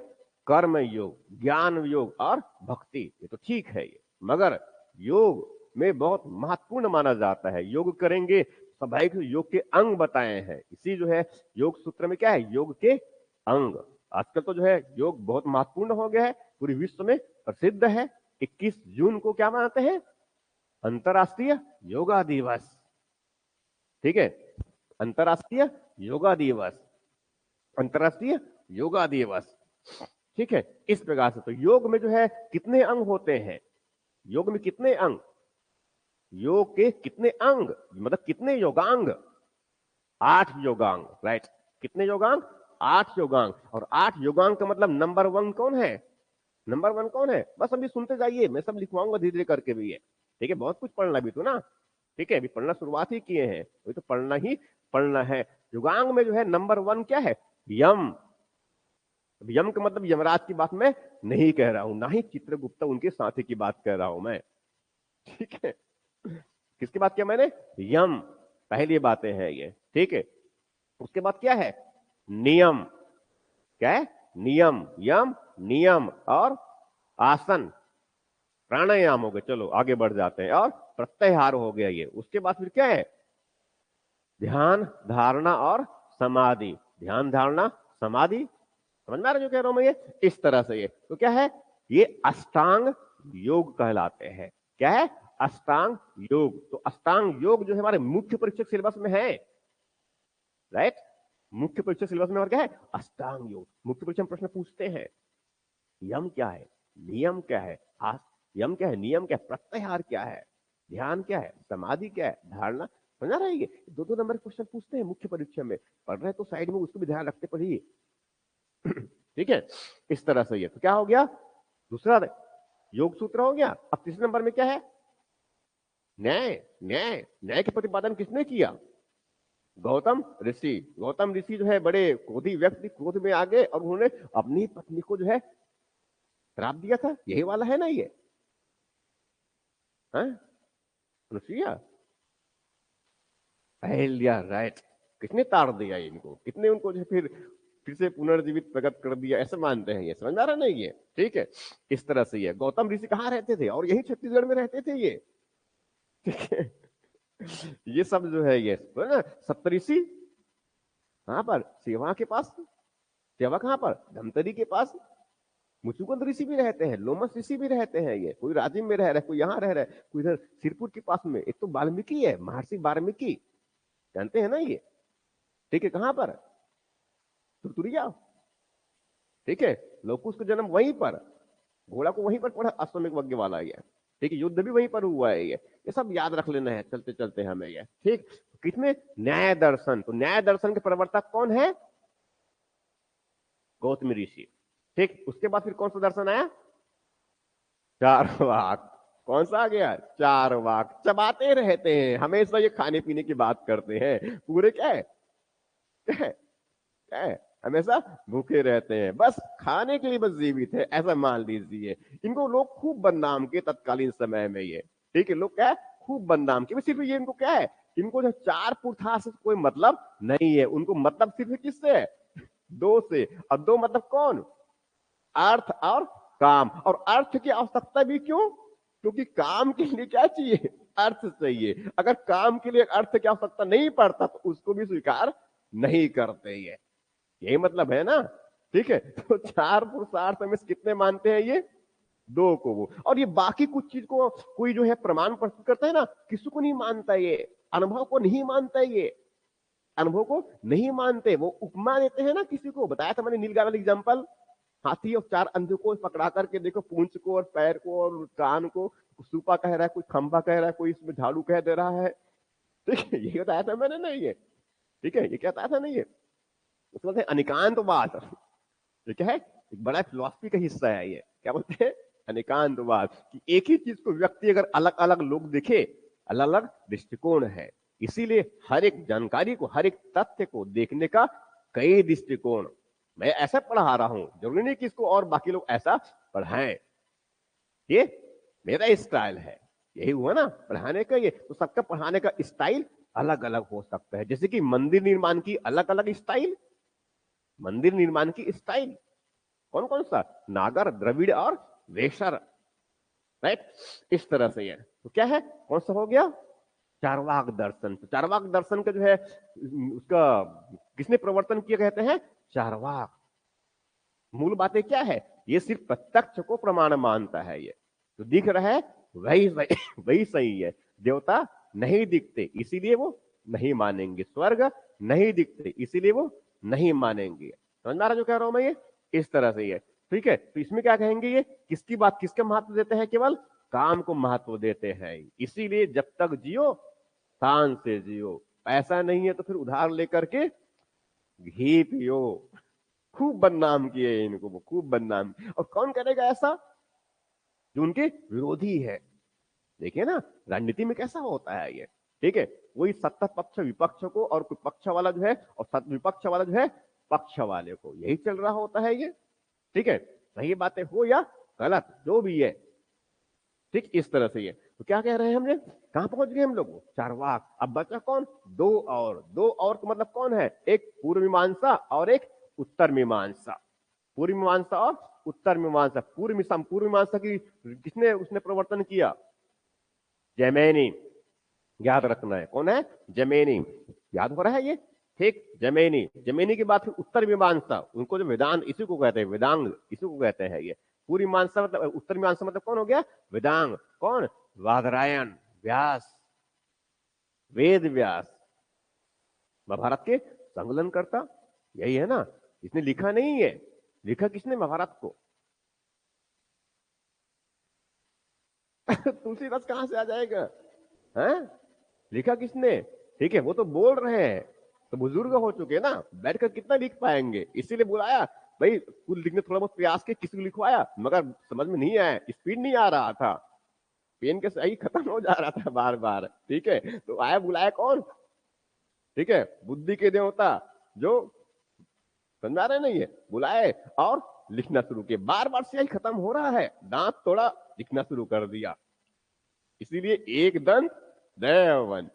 कर्म योग, ज्ञान योग और भक्ति। ये तो ठीक है ये, मगर योग में बहुत महत्वपूर्ण माना जाता है। योग करेंगे, स्वाभाविक योग के अंग बताए हैं। इसी जो है योग सूत्र में क्या है, योग के अंग। आजकल तो जो है योग बहुत महत्वपूर्ण हो गया है, पूरे विश्व में प्रसिद्ध है। 21 जून को क्या मनाते हैं, अंतरराष्ट्रीय योगा दिवस। ठीक है, अंतरराष्ट्रीय योगा दिवस, अंतरराष्ट्रीय योगा दिवस। ठीक है, इस प्रकार से तो योग में जो है कितने अंग होते हैं, योग में कितने अंग, योग के कितने अंग, मतलब कितने योगांग, 8 योगांग। राइट, कितने योगांग, 8 योगांग। और 8 योगांग का मतलब नंबर 1 कौन है, नंबर 1 कौन है, बस अभी सुनते जाइए, मैं सब लिखवाऊंगा धीरे धीरे करके भी ये। ठीक है, बहुत कुछ पढ़ना भी तो ना। ठीक है, अभी पढ़ना शुरुआत ही किए हैं, वही तो पढ़ना ही पढ़ना है। युगांग में जो है नंबर 1 क्या है, यम। यम का मतलब यमराज की बात मैं नहीं कह रहा हूं, ना ही चित्रगुप्त उनके साथी की बात कह रहा हूं मैं। ठीक है, किसकी बात किया मैंने, यम, पहली बातें हैं ये। ठीक है, उसके बाद क्या है, नियम। क्या है, नियम, यम, नियम, और आसन, प्राणायाम हो गए। चलो आगे बढ़ जाते हैं, और प्रत्याहार हो गया ये। उसके बाद फिर क्या है, ध्यान धारणा और समाधि, ध्यान धारणा समाधि, समझ में आ रहा है जो कह रहा हूं मैं? ये इस तरह से ये तो क्या है, ये अष्टांग योग कहलाते हैं। क्या है? अष्टांग योग। तो अष्टांग योग जो है हमारे मुख्य परीक्षा सिलेबस में है, राइट? मुख्य परीक्षा सिलेबस में और क्या है? अष्टांग योग। मुख्य परीक्षा में प्रश्न पूछते हैं यम क्या है, नियम क्या है, यम क्या है, नियम क्या है, प्रत्याहार क्या है, ध्यान क्या है, समाधि क्या है, धारणा। समझा रहे? ये दो दो नंबर क्वेश्चन पूछते हैं मुख्य परीक्षा में। पढ़ रहे तो साइड में उसको भी ध्यान रखते पढ़िए। ठीक है, इस तरह से ये तो क्या हो गया, दूसरा योग सूत्र हो गया। अब तीसरे नंबर में क्या है? न्याय। न्याय, न्याय के प्रतिपादन किसने किया? गौतम ऋषि। गौतम ऋषि जो है बड़े क्रोधी व्यक्ति, क्रोध में आ गए और उन्होंने अपनी पत्नी को जो है श्राप दिया था। यही वाला है ना ये? अनुसुईया, अहल्या, राइट। कितने तार दिया इनको, कितने उनको जो फिर से पुनर्जीवित प्रकट कर दिया, ऐसे मानते हैं ये। समझ आ रहा नहीं ये? ठीक है, इस तरह से ये गौतम ऋषि कहाँ रहते थे? और यही छत्तीसगढ़ में रहते थे ये। ठीक है, ये सब जो है ये तो ना सप्तऋषि कहां पर? सेवा के पास। सेवा कहां पर? धमतरी के पास। मुचुकुंद ऋषि भी रहते हैं, लोमस ऋषि भी रहते हैं। ये कोई राजिम में रह रहा है, कोई यहाँ रह रहा है, कोई इधर सिरपुर के पास में। एक तो वाल्मीकि है, महर्षि वाल्मीकि, जानते हैं ना ये? ठीक है, कहां पर? तुरतुरिया। ठीक है, लोकुश का जन्म वहीं पर, घोड़ा को वहीं पर पढ़ा, अश्वमेध यज्ञ वाला ये। ठीक है, युद्ध भी वहीं पर हुआ है ये सब याद रख लेना है चलते चलते हमें ये। ठीक, कितने? न्याय दर्शन। तो न्याय दर्शन के प्रवर्तक कौन है? गौतम ऋषि। ठीक, उसके बाद फिर कौन सा दर्शन आया? चारवाक। कौन सा आ गया? चारवाक। चबाते रहते हैं हमेशा, ये खाने पीने की बात करते हैं पूरे। क्या है, क्या है, क्या है? हमेशा भूखे रहते हैं, बस खाने के लिए बस जीवित है, ऐसा मान लीजिए। इनको लोग खूब बदनाम किए तत्कालीन समय में ये। ठीक है, लोग क्या है, खूब बदनाम किए। सिर्फ ये इनको क्या है, इनको जो चार पुरथा से कोई मतलब नहीं है। उनको मतलब सिर्फ किससे है? दो से। और दो मतलब कौन? अर्थ और काम। और अर्थ की आवश्यकता भी क्यों? क्योंकि काम के लिए क्या चाहिए? अर्थ चाहिए। अगर काम के लिए अर्थ की आवश्यकता नहीं पड़ता तो उसको भी स्वीकार नहीं करते ये। यही मतलब है ना? ठीक है, तो चार पुरुषार्थ में कितने मानते हैं ये? दो को वो। और ये बाकी कुछ चीज को कोई जो है प्रमाण प्रस्तुत करता है ना, किसी को नहीं मानता ये। अनुभव को नहीं मानता ये, अनुभव को नहीं मानते। वो उपमा देते हैं ना, किसी को बताया था मैंने नीलगाय वाली एग्जाम्पल। हाथी और चार अंधों को पकड़ा करके देखो, पूंछ को और पैर को और कान को, सूपा कह रहा है, कोई खंभा कह रहा है, कोई इसमें झाड़ू कह दे रहा है। ठीक है, ये बताया था मैंने ना ये। ठीक है, ये क्या बताया था ना ये? उसको बोलते हैं अनिकांतवाद। ये क्या है? एक बड़ा फिलॉसफी का हिस्सा है ये। क्या बोलते हैं? अनिकांतवाद। कि एक ही चीज को व्यक्ति अगर अलग अलग लोग देखे, अलग अलग दृष्टिकोण है। इसीलिए हर एक जानकारी को, हर एक तथ्य को देखने का कई दृष्टिकोण। मैं ऐसा पढ़ा रहा हूं, जरूरी नहीं कि इसको और बाकी लोग ऐसा पढ़ाएं। ये मेरा स्टाइल है। यही हुआ ना पढ़ाने का ये। तो सबका पढ़ाने का स्टाइल अलग अलग हो सकता है। जैसे कि मंदिर निर्माण की अलग अलग स्टाइल, मंदिर निर्माण की स्टाइल कौन कौन सा? नागर, द्रविड़ और वेशर, राइट? इस तरह से है। तो क्या है, कौन सा हो गया? चारवाक दर्शन। तो चारवाक दर्शन का जो है उसका किसने प्रवर्तन किया कहते हैं? चारवाक। मूल बातें क्या है? ये सिर्फ प्रत्यक्ष को प्रमाण मानता है। ये जो दिख रहा है वही वही सही है। देवता नहीं दिखते इसीलिए वो नहीं मानेंगे, स्वर्ग नहीं दिखते इसीलिए वो नहीं मानेंगे। समझ में आ रहा जो कह रहा हूं मैं? ये इस तरह से है। ठीक है, तो इसमें क्या कहेंगे, ये किसकी बात, किसका महत्व देते हैं? केवल काम को महत्व देते हैं। इसीलिए जब तक जियो शान से जियो। पैसा नहीं है तो फिर उधार लेकर के घी पियो। खूब बदनाम किए इनको, वो खूब बदनाम। और कौन करेगा ऐसा? जो उनके विरोधी है। देखिए ना राजनीति में कैसा होता है ये। ठीक है, वही सत्ता पक्ष विपक्ष को, और पक्ष वाला जो है, और विपक्ष वाला जो है पक्ष वाले को, यही चल रहा होता है ये। ठीक है, सही बातें हो या गलत जो भी है। ठीक, इस तरह से ये। तो क्या कह रहे हैं हमने, कहां पहुंच गए हम लोग? चारवाक। अब बचा कौन? दो और। दो और का मतलब कौन है? एक पूर्व मीमांसा और एक उत्तर मीमांसा। पूर्व मीमांसा और उत्तर मीमांसा। पूर्व मीमांसा की किसने उसने प्रवर्तन किया? जैमिनी। याद रखना है कौन है? जैमिनी। याद हो रहा है ये? ठीक। जमेनी, जमेनी के बाद फिर उत्तर मीमांसा, उनको जो वेदांत इसी को कहते हैं, वेदांग इसी को कहते हैं ये। पूरी मीमांसा मतलब उत्तर मीमांसा मतलब कौन हो गया? वेदांग। कौन? वादरायण, व्यास, वेद व्यास, महाभारत के संकलन करता यही है ना। इसने लिखा नहीं है, लिखा किसने? महाभारत को। तुलसीदास कहां से आ जाएगा? हैं? लिखा किसने? ठीक है, वो तो बोल रहे हैं, तो बुजुर्ग हो चुके हैं ना, बैठकर कितना लिख पाएंगे, इसीलिए बुलाया भाई। कुछ लिखने थोड़ा बहुत प्रयास के, किसी को लिखवाया, मगर समझ में नहीं आया, स्पीड नहीं आ रहा था, पेन के सही खत्म हो जा रहा था बार बार। ठीक है, तो आया, बुलाया कौन? ठीक है, बुद्धि के देवता जो, समझा रहे नहीं है, बुलाए और लिखना शुरू किया। बार बार से यही खत्म हो रहा है, दांत तोड़ा, लिखना शुरू कर दिया। इसीलिए एक दंत दयावंत,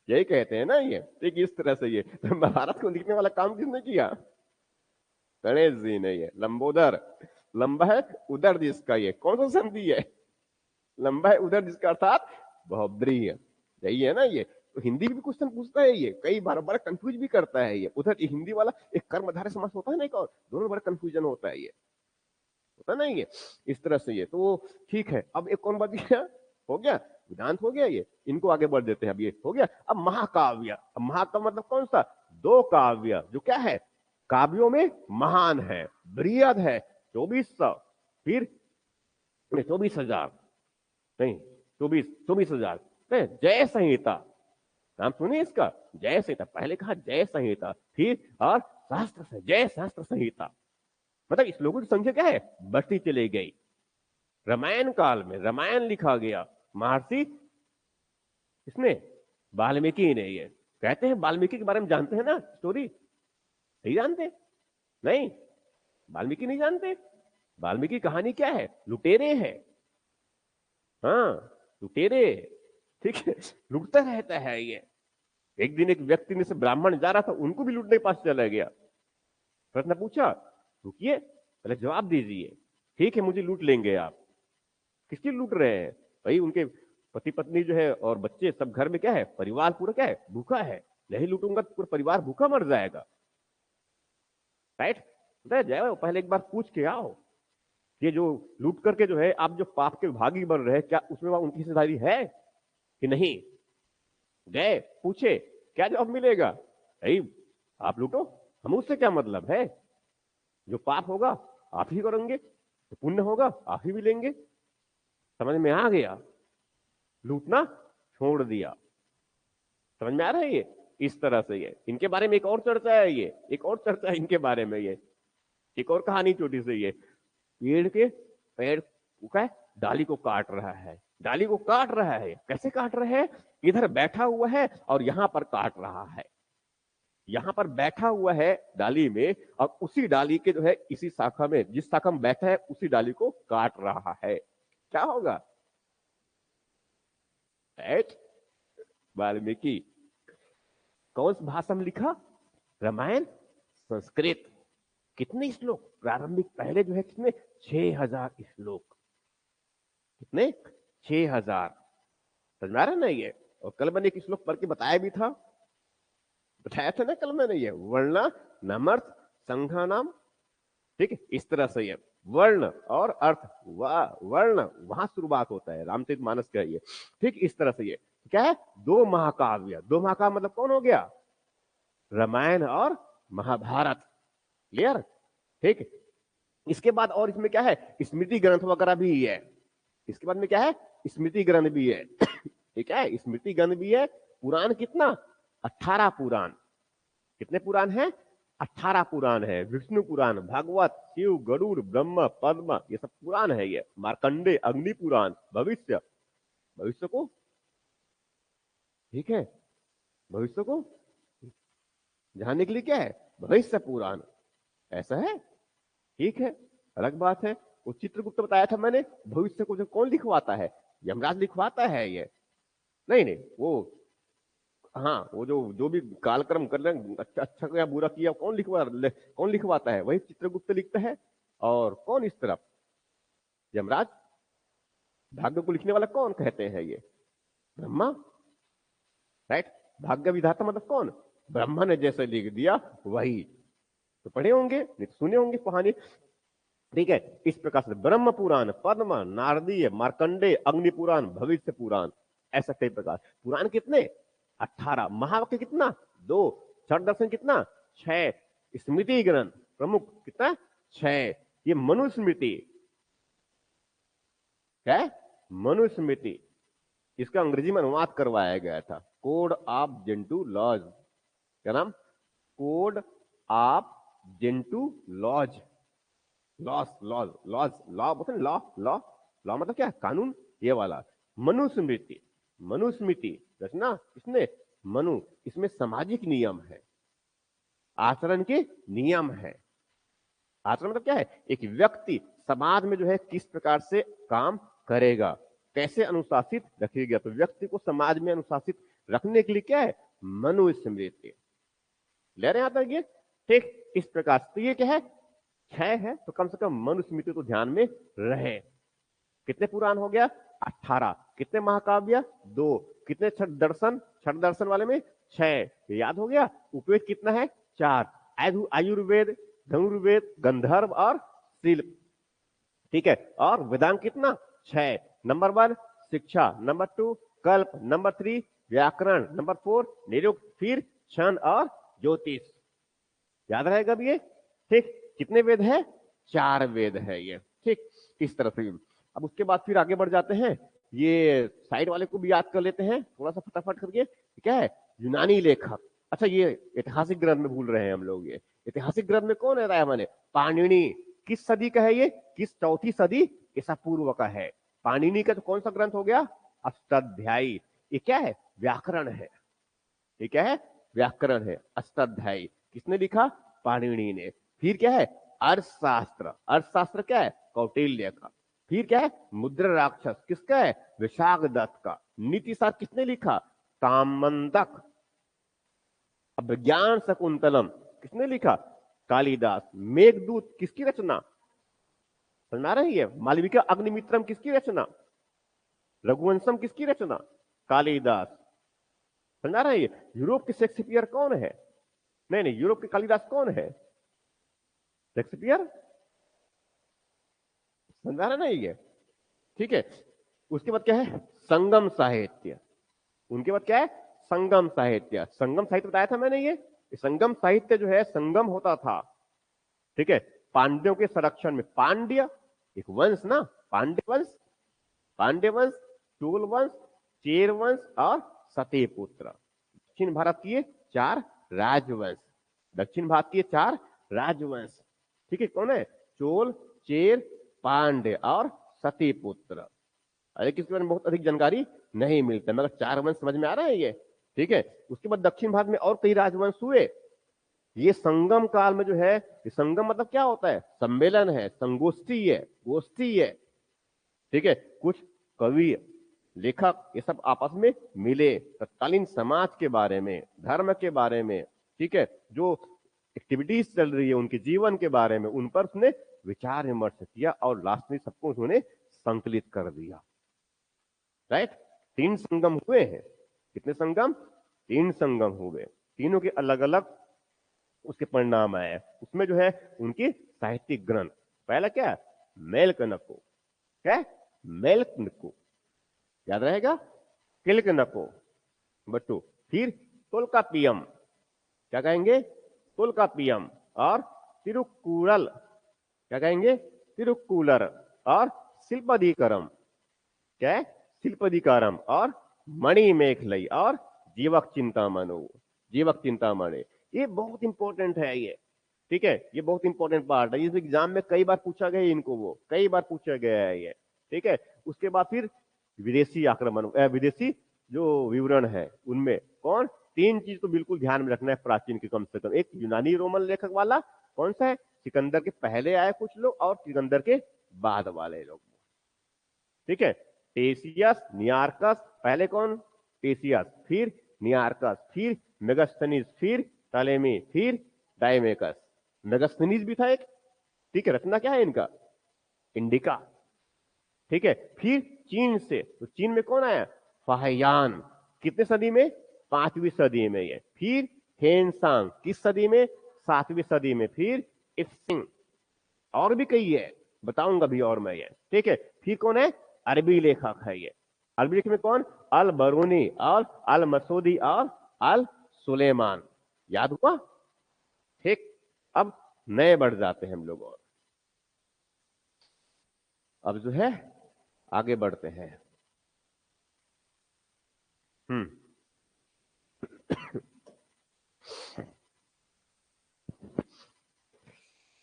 यही कहते हैं ना ये। ठीक इस तरह से ये तो महाभारत को लिखने वाला काम किसने किया? गणेश जी ने। ये लंबोदर, लंबा है उदर जिसका, ये कौन सा संधि है? लंबा है उदर जिसका, अर्थात बहुब्री है, यही है ना ये। तो हिंदी भी क्वेश्चन पूछता है ये, कई बार बड़ा कंफ्यूज भी करता है ये। उधर हिंदी वाला एक कर्मधारय समास होता है ना, एक और, दोनों बड़ा कंफ्यूजन होता है ये, होता ना ये, इस तरह से ये। तो ठीक है, अब एक कौन बच गया? हो गया वेदांत, हो गया ये। इनको आगे बढ़ देते हैं, अब ये हो गया। अब महाकाव्य, अब महाकाव्य मतलब कौन सा? दो काव्य जो क्या है, काव्यों में महान है, बृहद है, 2400, फिर 24,000, नहीं 24,000, जय संहिता, नाम सुनिए इसका, जय संहिता। पहले कहा जय संहिता, फिर और शास्त्र से जय शास्त्र संहिता, मतलब इस लोगों की संख्या क्या है? बढ़ती चली गई। रामायण काल में रामायण लिखा गया, महर्षि इसने, वाल्मीकि ने। ये कहते हैं वाल्मीकि के बारे में जानते हैं ना स्टोरी? नहीं जानते? नहीं, वाल्मीकि नहीं जानते। वाल्मीकि कहानी क्या है? लुटेरे हैं, हाँ, लुटेरे। ठीक है, लुटता रहता है ये। एक दिन एक व्यक्ति ने से ब्राह्मण जा रहा था, उनको भी लूटने के पास चला गया। प्रश्न पूछा, रुकिए पहले जवाब दीजिए। ठीक है, मुझे लूट लेंगे आप। किसकी लूट रहे हैं? भाई उनके पति पत्नी जो है और बच्चे सब घर में क्या है, परिवार पूरा क्या है, भूखा है। नहीं लूटूंगा तो पूरा परिवार भूखा मर जाएगा। राइट? जाओ पहले एक बार पूछ के आओ, ये जो लूट करके जो है आप जो पाप के भागी बन रहे हैं, क्या उसमें उनकी हिस्सेदारी है कि नहीं? गए पूछे, क्या जवाब मिलेगा? भाई आप लूटो, हम उससे क्या मतलब है, जो पाप होगा आप ही करेंगे, जो पुण्य होगा आप ही मिलेंगे। समझ में आ गया? लूटना छोड़ दिया। समझ में आ रहा है ये? इस तरह से ये इनके बारे में एक और चर्चा है, ये एक और चर्चा है इनके बारे में, ये एक और कहानी छोटी सी। ये पेड़ का डाली को काट रहा है, डाली को काट रहा है। कैसे काट रहा है? इधर बैठा हुआ है और यहां पर काट रहा है, यहां पर बैठा हुआ है डाली में, और उसी डाली के जो है इसी शाखा में, जिस शाखा में बैठा है उसी डाली को काट रहा है। क्या होगा? वाल्मीकि कौन सी भाषा में लिखा? रामायण संस्कृत। कितने श्लोक प्रारंभिक, पहले जो है कितने? 6,000 श्लोक। कितने? 6,000। समझ में आ रहा है ना ये? और कल मैंने एक श्लोक पढ़ के बताया भी था, बताया था ना कल मैंने, ये वर्णा नमर्थ संघा नाम। ठीक है, इस तरह से ये वर्ण और अर्थ, वर्ण वहां शुरुआत होता है, रामचरितमानस का ये। ठीक इस तरह से ये क्या है? दो महाकाव्य, दो महाकाव्य मतलब कौन हो गया? रामायण और महाभारत। क्लियर? ठीक। इसके बाद और इसमें क्या है? स्मृति ग्रंथ वगैरह भी है। इसके बाद में क्या है? स्मृति ग्रंथ भी है। ठीक है, स्मृति ग्रंथ भी है। पुराण कितना? 18 पुराण। कितने पुराण है? 18 पुराण है। विष्णु पुराण, भागवत, शिव, गरुड़, ब्रह्म, पद्म, ये सब पुराण है। ये मार्कंडे, अग्नि पुराण, भविष्य, भविष्य को, ठीक है, भविष्य को जानने के लिए क्या है? भविष्य पुराण, ऐसा है। ठीक है, अलग बात है। वो चित्रगुप्त बताया था मैंने, भविष्य को जो कौन लिखवाता है? यमराज लिखवाता है ये। नहीं नहीं, वो हाँ, वो जो जो भी कालक्रम कर रहे हैं, अच्छा अच्छा या बुरा किया, कौन लिखवाता है? वही चित्रगुप्त लिखता है। और कौन इस तरफ? यमराज। भाग्य को लिखने वाला कौन कहते हैं? ये ब्रह्मा। राइट? भाग्य विधाता मतलब कौन? ब्रह्मा ने जैसे लिख दिया वही। तो पढ़े होंगे, नहीं तो सुने होंगे कहानी। ठीक है, इस प्रकार से ब्रह्म पुराण, पद्म, नारदीय, मार्कंडेय, अग्नि पुराण, भविष्य पुराण, ऐसा कई प्रकार। पुराण कितने? 18। महावाक्य कितना? 2। छठ दर्शन कितना? 6। स्मृति ग्रंथ प्रमुख कितना? 6। ये मनुस्मृति, क्या है? मनुस्मृति, इसका अंग्रेजी में अनुवाद करवाया गया था, कोड ऑफ जेंटू लॉज। क्या नाम? Code of Gentoo laws. Laws, laws, laws, law मतलब लॉ, लॉ, लॉ मतलब क्या? कानून, ये वाला। मनुस्मृति, मनुस्मृति रचना किसने? मनु। इसमें सामाजिक नियम है, आचरण के नियम है। आचरण मतलब क्या है? एक व्यक्ति समाज में जो है किस प्रकार से काम करेगा, कैसे अनुशासित रखेगा। तो व्यक्ति को समाज में अनुशासित रखने के लिए क्या है? मनुस्मृति। ले रहे हैं यहां तक ये? ठीक, इस प्रकार से। तो ये क्या है? 6 है, तो कम से कम मनुस्मृति तो ध्यान में रहे। कितने पुराण हो गया? 18। कितने महाकाव्य? 2। कितने छठ दर्शन? छठ दर्शन वाले में 6, याद हो गया। उपवेद कितना है? 4। आयुर्वेद, धनुर्वेद, गंधर्व और शिल्प। ठीक है, और वेदांग कितना? 6। नंबर 1 शिक्षा, नंबर 2 कल्प, नंबर 3 व्याकरण, नंबर 4 निरुक्त, फिर क्षण और ज्योतिष। याद रहेगा भी ये? ठीक, कितने वेद है? 4 वेद है ये। ठीक, इस तरह से। अब उसके बाद फिर आगे बढ़ जाते हैं, ये साइड वाले को भी याद कर लेते हैं थोड़ा सा फटाफट करके। क्या है? यूनानी लेखक। अच्छा, ये ऐतिहासिक ग्रंथ में भूल रहे हैं हम लोग। ये ऐतिहासिक ग्रंथ में कौन है? मैंने पाणिनि। किस सदी का है ये? किस? चौथी सदी ईसा पूर्व का है। पाणिनि का तो कौन सा ग्रंथ हो गया? अष्टाध्यायी। ये क्या है? व्याकरण है। ये क्या है? व्याकरण है, अष्टाध्यायी। किसने लिखा? पाणिनि ने। फिर क्या है? अर्थशास्त्र। अर्थशास्त्र क्या है? कौटिल्य का। फिर क्या है? मुद्रा राक्षस, किसका है? विशाखदत्त का। नीति शास्त्र किसने लिखा? ताम्रंदक। अभिज्ञान शकुंतलम किसने लिखा? कालिदास। मेघदूत किसकी रचना? समझ आ रही है? मालविका अग्निमित्रम किसकी रचना? रघुवंशम किसकी रचना? कालिदास। समझ आ रही है? यूरोप के शेक्सपियर कौन है? नहीं नहीं, यूरोप के कालिदास कौन है? शेक्सपियर। समझ आ रहा नहीं है? ठीक है, उसके बाद क्या है? संगम साहित्य। उनके बाद क्या है? संगम साहित्य। संगम साहित्य बताया था मैंने। ये संगम साहित्य जो है, संगम होता था, ठीक है, पांड्यों के संरक्षण में। पांड्य एक वंश ना, पांड्य वंश, पांड्य वंश, चोल वंश, चेर वंश और सतीपुत्र। दक्षिण भारत की 4 राजवंश। दक्षिण भारत की 4 राजवंश। ठीक है, कौन है? चोल, चेर, पांड्य और सतीपुत्र। अरे किसके बारे में बहुत अधिक जानकारी नहीं मिलता, मगर 4 वंश समझ में आ रहा है ये। ठीक है, उसके बाद दक्षिण भारत में और कई राजवंश हुए। ये संगम काल में जो है, ये संगम मतलब क्या होता है? सम्मेलन है, संगोष्ठी है, गोष्ठी है। ठीक है, कुछ कवि, लेखक, ये सब आपस में मिले, तत्कालीन समाज के बारे में, धर्म के बारे में, ठीक है, जो एक्टिविटीज चल रही है उनके जीवन के बारे में, उन पर उसने विचार विमर्श किया और लास्ट में सबको उन्होंने संकलित कर दिया। राइट? 3 संगम हुए हैं। कितने संगम? 3 संगम हुए। तीनों के अलग अलग उसके परिणाम आए। उसमें जो है उनके साहित्यिक ग्रंथ। पहला क्या? मेलकनको। क्या? मेलकनको, याद रहेगा? किलकनको बट्टू। फिर तोलकापियम, क्या कहेंगे? तोलकापियम। और तिरुक्कुरल, क्या कहेंगे? तिरुक्कुलर। और शिल्पदिकारम, क्या है? शिल्पदिकारम। और मणिमेखलई और जीवक चिंतामणि। जीवक चिंतामणि, ये बहुत इंपॉर्टेंट है ये। ठीक है, ये बहुत इंपॉर्टेंट पार्ट है। इस एग्जाम में कई बार पूछा गया इनको, वो कई बार पूछा गया है ये। ठीक है, उसके बाद फिर विदेशी आक्रमण, विदेशी जो विवरण है उनमें कौन? 3 चीज तो बिल्कुल ध्यान में रखना है प्राचीन के, कम से कम। एक यूनानी रोमन लेखक वाला, कौन सा है? सिकंदर के पहले आए कुछ लोग और सिकंदर के बाद वाले लोग। ठीक है, टेसियस, नियार्कस। पहले कौन? टेसियस, फिर नियार्कस, फिर मेगास्थनीज, फिर टलेमी, फिर डायमेकस। मेगास्थनीज भी था एक। ठीक है, रचना क्या है इनका? इंडिका। ठीक है, फिर चीन से, तो चीन में कौन आया? फाहियान। कितने सदी में? 5वीं सदी में ये। फिर हेनसांग किस सदी में? 7वीं सदी में। फिर इफ्सिंग, और भी कई है, बताऊंगा भी और मैं ये, ठीक है। फिर कौन है? अरबी लेखक है ये। अरबी लेखक में कौन? अल बरूनी और अल मसूदी और अल सुलेमान। याद हुआ? ठीक। अब नए बढ़ जाते हैं हम लोग, और अब जो है आगे बढ़ते हैं। हम्म।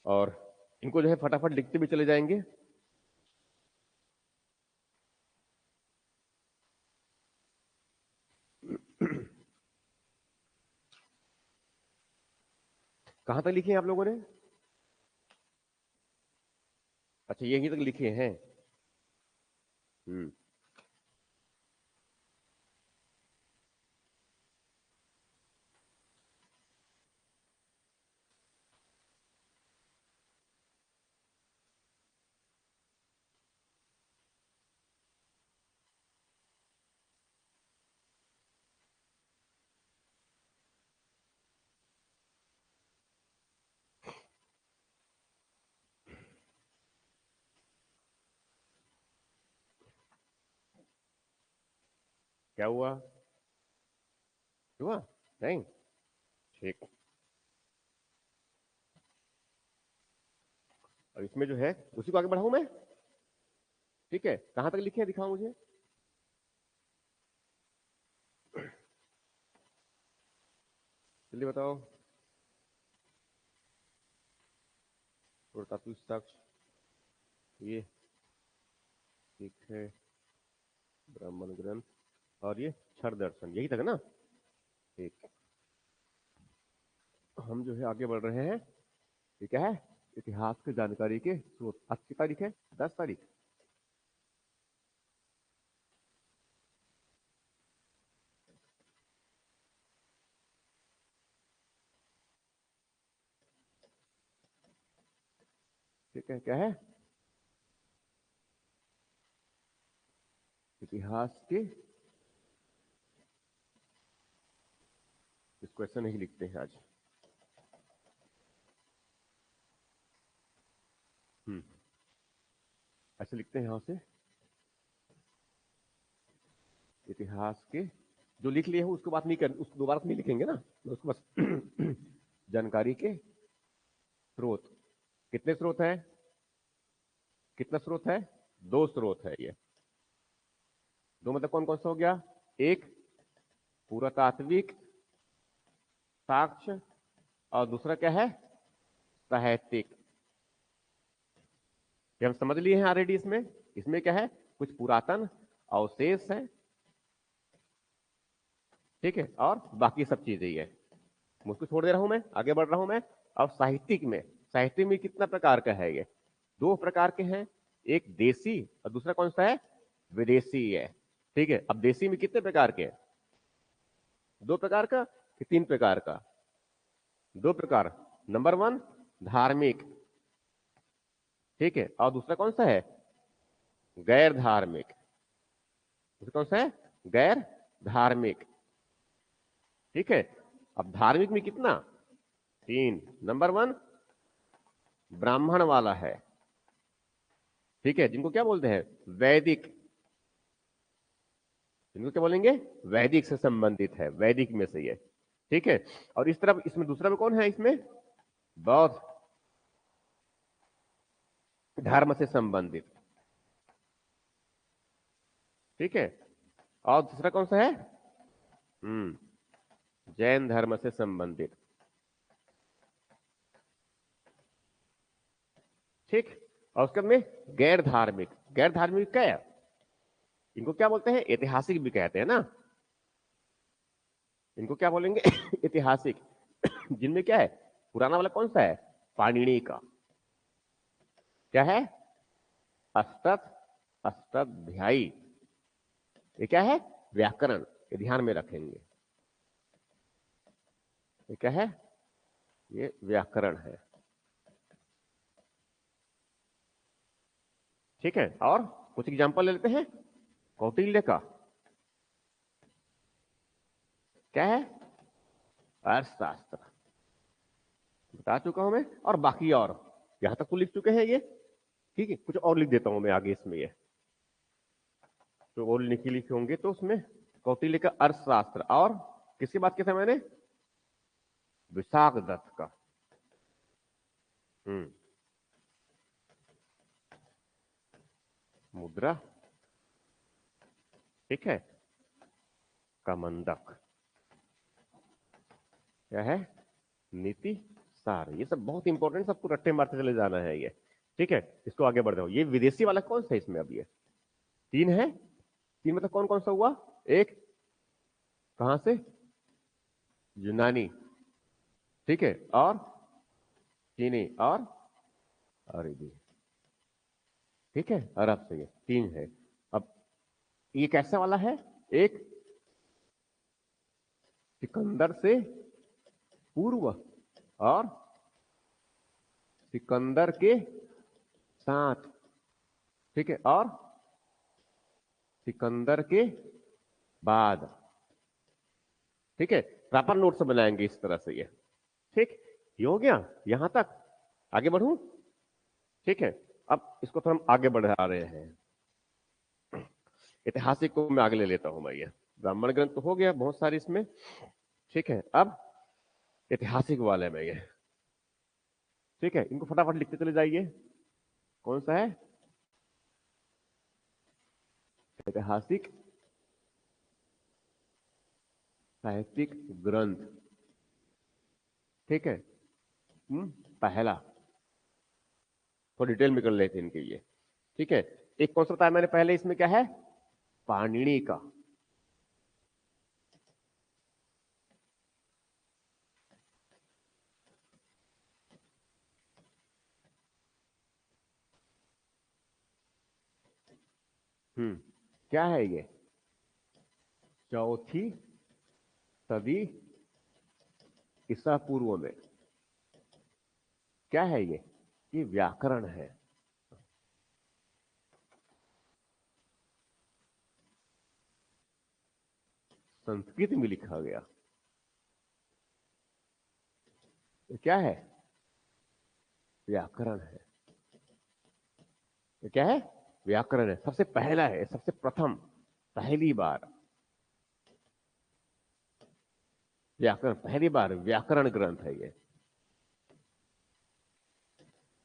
और इनको जो है फटाफट लिखते भी चले जाएंगे। कहां तक लिखे हैं आप लोगों ने? अच्छा, यही तक लिखे हैं। हम्म। क्या हुआ? हुआ नहीं? ठीक। और इसमें जो है उसी को आगे बढ़ाऊं मैं? ठीक है, कहां तक लिखे हैं दिखाओ मुझे। जल्दी बताओ। धातु साक्ष्य, ये ठीक है, ब्राह्मण ग्रंथ, और ये क्षर दर्शन, यही तक ना? ठीक। हम जो है आगे बढ़ रहे हैं। ये क्या है? इतिहास की जानकारी के स्रोत। आज की तारीख है 10 तारीख। ठीक है, क्या है? इतिहास के, इसको ऐसा नहीं लिखते हैं आज। ऐसे लिखते हैं यहां से, इतिहास के, जो लिख लिए हो उसको बात नहीं कर, उसको दोबारा से नहीं लिखेंगे ना, उसको बस जानकारी के स्रोत। कितने स्रोत है? कितना स्रोत है? 2 स्रोत है ये। दो मतलब कौन कौन सा हो गया? एक पुरातात्विक साक्ष्य, और दूसरा क्या है? साहित्यिक। ये हम समझ लिए हैं ऑलरेडी। इसमें इसमें क्या है? कुछ पुरातन अवशेष है, ठीक है, और बाकी सब चीजें ही है। मुझको छोड़ दे रहा हूं मैं, आगे बढ़ रहा हूं मैं। अब साहित्यिक में, साहित्य में कितना प्रकार का है ये? 2 प्रकार के हैं। एक देसी और दूसरा कौन सा है? विदेशी है। ठीक है, अब देसी में कितने प्रकार के हैं? 2 प्रकार का कि 3 प्रकार का? 2 प्रकार। नंबर 1 धार्मिक, ठीक है, और दूसरा कौन सा है? गैर धार्मिक। दूसरा कौन सा है? गैर धार्मिक। ठीक है। अब धार्मिक में कितना? 3। नंबर 1 ब्राह्मण वाला है, ठीक है, जिनको क्या बोलते हैं? वैदिक। जिनको क्या बोलेंगे? वैदिक से संबंधित है, वैदिक में से ये। ठीक है। और इस तरफ इसमें दूसरा में कौन है? इसमें बौद्ध धर्म से संबंधित। ठीक है। और दूसरा कौन सा है? जैन धर्म से संबंधित। ठीक। और उसके में गैर धार्मिक। गैर धार्मिक क्या है? इनको क्या बोलते हैं? ऐतिहासिक भी कहते हैं ना। इनको क्या बोलेंगे? ऐतिहासिक। जिनमें क्या है? पुराना वाला कौन सा है? पाणिनि का। क्या है? अष्टक, अष्टाध्यायी। ये क्या है? व्याकरण। ये ध्यान में रखेंगे। ये क्या है? ये व्याकरण है। ठीक है। और कुछ एग्जांपल ले लेते हैं। कौटिल्य का क्या है? अर्थशास्त्र बता चुका हूं मैं, और बाकी और यहां तक तो लिख चुके हैं ये। ठीक है, कुछ और लिख देता हूं मैं आगे इसमें, ये तो और लिखे होंगे तो उसमें कौटिल्य का अर्थशास्त्र, और किसकी बात किया था मैंने, विशाख दत्त का। मुद्रा, ठीक है, का मंदक, क्या है, नीति सार। ये सब बहुत इंपॉर्टेंट, सबको रट्टे मारते चले जाना है ये। ठीक है, इसको आगे बढ़ जाओ। ये विदेशी वाला कौन सा है इसमें, अब ये तीन है, तीन मतलब कौन कौन सा हुआ, एक कहां से, यूनानी, ठीक है, और चीनी, और अरबी, ठीक है, अरब से, ये तीन है। अब ये कैसा वाला है, एक सिकंदर से पूर्व और सिकंदर के साथ, ठीक है, और सिकंदर के बाद, ठीक है, प्रॉपर नोट से बनाएंगे इस तरह से ये। ठीक, ये हो गया यहां तक, आगे बढ़ूं, ठीक है। अब इसको तो हम आगे बढ़ा रहे हैं, ऐतिहासिक को मैं आगे ले लेता हूं मैं, ये ब्राह्मण ग्रंथ तो हो गया बहुत सारे इसमें, ठीक है। अब ऐतिहासिक वाले में ये, ठीक है, इनको फटाफट लिखते चले जाइए। कौन सा है, ऐतिहासिक साहित्यिक ग्रंथ, ठीक है। पहला, तो डिटेल में कर लेते हैं इनके ये, ठीक है। एक कौन सा बताया मैंने पहले, इसमें क्या है, पाणिनि का, क्या है ये, चौथी सदी ईसा पूर्व में, क्या है ये व्याकरण है। संस्कृत में लिखा गया, ये क्या है, व्याकरण है। ये क्या है, व्याकरण है, सबसे पहला है, सबसे प्रथम, पहली बार व्याकरण, पहली बार व्याकरण ग्रंथ है ये।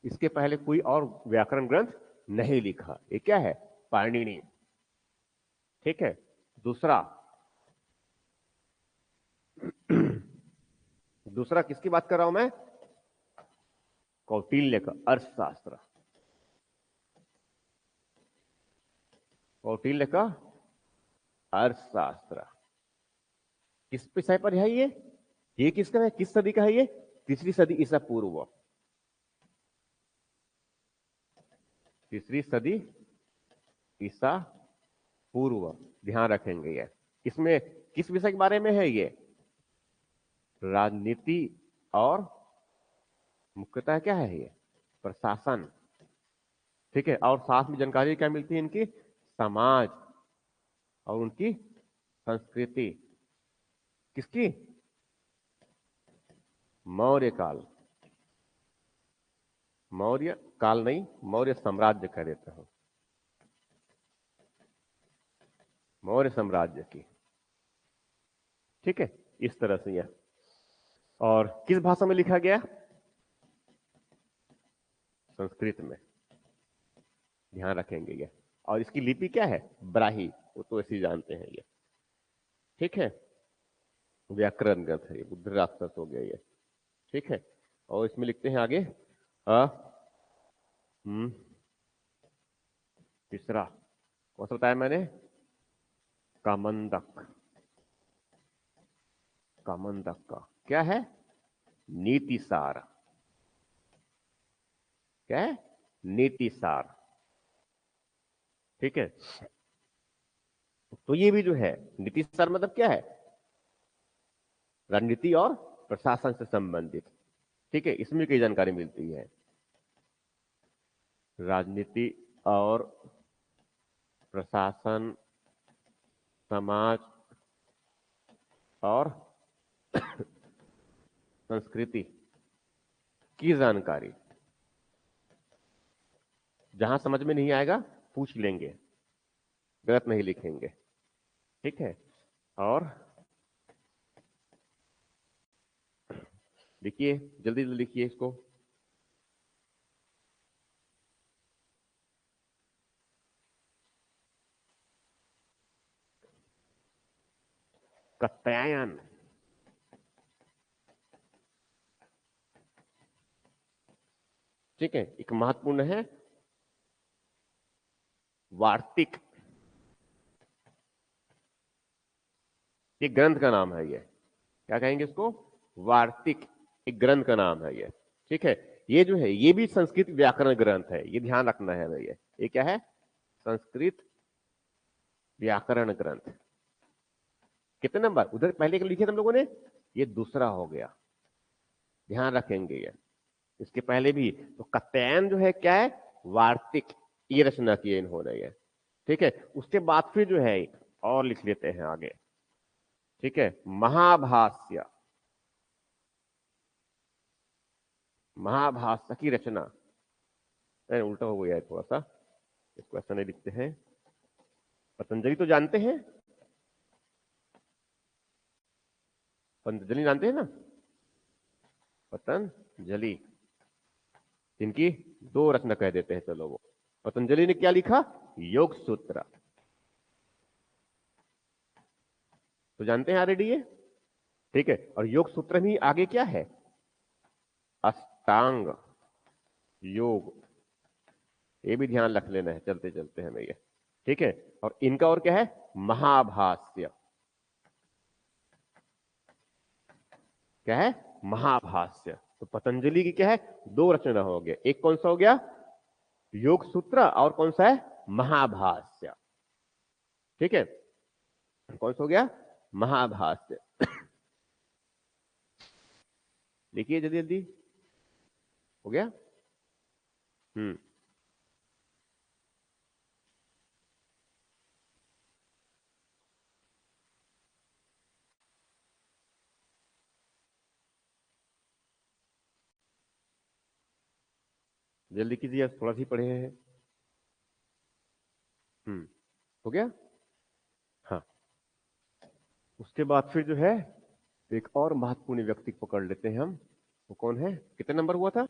इसके पहले कोई और व्याकरण ग्रंथ नहीं लिखा। ये क्या है, पाणिनि, ठीक है। दूसरा, दूसरा किसकी बात कर रहा हूं मैं, कौटिल्य का अर्थशास्त्र, कौटिल्य का अर्थशास्त्र किस विषय पर है ये किसका है, किस सदी का है ये, तीसरी सदी ईसा पूर्व, तीसरी सदी ईसा पूर्व, ध्यान रखेंगे ये। इसमें किस विषय के बारे में है ये, राजनीति, और मुख्यतः क्या है ये, प्रशासन, ठीक है। और साथ में जानकारी क्या मिलती है इनकी, समाज और उनकी संस्कृति, किसकी, मौर्य काल, मौर्य काल नहीं, मौर्य साम्राज्य कह देता हूं, मौर्य साम्राज्य की, ठीक है, इस तरह से यह। और किस भाषा में लिखा गया, संस्कृत में, ध्यान रखेंगे ये। और इसकी लिपि क्या है, ब्राही, वो तो ऐसे ही जानते हैं ये, ठीक है। व्याकरण ग्रंथ है ये, बुद्ध राक्षस हो गया ये, ठीक है। और इसमें लिखते हैं आगे, अ तीसरा कौन सा बताया मैंने, कामंदक, कामंदक का क्या है, नीति सार, क्या है, नीति सार, ठीक है। तो ये भी जो है, नीति सार मतलब क्या है, रणनीति और प्रशासन से संबंधित, ठीक है। इसमें कई जानकारी मिलती है, राजनीति और प्रशासन, समाज और संस्कृति की जानकारी। जहां समझ में नहीं आएगा पूछ लेंगे, गलत नहीं लिखेंगे, ठीक है। और लिखिए, जल्दी जल्दी लिखिए इसको। कात्यायन, ठीक है। एक महत्वपूर्ण है वार्तिक, ये ग्रंथ का नाम है। ये क्या कहेंगे इसको? वार्तिक, एक ग्रंथ का नाम है ये, ठीक है। ये जो है ये भी संस्कृत व्याकरण ग्रंथ है, ये ध्यान रखना है भैया। ये क्या है? संस्कृत व्याकरण ग्रंथ। कितने नंबर उधर पहले के लिखे थे हम लोगों ने? ये दूसरा हो गया, ध्यान रखेंगे ये। इसके पहले भी तो कात्यायन जो है क्या है? वार्तिक, ये रचना की है इन्होंने ये, ठीक है। उसके बाद फिर जो है और लिख लेते हैं आगे, ठीक है। महाभाष्य, महाभाष्य की रचना, उल्टा हो गया है थोड़ा सा, इसको ऐसा नहीं लिखते हैं। पतंजलि तो जानते हैं, पतंजलि जानते हैं ना? पतंजलि, इनकी दो रचना कह देते हैं, चलो। वो पतंजलि ने क्या लिखा? योग सूत्र, तो जानते हैं ऑलरेडी ये, ठीक है। और योग सूत्र में आगे क्या है? अष्टांग योग, ये भी ध्यान रख लेना है चलते चलते हमें ये, ठीक है। और इनका और क्या है? महाभाष्य, क्या है? महाभाष्य। तो पतंजलि की क्या है? दो रचना हो गया, एक कौन सा हो गया? योग सूत्र, और कौन सा है? महाभाष्य, ठीक है। कौन सा हो गया? महाभाष्य। लिखिए जल्दी जल्दी, हो गया? हम्म, जल्दी कीजिए, थोड़ा सी पढ़े हैं। हो गया? हाँ। उसके बाद फिर जो है एक और महत्वपूर्ण व्यक्ति को पकड़ लेते हैं हम। वो कौन है? कितने नंबर हुआ था?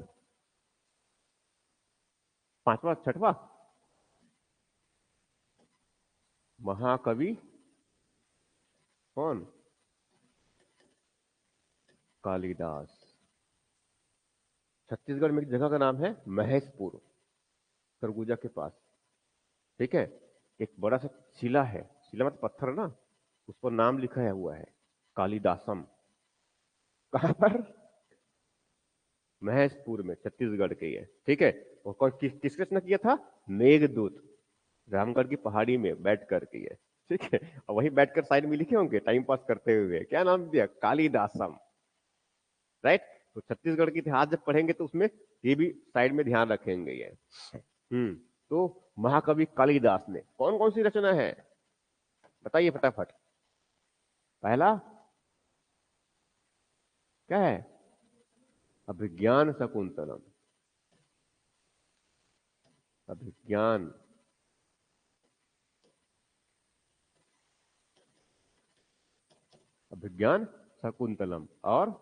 पांचवा छठवा? महाकवि कौन? कालिदास। छत्तीसगढ़ में एक जगह का नाम है महेशपुर, सरगुजा के पास, ठीक है। एक बड़ा सा शिला है, शिला मतलब पत्थर ना, उस पर नाम लिखा है हुआ है कालिदासम। कहां पर? महेशपुर में, छत्तीसगढ़ के ये, ठीक है। और कौन किसने रचना किया था? मेघदूत, रामगढ़ की पहाड़ी में बैठ कर के ये, ठीक है। और वहीं बैठकर साइड में लिखे होंगे टाइम पास करते हुए, क्या नाम दिया? कालिदासम, राइट। तो छत्तीसगढ़ की इतिहास जब पढ़ेंगे तो उसमें ये भी साइड में ध्यान रखेंगे ये। तो महाकवि कालिदास ने कौन कौन सी रचना है बताइए फटाफट। पहला क्या है? अभिज्ञान शकुंतलम, अभिज्ञान, अभिज्ञान शकुंतलम। और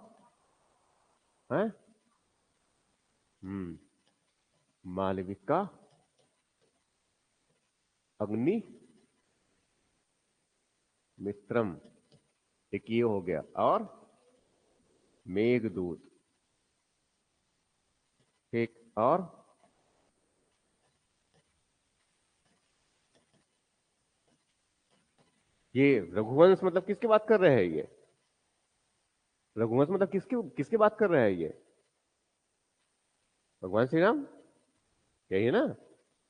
है मालविका अग्नि मित्रम, एक ये हो गया। और मेघदूत, ठीक। और ये रघुवंश मतलब किसकी बात कर रहे हैं ये? रघुवंश मतलब किसकी किसकी बात कर रहे हैं ये? भगवान श्री राम, यही है ना?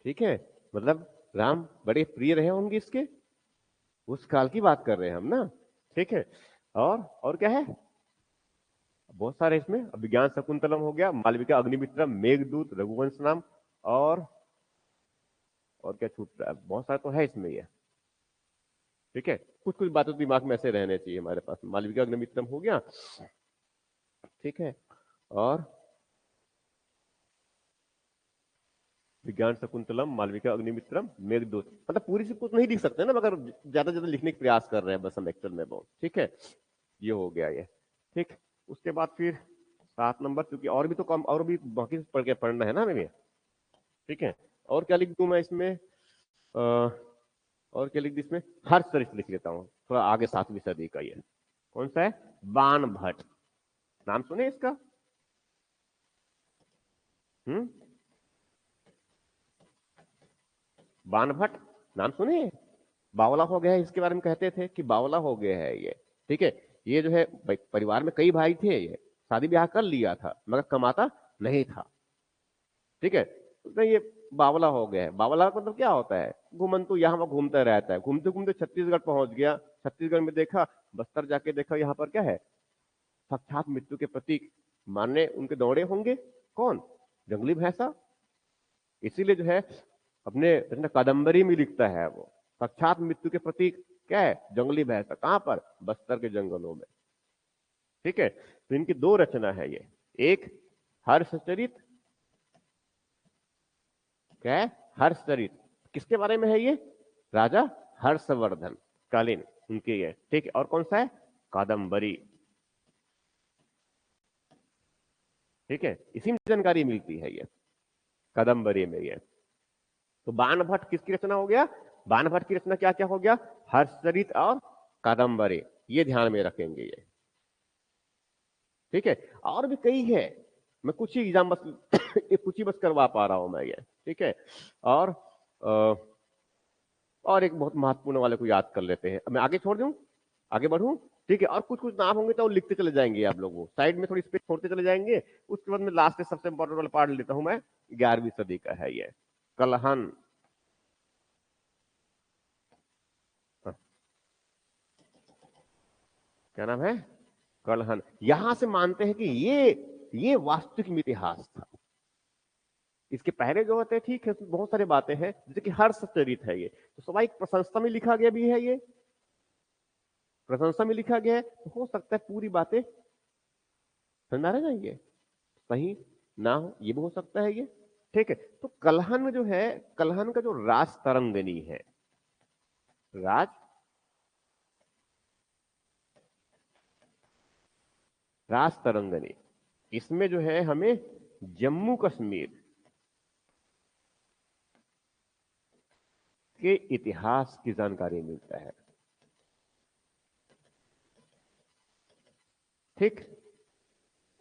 ठीक है। मतलब राम बड़े प्रिय रहे होंगे इसके, उस काल की बात कर रहे हैं हम ना, ठीक है। और क्या है? बहुत सारे इसमें, अभिज्ञान शकुंतलम हो गया, मालविका अग्निमित्रम, मेघदूत, रघुवंश नाम, और और क्या छूट रहा है? बहुत सारा तो है इसमें ये, ठीक है। कुछ कुछ बातें तो दिमाग में ऐसे रहने चाहिए हमारे पास। मालविका अग्निमित्रम हो गया, ठीक है। और विज्ञान शकुंतलम, मालविका अग्निमित्रम, मेघदूत, मतलब पूरी से कुछ नहीं लिख सकते ना, मगर ज्यादा ज्यादा लिखने का प्रयास कर रहे हैं बस हम एक्चुअल में बहुत। ठीक है, ये हो गया ये। ठीक, उसके बाद फिर 7 नंबर, क्योंकि और भी तो कम, और भी बाकी पढ़ना है ना हमें। ठीक है, और क्या लिख दूं मैं इसमें, और क्या लिख दूं इसमें, हर्ष सरित लिख लेता हूँ, थोड़ा आगे 7वीं सदी का ये। कौन सा है, बाण भट्ट, नाम सुने इसका? हम्म, बाण भट्ट, नाम सुने? बावला हो गया है, इसके बारे में कहते थे कि बावला हो गया है ये। ठीक है, ये जो है परिवार में कई भाई थे, ये शादी ब्याह कर लिया था मगर कमाता नहीं था। ठीक है, तो ये बावला हो गया है। बावला का मतलब क्या होता है, घुमंतु, यहाँ वहाँ घूमता रहता है। घूमते घूमते छत्तीसगढ़ पहुंच गया, छत्तीसगढ़ में देखा, बस्तर जाके देखा, यहाँ पर क्या है, साक्षात मृत्यु के प्रतीक मानने उनके दौड़े होंगे। कौन, जंगली भैंसा। इसीलिए जो है अपने रचना कादम्बरी में लिखता है वो, साक्षात मृत्यु के प्रतीक क्या है, जंगली भैंसा। कहां पर, बस्तर के जंगलों में। ठीक है, तो इनकी दो रचना है ये, एक हर्षचरित, क्या है, हर्षचरित, किसके बारे में है ये, राजा हर्षवर्धन कालीन उनके ये। ठीक है, और कौन सा है, कादम्बरी। ठीक है, इसी में जानकारी मिलती है ये, कादम्बरी में ये। तो बाण भट्ट किसकी रचना हो गया, बाण भट्ट की रचना क्या क्या हो गया, हर्षचरित और कादम्बरी, ये ध्यान में रखेंगे ये। ठीक है, और भी कई है, मैं कुछ ही एग्जाम बस ये कुछ ही बस करवा पा रहा हूं मैं ये। ठीक है, और और एक बहुत महत्वपूर्ण वाले को याद कर लेते हैं, मैं आगे छोड़ दूं, आगे बढ़ूं। ठीक है, और कुछ कुछ नाम होंगे तो लिखते चले जाएंगे आप लोगों, साइड में थोड़ी स्पेस छोड़ते चले जाएंगे। उसके बाद में लास्ट में सबसे इंपॉर्टेंट वाला पार्ट लेता हूं मैं, 11वीं सदी का है ये, कलहन। हाँ, क्या नाम है, कलहन। यहां से मानते हैं कि ये वास्तविक में इतिहास था। इसके पहले जो होते हैं, ठीक है, उसमें बहुत सारी बातें हैं, जैसे कि हर्षचरित है ये, तो स्वाभाविक प्रशंसा में लिखा गया भी है ये, प्रशंसा में लिखा गया है, तो हो सकता है पूरी बातें समझ में आ रहा है ना, ये सही ना हो, ये भी हो सकता है ये। ठीक है, तो कलहन जो है, कलहन का जो राज तरंगिणी है, राज राज तरंगिणी, इसमें जो है हमें जम्मू कश्मीर के इतिहास की जानकारी मिलता है। ठीक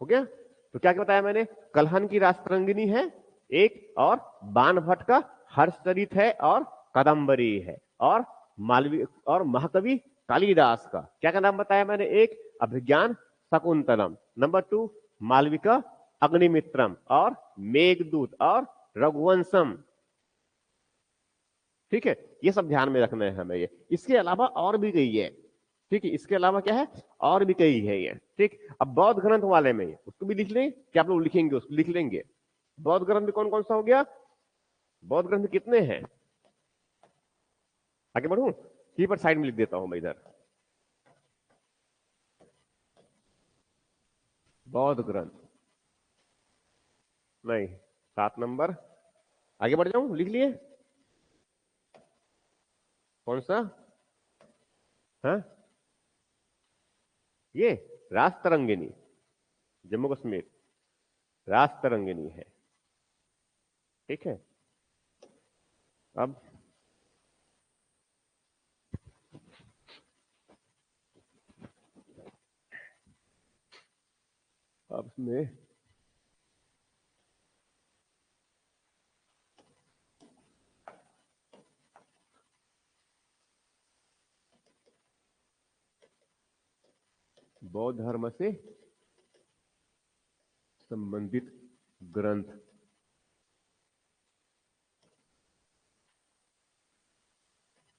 हो गया, तो क्या क्या बताया मैंने, कलहन की राज तरंगिणी है एक, और बाण भट्ट का हर्षचरित है, और कादम्बरी है, और मालवी और महाकवि कालिदास का क्या क्या नाम बताया मैंने, एक अभिज्ञान शकुंतलम, नंबर 2 मालविका अग्निमित्रम, और मेघदूत, और रघुवंशम। ठीक है, ये सब ध्यान में रखना है हमें ये। इसके अलावा और भी कई है। ठीक है, इसके अलावा क्या है, और भी कई है ये। ठीक, अब बौद्ध ग्रंथ वाले में उसको भी लिख लें, क्या आप लोग लिखेंगे, उसको लिख लेंगे। बौद्ध ग्रंथ में कौन कौन सा हो गया, बौद्ध ग्रंथ कितने हैं, आगे बढ़ू, की पर साइड में लिख देता हूं मैं इधर, बौद्ध ग्रंथ, नहीं, 7 नंबर, आगे बढ़ जाऊं, लिख लिए, कौन सा, हाँ, ये राज तरंगिणी, जम्मू कश्मीर, राज तरंगिणी है। ठीक है, अब इसमें बौद्ध धर्म से संबंधित ग्रंथ,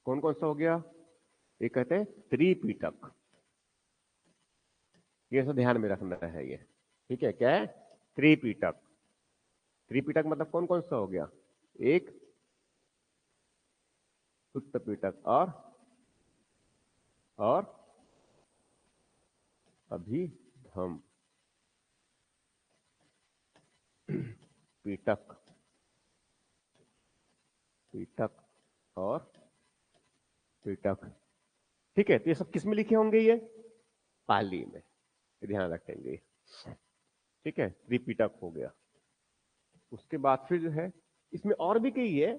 कौन कौन सा हो गया, ये कहते हैं त्रिपिटक, ये सब ध्यान में रखना है ये। ठीक है, क्या है, त्रिपिटक, त्रिपिटक मतलब कौन कौन सा हो गया, एक सुत्त पिटक, और अभिधम। पीटक, पीटक और पीटक। ठीक है, तो ये सब किस में लिखे होंगे? ये पाली में, ध्यान रखेंगे। ठीक है, त्रिपिटक हो गया। उसके बाद फिर जो है इसमें और भी कई है।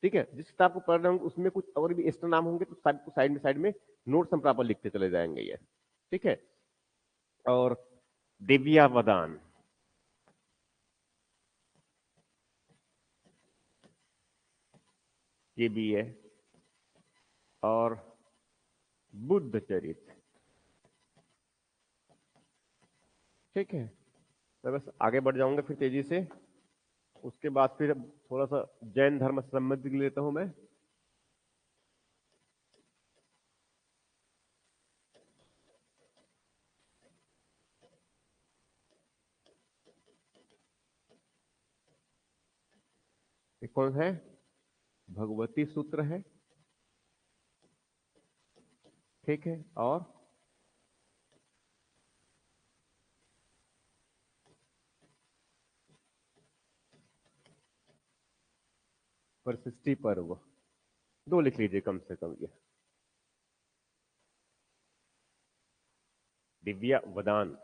ठीक है, जिस किताब को पढ़ रहे होंगे उसमें कुछ और भी एक्स्ट्रा नाम होंगे, तो साइड में नोट्स हम प्रॉपर लिखते चले जाएंगे ये। ठीक है, और दिव्यावदान, ये भी है। और बुद्ध चरित। ठीक है, मैं बस आगे बढ़ जाऊंगा फिर तेजी से। उसके बाद फिर थोड़ा सा जैन धर्म से संबंधित लेता हूं मैं। ये कौन है? भगवती सूत्र है। ठीक है, और परसिष्टि पर्व, दो लिख लीजिए कम से कम ये। दिव्या वदान।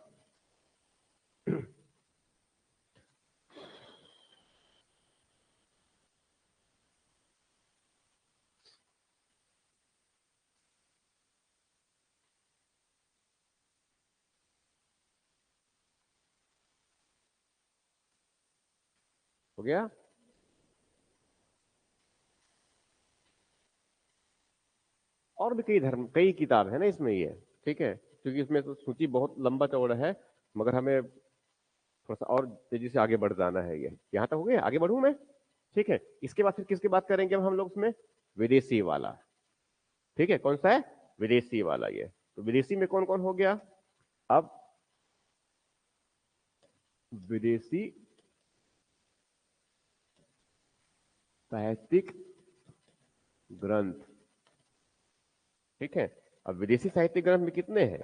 हो गया। और भी कई धर्म, कई किताब है ना इसमें ये। ठीक है, क्योंकि इसमें तो सूची बहुत लंबा चौड़ा है, मगर हमें थोड़ा सा और तेजी से आगे बढ़ जाना है। ये यहाँ तक हो गया, आगे बढ़ूं मैं? ठीक है, इसके बाद फिर किसकी बात करेंगे अब हम लोग उसमें? विदेशी वाला। ठीक है, कौन सा है? विदेशी वाला। ये तो विदेशी में कौन कौन हो गया? अब विदेशी साहित्यिक ग्रंथ। ठीक है, अब विदेशी साहित्यिक ग्रंथ में कितने हैं,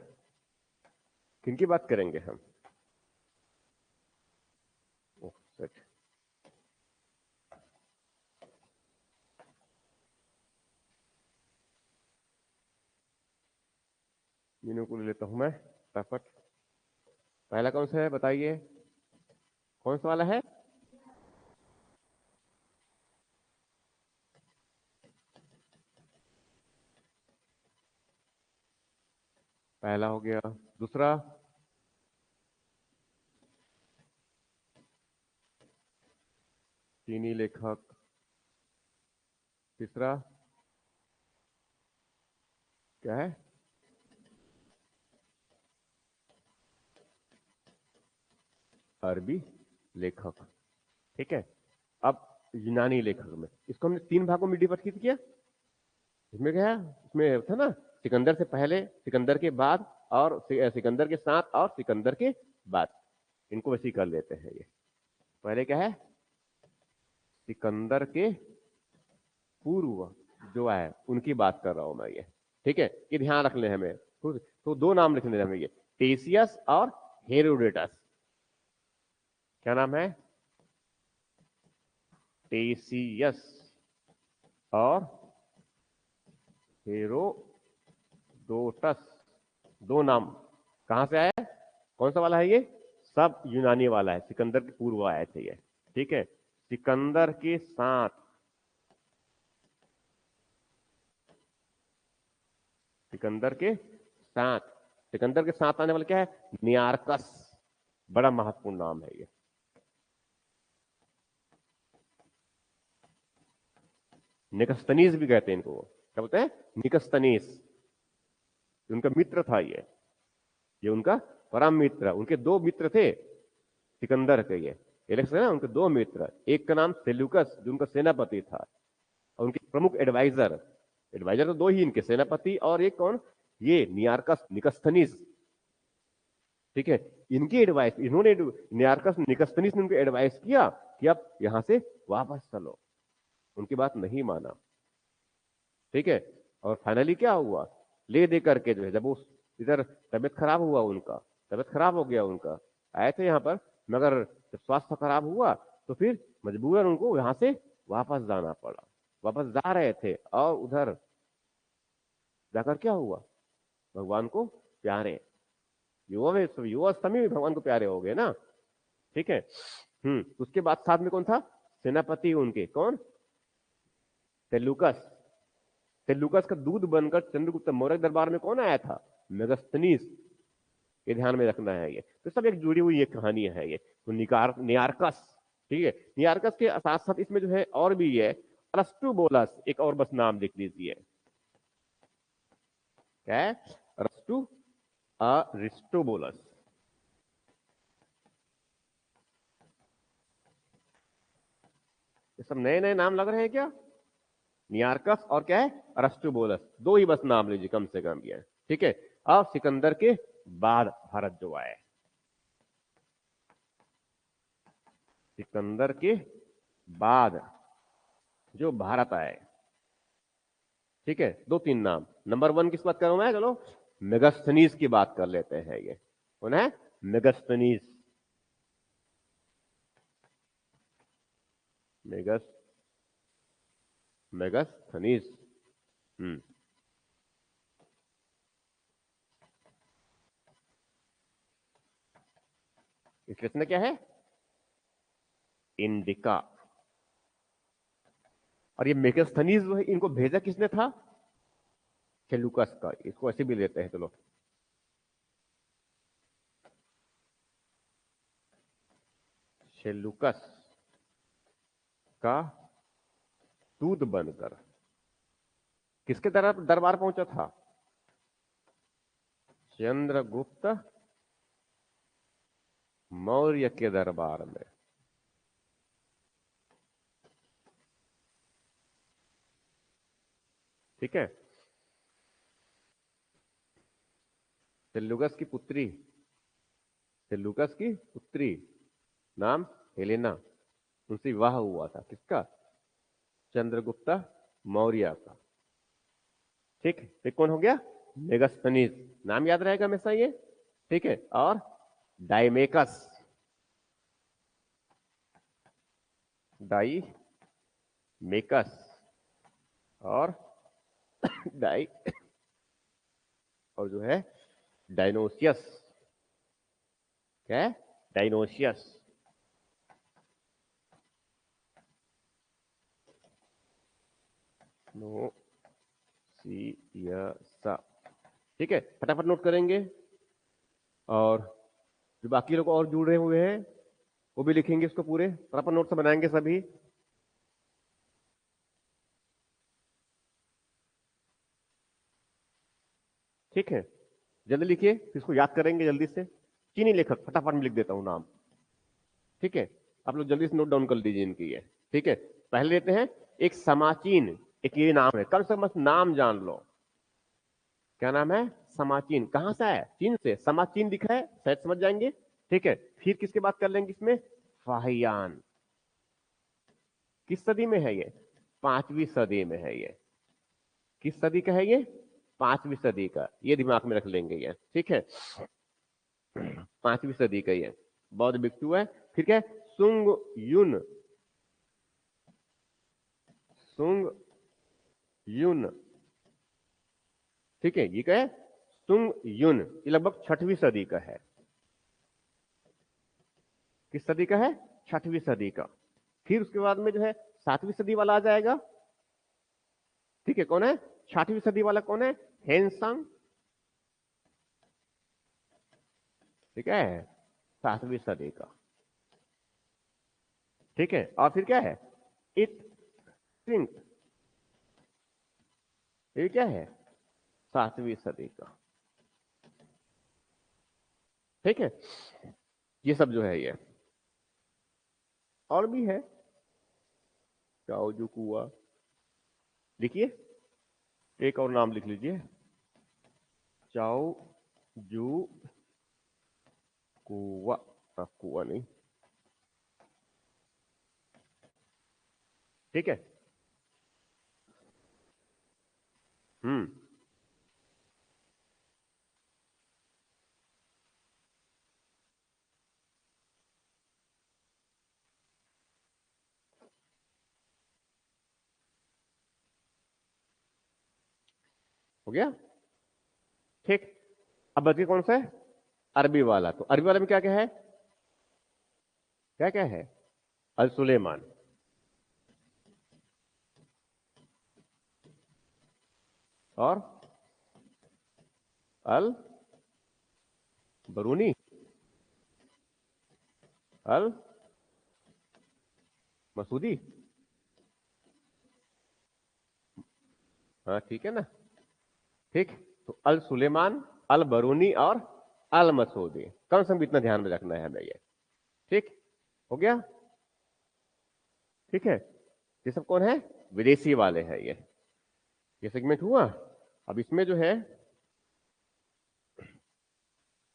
किनकी बात करेंगे हम? ओह, सच। इन्हीं को ले लेता हूं मैं फटाफट। पहला कौन सा है बताइए, कौन सा वाला है? पहला हो गया। दूसरा? चीनी लेखक। तीसरा क्या है? अरबी लेखक। ठीक है, अब यूनानी लेखक में इसको हमने तीन भागों में डिवाइड किया। इसमें क्या है? इसमें था ना, सिकंदर से पहले, सिकंदर के बाद, और सिकंदर के साथ, और सिकंदर के बाद। इनको वैसे ही कर लेते हैं ये। पहले क्या है? सिकंदर के पूर्व जो है उनकी बात कर रहा हूं मैं ये। ठीक है, ये ध्यान रख ले हमें। तो दो नाम लिखने हमें ये, टेसियस और हेरोडेटस। क्या नाम है? टेसियस और हेरोडोटस। दो नाम कहां से आया? कौन सा वाला है ये? सब यूनानी वाला है, सिकंदर के पूर्व आए थे ये। ठीक है, सिकंदर के साथ, सिकंदर के साथ, सिकंदर के साथ आने वाला क्या है? नियारकस। बड़ा महत्वपूर्ण नाम है ये। निकस्तनीस भी कहते हैं इनको। क्या बोलते हैं? निकस्तनीस। उनका मित्र था ये उनका परम मित्र। उनके दो मित्र थे सिकंदर के। ये एलेक्स है ना, उनके दो मित्र, एक का नाम सेल्यूकस जो उनका सेनापति था, और उनके प्रमुख एडवाइजर, एडवाइजर तो दो ही इनके, सेनापति और एक कौन? ये नियारकस निकस्थनीस। ठीक है, इनकी एडवाइस, इन्होंने नियारकस निकस्थनीस ने उनको एडवाइस किया कि आप यहां से वापस चलो। उनकी बात नहीं माना। ठीक है, और फाइनली क्या हुआ? ले दे करके जो है, जब वो इधर तबियत खराब हुआ, उनका तबियत खराब हो गया उनका, आए थे यहाँ पर, मगर जब स्वास्थ्य खराब हुआ तो फिर मजबूरन उनको यहां से वापस जाना पड़ा। वापस जा रहे थे और उधर जाकर क्या हुआ, भगवान को प्यारे, युवा समय भी भगवान को प्यारे हो गए ना। ठीक है। उसके बाद साथ में कौन था, सेनापति उनके, कौन, सेल्यूकस। सेल्यूकस का दूध बनकर चंद्रगुप्त मौर्य दरबार में कौन आया था, मेगास्थनीस। ये ध्यान में रखना है, ये तो सब एक जुड़ी हुई ये कहानी है ये। तो नियारकस, ठीक है, नियारकस के साथ साथ इसमें जो है और भी है, अरस्टुबुलस, एक और बस नाम लिख लीजिए, क्या है, अरिस्टोबुलस। ये सब नए नए नाम लग रहे हैं क्या, नियारकस और क्या है, अरस्टुबुलस, दो ही बस नाम लीजिए कम से कम ये। ठीक है। अब सिकंदर के बाद भारत जो आए, सिकंदर के बाद जो भारत आए, ठीक है, दो तीन नाम। नंबर वन किस बात कर रहा हूं मैं, चलो मेगास्थनीज की बात कर लेते हैं। ये कौन है, मेगास्थनीज, मेगस मेगास्थनीज। हम्म इसकी रचना क्या है, इंडिका। और ये मेगास्थनीज जो है, इनको भेजा किसने था, सेल्यूकस का, इसको ऐसे भी लेते हैं चलो। सेल्यूकस का दूध बनकर किसके दरबार पहुंचा था, चंद्रगुप्त मौर्य के दरबार में। ठीक है। सेल्यूकस की पुत्री, सेल्यूकस की पुत्री, नाम हेलेना, उनसे विवाह हुआ था किसका, चंद्रगुप्त मौर्य का। ठीक है, तो कौन हो गया, मेगास्थनीज, नाम याद रहेगा हमेशा ये। ठीक है। और डाइमेकस, डाइमेकस और डाई और जो है डायनोसियस, क्या है, डायनोसियस। नो सी या, ठीक है, फटाफट नोट करेंगे। और जो बाकी लोग और जुड़ रहे हुए हैं वो भी लिखेंगे इसको पूरे, फटाफट नोट से बनाएंगे सभी। ठीक है, जल्दी लिखिए, इसको याद करेंगे जल्दी से। चीनी लेखक, फटाफट में लिख देता हूं नाम। ठीक है, आप लोग जल्दी से नोट डाउन कर लीजिए इनकी ये। ठीक है, पहले लेते हैं एक समाचीन, एक ये नाम है, कम से कम बस नाम जान लो। क्या नाम है, समाचीन, कहां से है, चीन से, समाचीन दिखा है शायद समझ जाएंगे। ठीक है, फिर किसके बात कर लेंगे इसमें, फाहियान। किस सदी में है ये, पांचवी सदी में है ये। किस सदी का है ये, पांचवी सदी का, ये दिमाग में रख लेंगे ये। ठीक है, पांचवी सदी का ये बौद्ध भिक्षु है। फिर क्या है, सुंग युन, सुंग युन। ठीक है, ये क्या है, सुंग युन, ये लगभग छठवीं सदी का है। किस सदी का है, छठवीं सदी का। फिर उसके बाद में जो है सातवीं सदी वाला आ जाएगा। ठीक है, कौन है, छठवीं सदी वाला कौन है, हेनसंग। ठीक है, सातवीं सदी का। ठीक है, और फिर क्या है, इत सिंह, ये क्या है, सातवीं सदी का। ठीक है, ये सब जो है ये, और भी है, चाओ जो कुआ, लिखिए, एक और नाम लिख लीजिए, चाओ जू कुआ, कुआ नहीं। ठीक है। हम्म हो गया, ठीक। अब बच कौन सा है, अरबी वाला। तो अरबी वाले में क्या क्या है, क्या क्या है, अल सुलेमान और अल बरूनी, अल मसूदी। हाँ ठीक है ना, ठीक। तो अल सुलेमान, अल बरूनी और अल मसूदी, कम से कम इतना ध्यान में रखना है हमें ये, ठीक। हो गया, ठीक है। ये सब कौन है, विदेशी वाले हैं ये सेगमेंट हुआ। अब इसमें जो है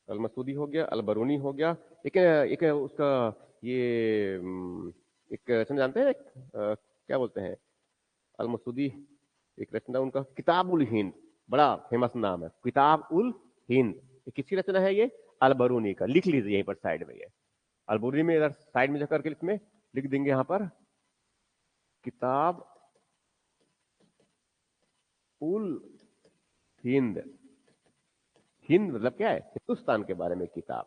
अल मसूदी हो गया, अल बरूनी हो गया। एक एक उसका ये एक रचना जानते हैं, क्या बोलते हैं, अल मसूदी, एक रचना उनका किताब उल हिंद, बड़ा फेमस नाम है, किताब उल हिंद। ये किसकी रचना है ये, अल बरूनी का। लिख लीजिए यहीं पर साइड में, ये अल बरूनी में इधर साइड में जाकर के इसमें लिख देंगे यहाँ पर, किताब उल हिंद। हिंद मतलब क्या है, हिंदुस्तान के बारे में किताब,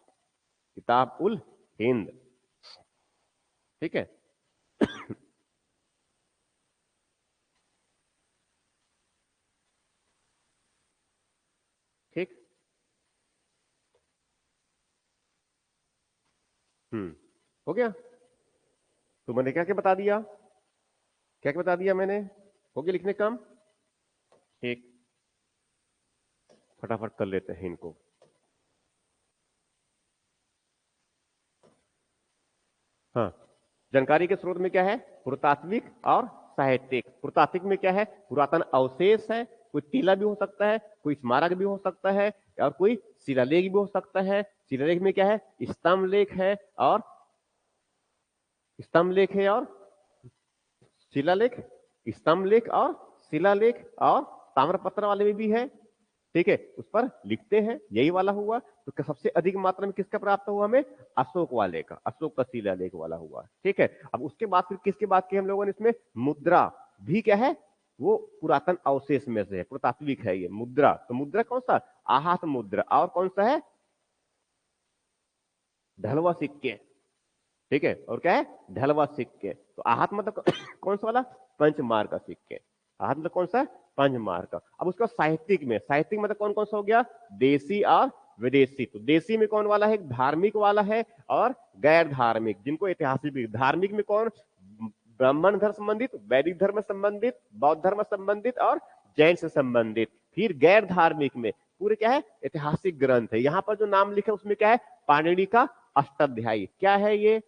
किताब उल हिंद, ठीक है। ठीक, हो गया। तो मैंने क्या क्या बता दिया, क्या क्या बता दिया मैंने, हो गया लिखने का काम, ठीक। फटाफट कर लेते हैं इनको। हाँ, जानकारी के स्रोत में क्या है, पुरातात्विक और साहित्यिक। पुरातात्विक में क्या है, पुरातन अवशेष है, कोई टीला भी हो सकता है, कोई स्मारक भी हो सकता है, और कोई शिलालेख भी हो सकता है। शिलालेख में क्या है, स्तंभ लेख है, और स्तंभ लेख है और शिलालेख, स्तंभ लेख और शिलालेख, और ताम्रपत्र वाले में भी है, ठीक है। उस पर लिखते हैं, यही वाला हुआ। तो सबसे अधिक मात्रा में किसका प्राप्त हुआ हमें, अशोक वाले का, अशोक का शिलालेख वाला हुआ, ठीक है। अब उसके बाद फिर किसके बात की हम लोगों ने, इसमें मुद्रा भी क्या है, वो पुरातन अवशेष में से है, पुरातात्विक है ये मुद्रा। तो मुद्रा कौन सा, आहत मुद्रा, और कौन सा है, ढलवा सिक्के, ठीक है। और क्या है, ढलवा सिक्के। तो आहत मतलब कौन सा वाला, पंचमार का सिक्के। आहत मतलब कौन सा, पंचमार का। अब उसका साहित्यिक में, साहित्यिक मतलब कौन कौन सा हो गया, देसी और विदेशी। तो देसी में कौन वाला है, धार्मिक वाला है, और गैर धार्मिक, जिनको ऐतिहासिक भी। धार्मिक में कौन, ब्राह्मण धर्म संबंधित, वैदिक धर्म संबंधित, बौद्ध धर्म संबंधित, और जैन से संबंधित। फिर गैर धार्मिक में पूरे क्या है, ऐतिहासिक ग्रंथ है। यहां पर जो नाम लिखा है उसमें क्या है, पाणिनि का अष्टाध्यायी। क्या है ये,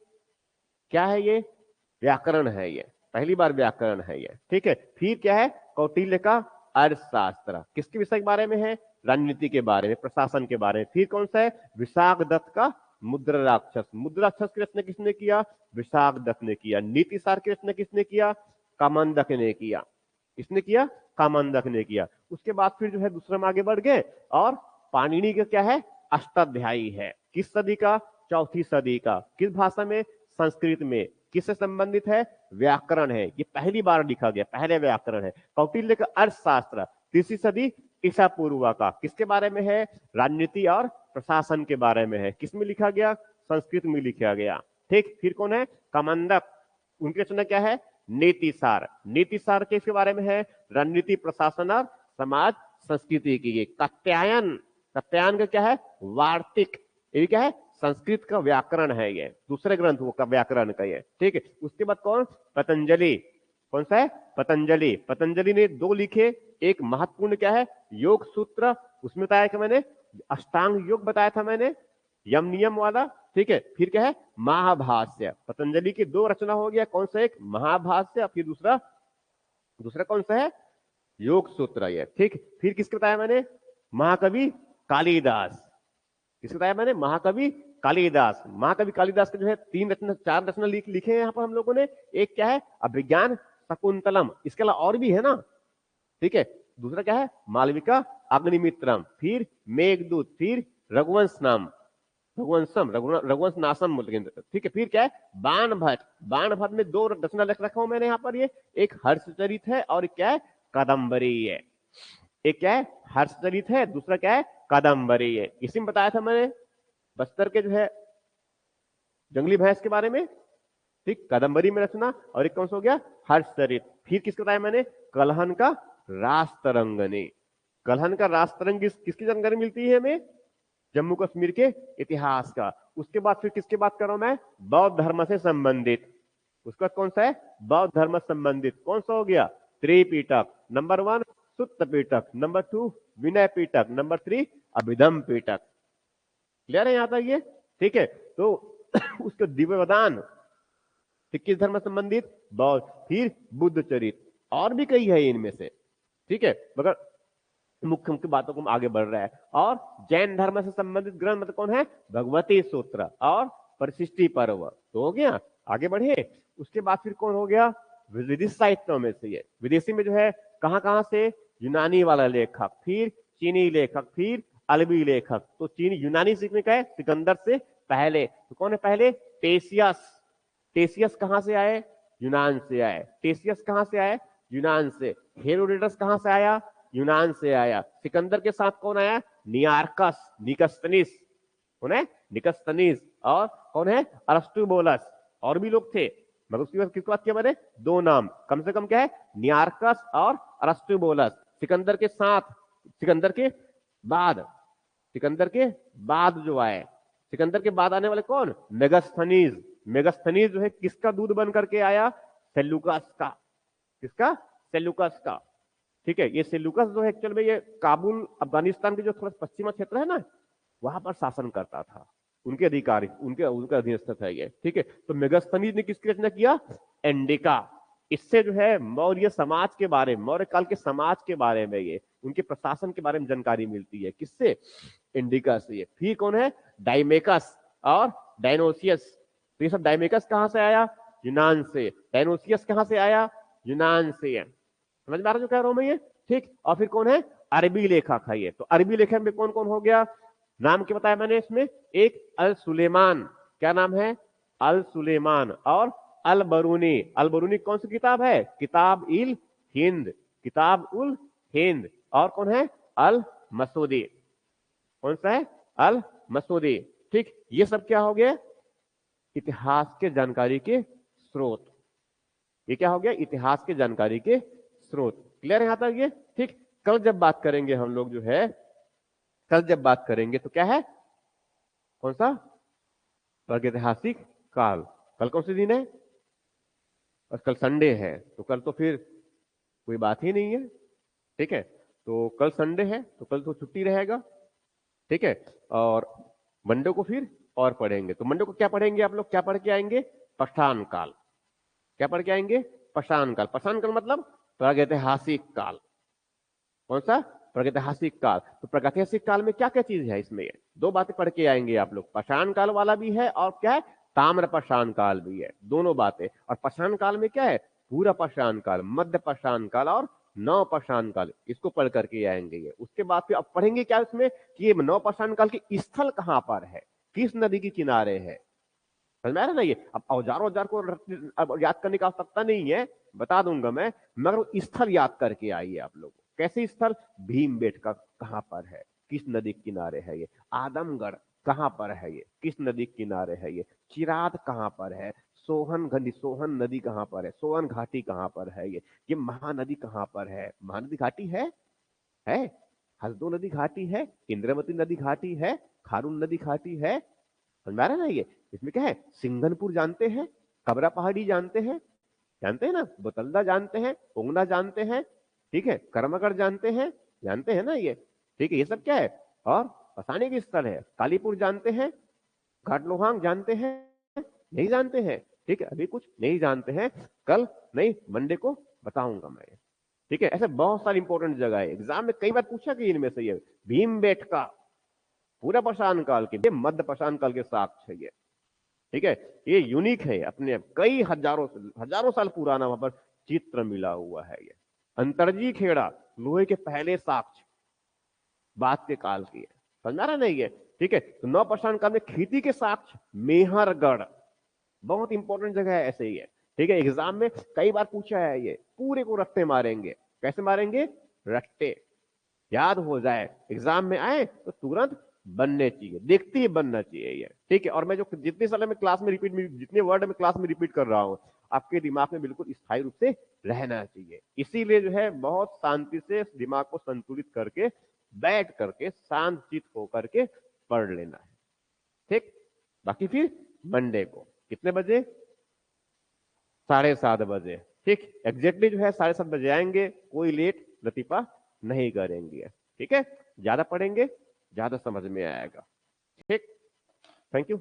क्या है ये, व्याकरण है ये, पहली बार व्याकरण है ये, ठीक है। फिर क्या है, कौटिल्य का अर्थशास्त्र, किसके विषय के बारे में है, रणनीति के बारे में, प्रशासन के बारे में। फिर कौन सा है, विशाख दत्त का मुद्रा राक्षस। मुद्रा राक्षस की रचना किसने किया, विशाख दत्त ने किया। नीति सार की रचना किसने किया, कामंदक ने किया, किसने किया, कामंदक ने किया। उसके बाद फिर जो है दूसरा में आगे बढ़ गए, और पाणिनि का क्या है, अष्टाध्यायी है, किस सदी का, चौथी सदी का। किस भाषा में, संस्कृत में। किससे संबंधित है, व्याकरण है, ये पहली बार लिखा गया, पहले व्याकरण है। कौटिल्य का अर्थशास्त्र, तीसरी सदी ईसा पूर्व का, किसके बारे में है, राजनीति और प्रशासन के बारे में है। किसमें लिखा गया, संस्कृत में लिखा गया, ठीक। फिर कौन है, कामंदक, उनकी रचना क्या है, नीति सार। नीति सार किसके बारे में है, रणनीति, प्रशासन और समाज संस्कृति की। कात्यायन, कात्यायन का क्या है, वार्तिक, ये क्या है, संस्कृत का व्याकरण है, ये दूसरे ग्रंथ का व्याकरण का ये, ठीक है। उसके बाद कौन, पतंजलि, कौन सा है, पतंजलि। पतंजलि ने दो लिखे, एक महत्वपूर्ण क्या है, योग सूत्र, उसमें बताया कि मैंने अष्टांग योग बताया था मैंने, यम नियम वाला, ठीक है। फिर क्या है, महाभाष्य। पतंजलि की दो रचना हो गया, कौन सा, एक महाभाष्य, फिर दूसरा, दूसरा कौन सा है, योग सूत्र, ये ठीक। फिर किसके बताया मैंने, महाकवि कालिदास, किसको बताया मैंने, महाकवि कालिदास। महाकवि कालिदास के जो है तीन रचना, चार रचना लिखे हैं यहाँ पर हम लोगों ने। एक क्या है, अभिज्ञान शकुंतलम, इसके अलावा और भी है ना, ठीक है। दूसरा क्या है, मालविका अग्निमित्रम, फिर मेघदूत, फिर रघुवंश नाम, रघुवंशम, रघुवंश नाशम, ठीक है। फिर क्या है, बाण भट्ट। बाण भट्ट में दो रचना लिख रखा हूं मैंने यहाँ पर, ये एक हर्षचरित है, और क्या है, कादम्बरी है, एक क्या है हर्षचरित है, दूसरा क्या है कादम्बरी है। इसी में बताया था मैंने बस्तर के जो है जंगली भैंस के बारे में, ठीक, कादम्बरी में रचना। और एक कौन सा हो गया हर्षचरित। फिर किसका बताया मैंने कलहन का रास्तरंगनी। कलहन का रास्तरंग किसकी जानकारी मिलती है हमें जम्मू कश्मीर के इतिहास का। उसके बाद फिर किसकी बात कर रहा हूं मैं बौद्ध धर्म से संबंधित। उसका कौन सा है बौद्ध धर्म से संबंधित कौन सा हो गया त्रिपिटक। नंबर 1 सुत्त पिटक, नंबर 2 विनय पिटक, नंबर 3 अभिधम पिटक। क्लियर है यहां तक ये, ठीक है। तो उसके दिव्य वदान किस धर्म से संबंधित बौद्ध। फिर बुद्ध चरित और भी कई है इनमें से, ठीक है, मगर मुख्य मुख्य बातों को हम आगे बढ़ रहा है। और जैन धर्म से संबंधित ग्रंथ मतलब कौन है भगवती सूत्र और परिशिष्टि पर्व। तो हो गया, आगे बढ़े। उसके बाद फिर कौन हो गया विदेशी साहित्यों में से, ये विदेशी में जो है कहां कहां से यूनानी वाला लेखक, फिर चीनी लेखक, फिर अरबी लेखक। तो चीनी यूनानी सीखने का है सिकंदर से पहले। तो कौन है पहले टेसियस। टेसियस कहां से आए यूनान से आए। टेसियस कहां से आए यूनान से। हेरोडोटस कहां से आया यूनान से आया। सिकंदर के साथ कौन आया नियार्कस निकस्तनीस। कौन है निकस्तनीस। और कौन है अरस्तुबुलस। और भी लोग थे मगर उसकी बात किसकी बात किया मैंने दो नाम कम से कम क्या है नियार्कस और अरस्तुबुलस। सिकंदर के साथ सिकंदर के बाद सिकंदर के बाद जो आए सिकंदर के बाद आने वाले कौन मेगास्थनीज। मेगास्थनीज जो है किसका दूध बन करके आया सेल्यूकस का। किसका सेल्यूकस का, ठीक है। ये सेल्यूकस जो है एक्चुअल में ये काबुल अफगानिस्तान के जो थोड़ा पश्चिमी क्षेत्र है ना वहां पर शासन करता था। उनके अधिकारी उनके उनका अधीनस्थ था ये, ठीक है। तो मेगास्थनीज ने किसकी रचना किया एंडिका। इससे जो है मौर्य समाज के बारे में मौर्य काल के समाज के बारे में ये उनके प्रशासन के बारे में जानकारी मिलती है किससे इंडिका से। फिर कौन है डाइमेकस और डायनोसियस। तो ये सब डाइमेकस कहां से आया यूनान से। डायनोसियस कहां से आया यूनान से। समझ में आ रहा जो कह रहा हूं मैं ये, ठीक। और फिर कौन है अरबी लेखक है ये। तो अरबी लेखक में कौन कौन हो गया नाम क्या बताया मैंने इसमें एक अल सुलेमान। क्या नाम है अल सुलेमान और अल बरूनी। अल बरूनी कौन सी किताब है किताब इल हिंद। किताब उल हिंद। और कौन है अल मसूदी। कौन सा है अल मसूदी, ठीक। ये सब क्या हो गया इतिहास के जानकारी के स्रोत। ये क्या हो गया इतिहास के जानकारी के स्रोत। क्लियर है यहां तक ये, ठीक। कल जब बात करेंगे हम लोग जो है कल जब बात करेंगे तो क्या है कौन सा प्रागैतिहासिक काल। कल कौन से दिन है बस कल संडे है तो कल तो फिर कोई बात ही नहीं है, ठीक है। तो कल संडे है तो कल तो छुट्टी रहेगा, ठीक है। और मंडे को फिर और पढ़ेंगे। तो मंडे को क्या पढ़ेंगे आप लोग क्या पढ़ के आएंगे पाषाण काल। क्या पढ़ के आएंगे पाषाण काल। पाषाण काल मतलब प्रागैतिहासिक काल। कौन सा प्रागैतिहासिक काल। तो प्रागैतिहासिक काल में क्या क्या चीज है इसमें दो बातें पढ़ के आएंगे आप लोग। पाषाण काल वाला भी है और क्या है ताम्र पाषाण काल भी है, दोनों बातें। और पाषाण काल में क्या है पूरा पाषाण काल मध्य पाषाण काल और नव पाषाण काल इसको पढ़ करके आएंगे ये। उसके बाद फिर अब पढ़ेंगे क्या इसमें कि ये नव पाषाण काल की स्थल कहां पर है किस नदी के किनारे है। समझ में आ रहा है ना ये। अब औजार औजार को अब याद करने की आवश्यकता नहीं है बता दूंगा मैं, मगर स्थल याद करके आइए आप लोग। कैसे स्थल भीमबेटका कहां पर है किस नदी के किनारे है ये। आदमगढ़ कहां पर है ये किस नदी के किनारे है ये। चिराद कहां पर है। सोहन नदी कहां पर है। सोहन घाटी कहां पर है ये महानदी कहां पर है। महानदी घाटी है हसदो नदी घाटी है इंद्रवती नदी घाटी है खारून नदी घाटी है। समझ में आ रहा है ना ये। इसमें क्या है सिंघनपुर जानते हैं कबरा पहाड़ी जानते हैं ना बोतलदा जानते हैं ओंगना जानते हैं, ठीक है। करमगढ़ जानते हैं ना ये, ठीक है। ये सब क्या है और फसाने की स्थल है। कालीपुर जानते हैं घाटलोहांग जानते हैं नहीं जानते हैं, ठीक है। अभी कुछ नहीं जानते हैं कल नहीं मंडे को बताऊंगा मैं, ठीक है। ऐसे बहुत सारी इंपॉर्टेंट जगह है एग्जाम में कई बार पूछा कि इनमें से ये भीमबेटका पूरा पाषाण काल के मध्य पाषाण काल के साक्ष्य है ये, ठीक है। ये यूनिक है अपने कई हजारों साल पुराना वहां पर चित्र मिला हुआ है ये। अंतरजी खेड़ा लोहे के पहले साक्ष्य बाद के काल की है। समझ आ रहा नहीं है, ठीक है। तो नव पाषाण काल में खेती के साक्ष्य मेहरगढ़ बहुत इंपॉर्टेंट जगह है ऐसे ही है, ठीक है। एग्जाम में कई बार पूछा है ये पूरे को रट्टे मारेंगे। कैसे मारेंगे रट्टे, याद हो जाए, एग्जाम में आए तो तुरंत बनने चाहिए, देखते ही बनना चाहिए ये, ठीक है। और मैं जो जितने साल में क्लास में रिपीट, जितने वर्ड में क्लास में रिपीट कर रहा हूँ, आपके दिमाग में बिल्कुल स्थायी रूप से रहना चाहिए। इसीलिए जो है बहुत शांति से दिमाग को संतुलित करके बैठ करके शांत चित होकर के पढ़ लेना है, ठीक। बाकी फिर मंडे को कितने बजे? 7:30 बजे, ठीक। एग्जैक्टली जो है 7:30 बजे आएंगे, कोई लेट लतीफा नहीं करेंगे, ठीक है। ज्यादा पढ़ेंगे ज्यादा समझ में आएगा, ठीक। Thank you.